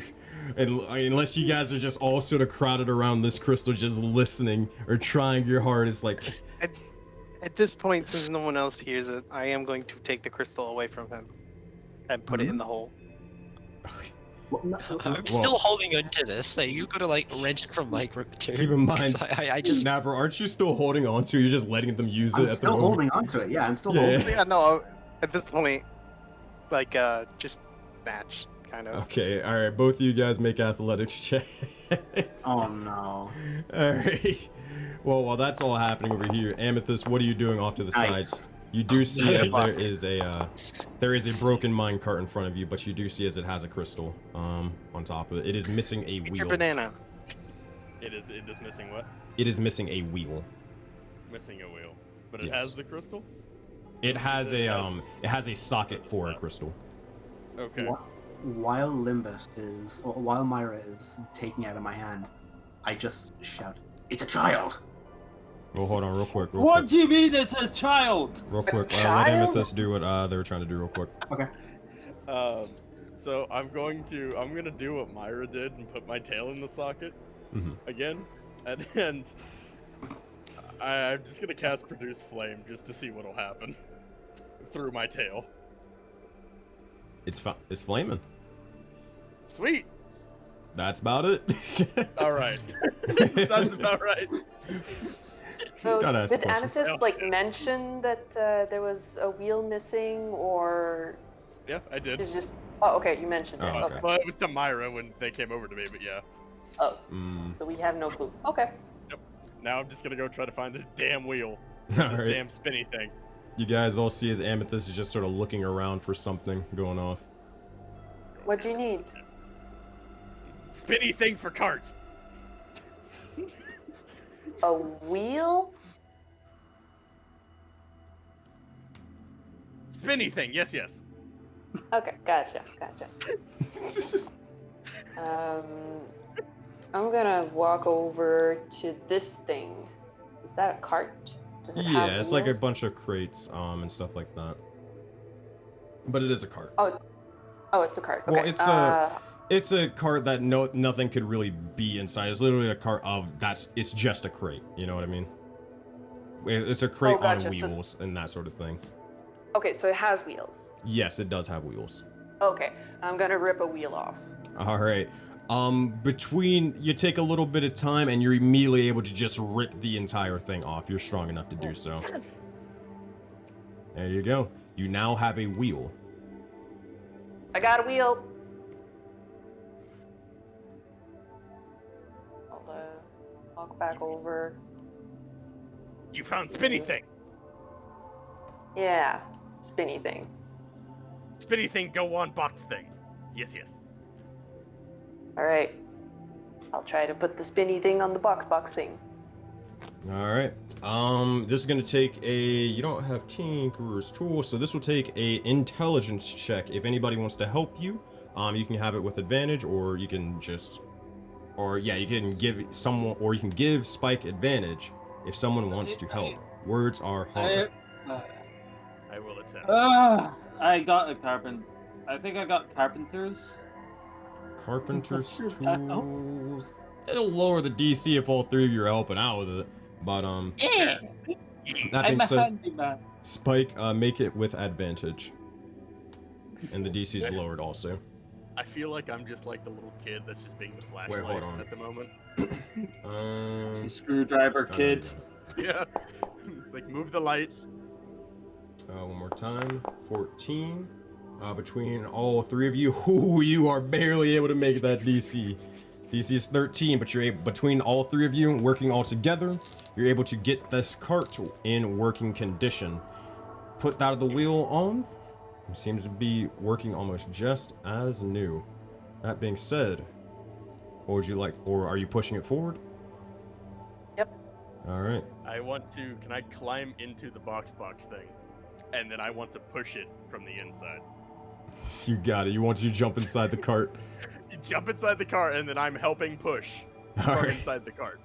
unless you guys are just all sort of crowded around this crystal, just listening or trying your hardest. Like, At this point, since no one else hears it, I am going to take the crystal away from him and put it in the hole. Well, no, I'm still holding onto this, so you gotta like wrench it from my grip too. keep in mind, I just Navra, aren't you still holding on to it? You're just letting them use it I'm at the still moment. holding on to it. Yeah, I'm still Yeah. holding it. Yeah, no, at this point, like, just match, kind of. Okay, alright, both of you guys make athletics checks. Oh no. Alright. Well, while that's all happening over here, Amethyst, what are you doing off to the Nice. side? You do see as there is a broken minecart in front of you, but you do see as it has a crystal on top of it. It is missing a Get your wheel. banana. It is missing what? It is missing a wheel. Missing a wheel. But it Yes. has the crystal? It has a socket for a crystal. Okay. While while Myra is taking out of my hand, I just shout, "It's a child!" Well, hold on real quick. What do you mean it's a child? Real quick. Let child? Amethyst do what they were trying to do real quick. Okay. So I'm gonna do what Myra did and put my tail in the socket again, and I'm just gonna cast Produce Flame just to see what'll happen through my tail. It's flaming. Sweet. That's about it. All right. Sounds about right. So Gotta ask did questions. Amethyst like mention that there was a wheel missing, or Yeah, I did. is just? Oh, okay, you mentioned it. Oh, okay. Okay. Well, it was to Myra when they came over to me, but yeah. Oh, Mm. so we have no clue. Okay. Now I'm just gonna go try to find this damn wheel. All This right. damn spinny thing. You guys all see as Amethyst is just sort of looking around for something going off. What do you need? Spinny thing for cart. A wheel? Spinny thing. Yes, yes. Okay, gotcha. I'm gonna walk over to this thing. Is that a cart? Does it have Yeah, it's like a wheels? bunch of crates and stuff like that. But it is a cart. Oh, it's a cart. Okay. Well, it's a cart that nothing could really be inside. It's literally a cart it's just a crate. You know what I mean? It's a crate gotcha, on so- wheels and that sort of thing. Okay, so it has wheels. Yes, it does have wheels. Okay, I'm gonna rip a wheel off. All right. Between you take a little bit of time and you're immediately able to just rip the entire thing off. You're strong enough to do so. Yes. There you go. You now have a wheel. I got a wheel. I'll walk back over. You found spinny thing. Yeah, spinny thing. Spinny thing. Go on box thing. Yes, yes. All right. I'll try to put the spinny thing on the box thing. All right. This is gonna take you don't have Tinkerer's tool, so this will take a intelligence check. If anybody wants to help you, you can have it with advantage, or you can you can give someone, or you can give Spike advantage if someone wants to help. Words are hard. I will attempt. I got a carpenter. I think I got carpenters. Carpenter's Sure, that tools. It'll lower the DC if all three of you are helping out with it. But Yeah, that I'm being a said, handyman. Spike, make it with advantage. And the DC is Okay. lowered also. I feel like I'm just like the little kid that's just being the flashlight hold on. at the moment. Screwdriver kid. Yeah. It's like move the light. One more time. 14. Between all three of you, you are barely able to make that DC. DC is 13, but you're able, between all three of you working all together, you're able to get this cart in working condition. Put that of the wheel on. It seems to be working almost just as new. That being said, what would you like, or are you pushing it forward? Yep. All right. Can I climb into the box thing? And then I want to push it from the inside. You got it. You want to jump inside the cart. You jump inside the cart, and then I'm helping push from inside the cart.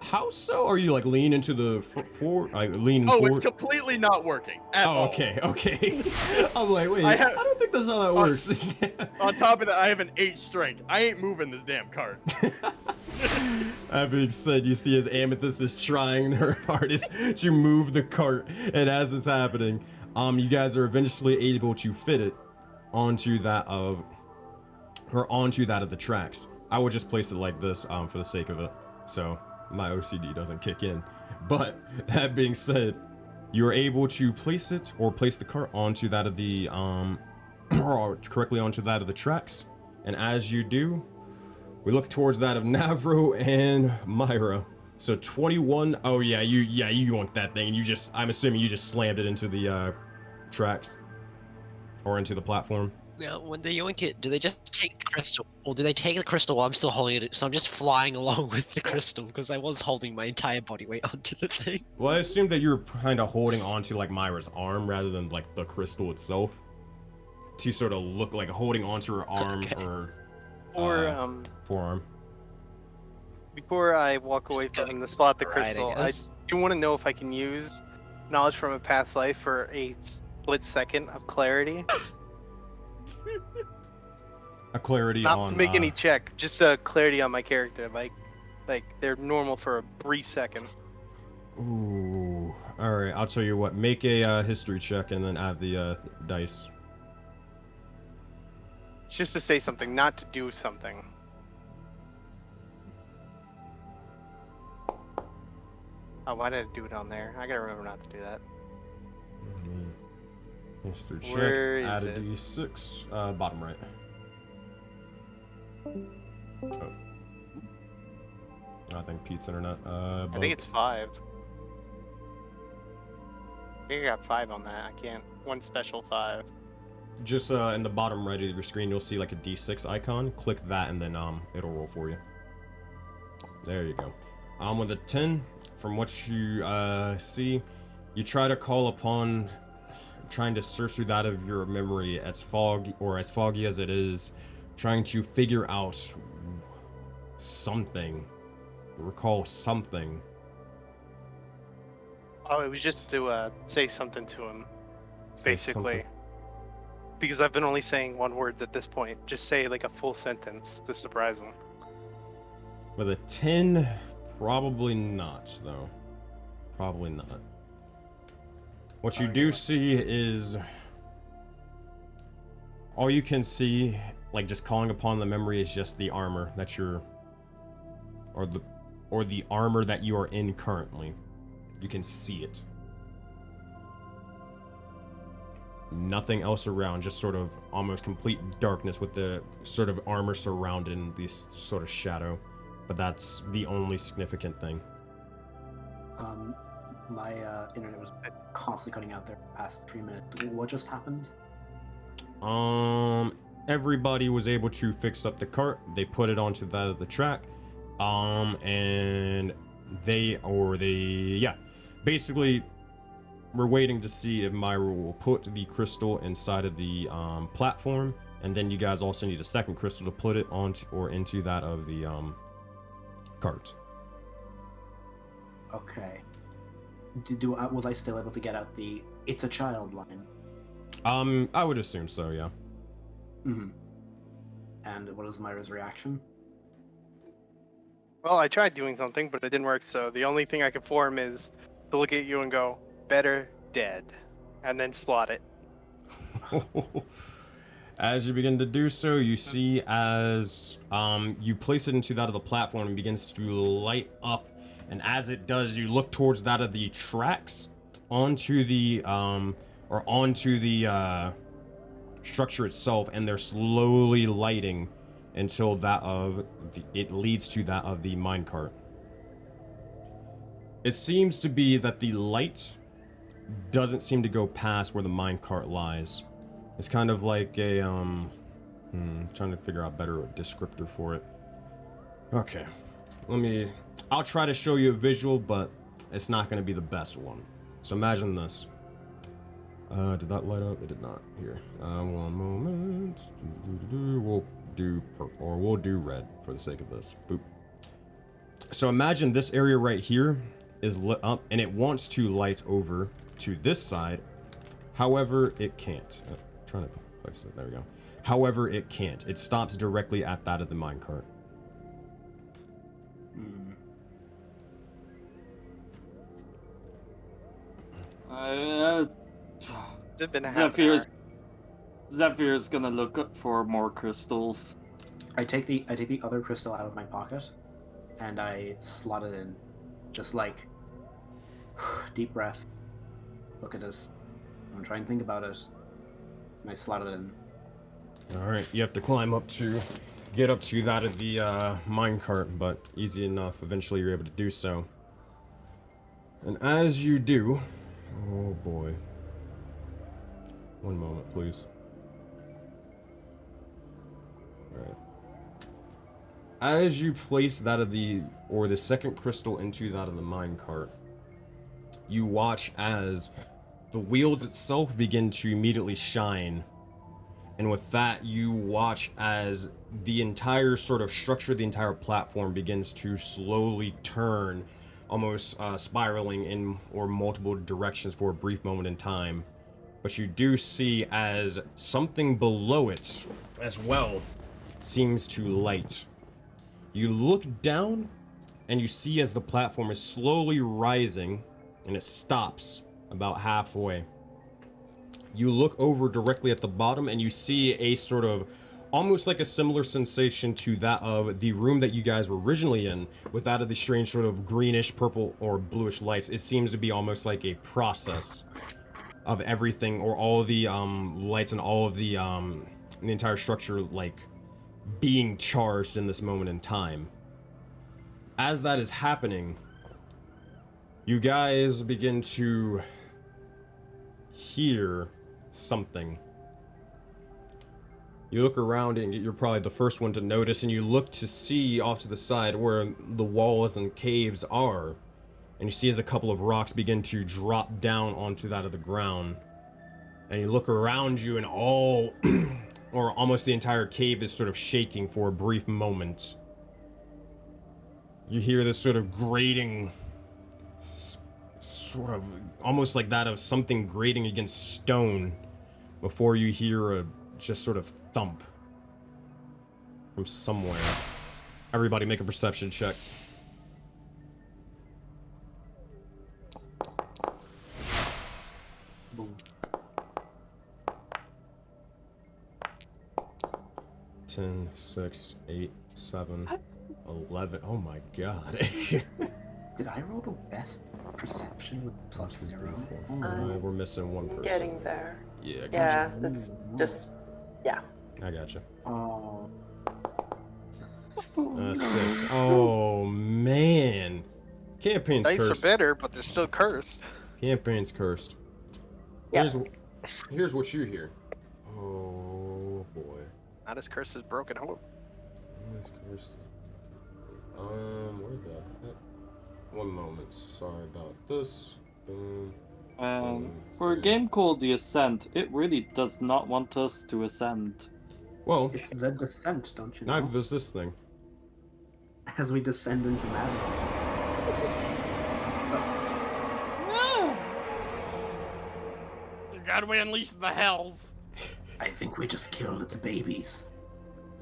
How so? Are you like leaning into the forward? Like leaning Oh, forward? it's completely not working at all. Okay. I'm like, wait, I don't think that's how that works. On top of that, I have an 8 strength. I ain't moving this damn cart. That being said, you see as Amethyst is trying her hardest to move the cart, and as it's happening, you guys are eventually able to fit it onto that of the tracks. I would just place it like this for the sake of it, so my OCD doesn't kick in. But that being said, you are able to place it or place the cart onto that of the or correctly onto that of the tracks, and as you do, we look towards that of Navro and Myra. So 21. Oh yeah, you yoinked that thing, and I'm assuming you just slammed it into the tracks or into the platform. Now, when they yoink it, do they just take the crystal, or do they take the crystal while I'm still holding it? So I'm just flying along with the crystal because I was holding my entire body weight onto the thing. Well, I assumed that you were kind of holding onto like Myra's arm rather than like the crystal itself, to sort of look like holding onto her arm or forearm. Before I walk away Just from the spot the right, crystal, I do want to know if I can use knowledge from a past life for a split second of clarity. A clarity Not on. to make any check, just a clarity on my character, like they're normal for a brief second. Ooh. All right. I'll tell you what. Make a history check and then add the dice. It's just to say something, not to do something. Oh, why did I do it on there? I gotta remember not to do that. History check. Where is add a it? d6. Bottom right. Oh. I think Pete's internet. I think it's 5. I think I got 5 on that. I can't. One special 5. Just in the bottom right of your screen, you'll see like a d6 icon. Click that, and then it'll roll for you. There you go. With a 10, from what you see, you try to call upon, trying to search through that of your memory as foggy as it is, trying to figure out something, recall something. Oh, it was just to say something to him, Say basically. something. Because I've been only saying one words at this point. Just say like a full sentence to surprise him. With a 10, probably not, though. Probably not. What you do see is, all you can see, like just calling upon the memory, is just the armor that you're, or the armor that you are in currently. You can see it. Nothing else around, just sort of almost complete darkness with the sort of armor surrounding this sort of shadow. But that's the only significant thing. My internet was constantly cutting out there for the past 3 minutes. What just happened? Everybody was able to fix up the cart. They put it onto that of the track. And basically, we're waiting to see if Myra will put the crystal inside of the platform, and then you guys also need a second crystal to put it onto or into that of the cart. Okay. Was I still able to get out the "it's a child" line? I would assume so, yeah. Mm-hmm. And what is Myra's reaction? Well, I tried doing something, but it didn't work. So the only thing I could form is to look at you and go, "Better dead," and then slot it. As you begin to do so, you see as you place it into that of the platform and begins to light up, and as it does, you look towards that of the tracks onto the structure itself, and they're slowly lighting until it leads to that of the minecart. It seems to be that the light doesn't seem to go past where the minecart lies. It's kind of like a, trying to figure out a better descriptor for it. Okay, I'll try to show you a visual, but it's not going to be the best one. So imagine this. Did that light up? It did not. Here. One moment. We'll do purple, or we'll do red for the sake of this. Boop. So imagine this area right here is lit up, and it wants to light over to this side. However, it can't. Trying to place it. There we go. However, it can't. It stops directly at that of the minecart. It's been a half an hour. Zephyr's gonna look up for more crystals. I take the other crystal out of my pocket, and I slot it in, just like deep breath. Look at it. I'm trying to think about it, and I slot it in. All right, you have to climb up to get up to that of the minecart, but easy enough. Eventually, you're able to do so. And as you do, oh boy. One moment, please. Alright. As you place that of the second crystal into that of the minecart, you watch as the wheels itself begin to immediately shine. And with that, you watch as the entire sort of structure, the entire platform begins to slowly turn, almost spiraling in or multiple directions for a brief moment in time. But you do see as something below it as well seems to light. You look down and you see as the platform is slowly rising and it stops about halfway. You look over directly at the bottom and you see a sort of almost like a similar sensation to that of the room that you guys were originally in, with that of the strange sort of greenish, purple, or bluish lights. It seems to be almost like a process of everything, or all of the lights and all of the entire structure like being charged in this moment in time. As that is happening, you guys begin to hear something. You look around and you're probably the first one to notice, and you look to see off to the side where the walls and caves are. And you see as a couple of rocks begin to drop down onto that of the ground. And you look around you and all, or almost the entire cave is sort of shaking for a brief moment. You hear this sort of grating, sort of almost like that of something grating against stone, before you hear a just sort of thump from somewhere. Everybody make a perception check. Boom. 10, 6, 8, 7, 11. Oh my god. Did I roll the best perception with plus 0? 4, 5. We're missing one person. Getting there. Yeah, gotcha. Yeah, that's just, yeah. I gotcha. Oh. 6. Oh man. Campaign's Dice cursed. are better, but they're still cursed. Campaign's cursed. Yeah. Here's what you hear. Oh boy. Not as cursed as Broken Hope. It's cursed. Where the heck? One moment. Sorry about this. Boom. For a game called The Ascent, it really does not want us to ascend. Well, It's the descent, don't you know? neither does this thing. As we descend into madness. God, we unleash the hells. I think we just killed its babies.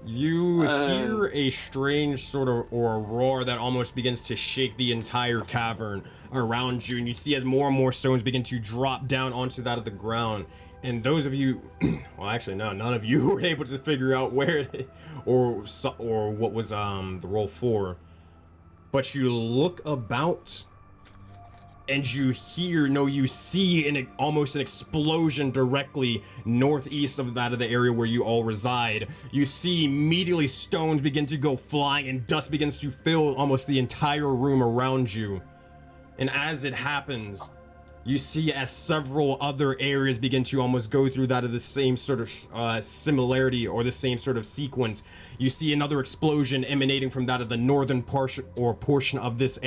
You hear a strange sort of, or a roar that almost begins to shake the entire cavern around you, and you see as more and more stones begin to drop down onto that of the ground. And those of you, well, actually, no, none of you were able to figure out where it, or what was the roll for. But you look about, and you see almost an explosion directly northeast of that of the area where you all reside. You see immediately stones begin to go flying and dust begins to fill almost the entire room around you. And as it happens, you see as several other areas begin to almost go through that of the same sort of similarity or the same sort of sequence. You see another explosion emanating from that of the northern portion of this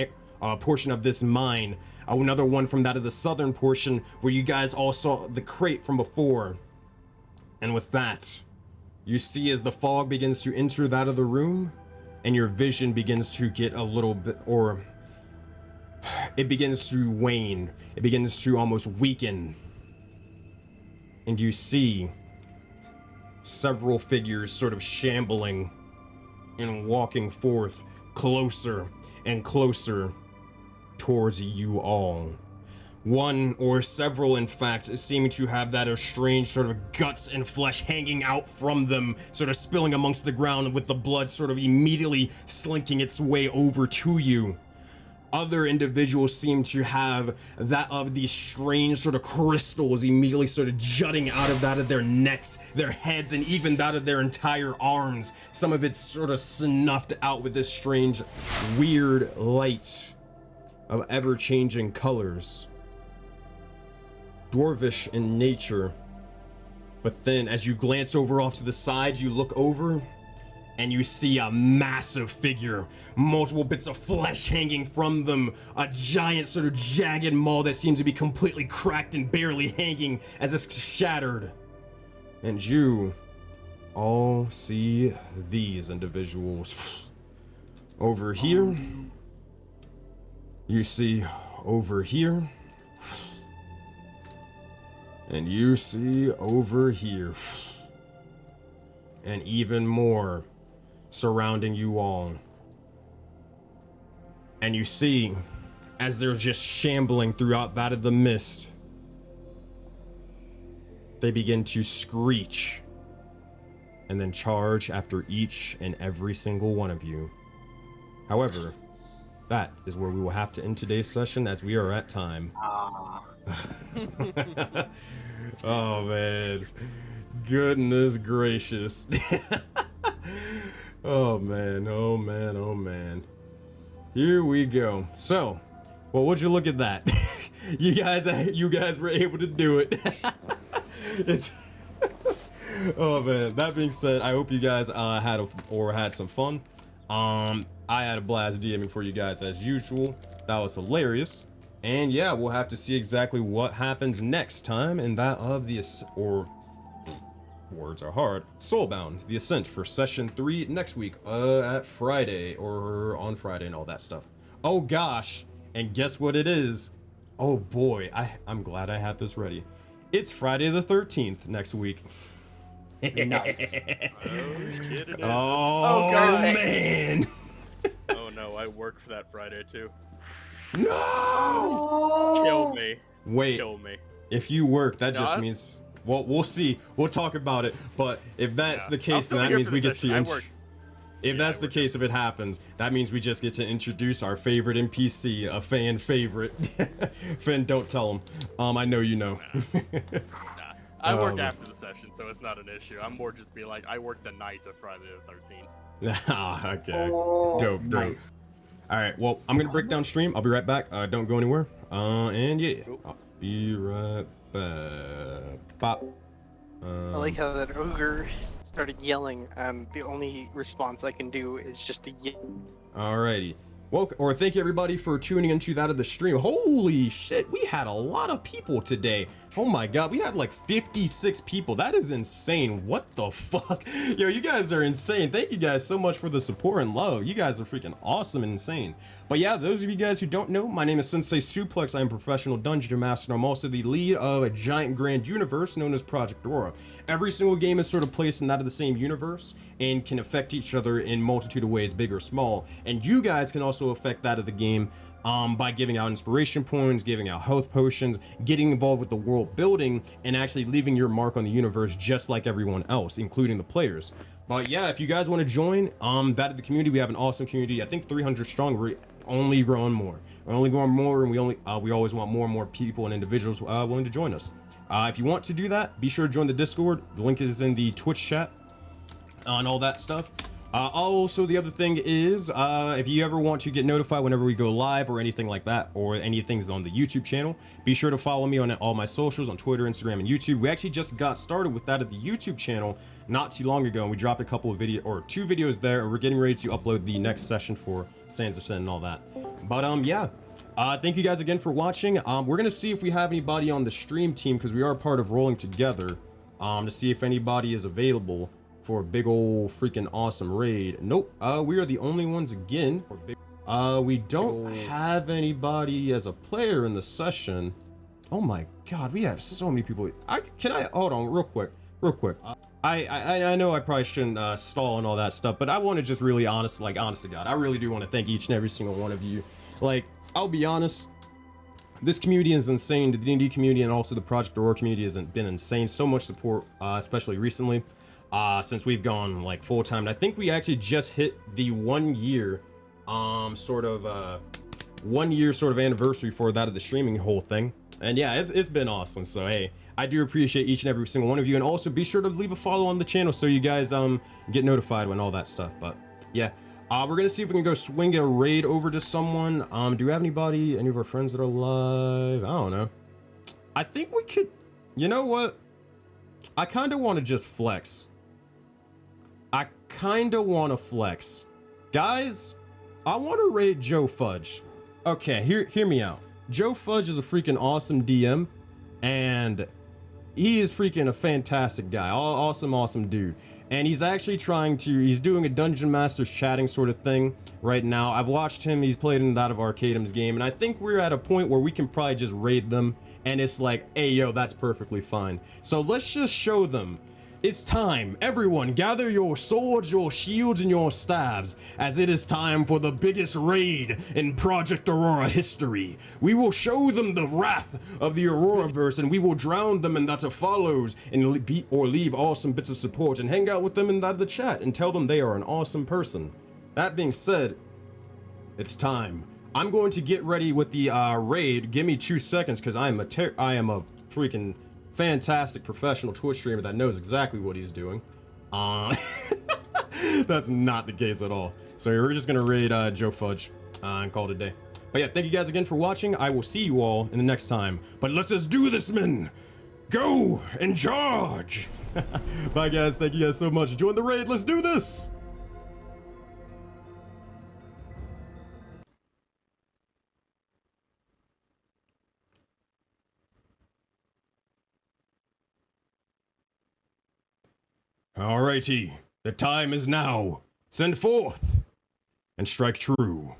mine. Another one from that of the southern portion where you guys all saw the crate from before. And with that, you see as the fog begins to enter that of the room and your vision begins to get a little bit, or it begins to wane. It begins to almost weaken. And you see several figures sort of shambling and walking forth closer and closer towards you all. One or several, in fact, seeming to have that strange sort of guts and flesh hanging out from them, sort of spilling amongst the ground with the blood sort of immediately slinking its way over to you. Other individuals seem to have that of these strange sort of crystals immediately sort of jutting out of that of their necks, their heads, and even that of their entire arms. Some of it's sort of snuffed out with this strange, weird light of ever-changing colors. Dwarvish in nature. But then as you glance over off to the side, you look over and you see a massive figure, multiple bits of flesh hanging from them, a giant sort of jagged maw that seems to be completely cracked and barely hanging as it's shattered. And you all see these individuals. Over here, you see over here, and you see over here, and even more surrounding you all. And you see, as they're just shambling throughout that of the mist, they begin to screech and then charge after each and every single one of you. However, that is where we will have to end today's session as we are at time. Oh man, goodness gracious. Oh man, oh man, oh man. Here we go. So, well, would you look at that? you guys were able to do it. It's oh man. That being said, I hope you guys had some fun. I had a blast DMing for you guys as usual. That was hilarious. And yeah, we'll have to see exactly what happens next time in that of the words are hard. Soulbound, the Ascent for session 3 next week at Friday or on Friday and all that stuff. Oh gosh, and guess what it is? Oh boy, I'm glad I had this ready. It's Friday the 13th next week. Nice. Oh man. Oh no, I work for that Friday too. No! Kill me. Wait. Kill me. If you work, that just means. Well, we'll see. We'll talk about it. But if that's the case, then that means we get to. If that's the case, if it happens, that means we just get to introduce our favorite NPC, a fan favorite. Finn, don't tell him. I know you know. Nah. I work after the session, so it's not an issue. I'm more just be like, I work the night of Friday the 13th. Ah, okay. Dope. Nice. All right. Well, I'm gonna break down stream. I'll be right back. Don't go anywhere. And yeah, I'll be right back. Bop. I like how that ogre started yelling, and the only response I can do is just to yell. Alrighty. Welcome, or thank you everybody for tuning into that of the stream. Holy shit, we had a lot of people today. Oh my god, we had like 56 people. That is insane. What the fuck? Yo, you guys are insane. Thank you guys so much for the support and love. You guys are freaking awesome and insane. But yeah, those of you guys who don't know, my name is SenseiSuplex. I am a professional dungeon master, and I'm also the lead of a giant grand universe known as Project Aurora. Every single game is sort of placed in that of the same universe and can affect each other in multitude of ways, big or small. And you guys can also affect that of the game by giving out inspiration points, giving out health potions, getting involved with the world building, and actually leaving your mark on the universe just like everyone else, including the players. But yeah, if you guys want to join that of the community, we have an awesome community. I think 300 strong. We're only growing more. We're only growing more, and we always want more and more people and individuals willing to join us. If you want to do that, be sure to join the Discord. The link is in the Twitch chat and all that stuff. Also, the other thing is, if you ever want to get notified whenever we go live or anything like that, or anything's on the YouTube channel, be sure to follow me on all my socials on Twitter, Instagram, and YouTube. We actually just got started with that at the YouTube channel not too long ago, and we dropped a couple of two videos there, and we're getting ready to upload the next session for Sands of Sin and all that. But yeah. Thank you guys again for watching. We're gonna see if we have anybody on the stream team, because we are part of Rolling Together, to see if anybody is available for a big old freaking awesome raid. Nope, we are the only ones again. We don't have anybody as a player in the session. Oh my god, we have so many people. Hold on real quick. I know I probably shouldn't stall and all that stuff, but I want to just really honest to God, I really do want to thank each and every single one of you. Like, I'll be honest, this community is insane. The D&D community and also the Project Aurora community has been insane. So much support, especially recently. Since we've gone like full time. And I think we actually just hit the 1 year, 1 year sort of anniversary for that of the streaming whole thing. And yeah, it's been awesome. So hey, I do appreciate each and every single one of you. And also be sure to leave a follow on the channel so you guys get notified when all that stuff. But yeah, we're gonna see if we can go swing a raid over to someone. Do we have any of our friends that are live? I don't know. I think we could, you know what? I kind of want to just flex. Guys, I want to raid Joe Fudge. Okay, hear me out. Joe Fudge is a freaking awesome DM, and he is freaking a fantastic guy. Awesome dude. And he's actually he's doing a Dungeon Master's chatting sort of thing right now. I've watched him, he's played in that of Arcadum's game, and I think we're at a point where we can probably just raid them, and it's like, hey yo, that's perfectly fine. So let's just show them. It's time. Everyone, gather your swords, your shields, and your staves, as it is time for the biggest raid in Project Aurora history. We will show them the wrath of the Auroraverse, and we will drown them in that of follows, and leave awesome bits of support, and hang out with them in that of the chat, and tell them they are an awesome person. That being said, it's time. I'm going to get ready with the raid. Give me 2 seconds, because I am a freaking fantastic professional Twitch streamer that knows exactly what he's doing. That's not the case at all. So we're just gonna raid Joe Fudge and call it a day. But yeah, thank you guys again for watching. I will see you all in the next time. But let's just do this, men. Go and charge. Bye guys, thank you guys so much. Join the raid, let's do this. Alrighty, the time is now. Send forth and strike true.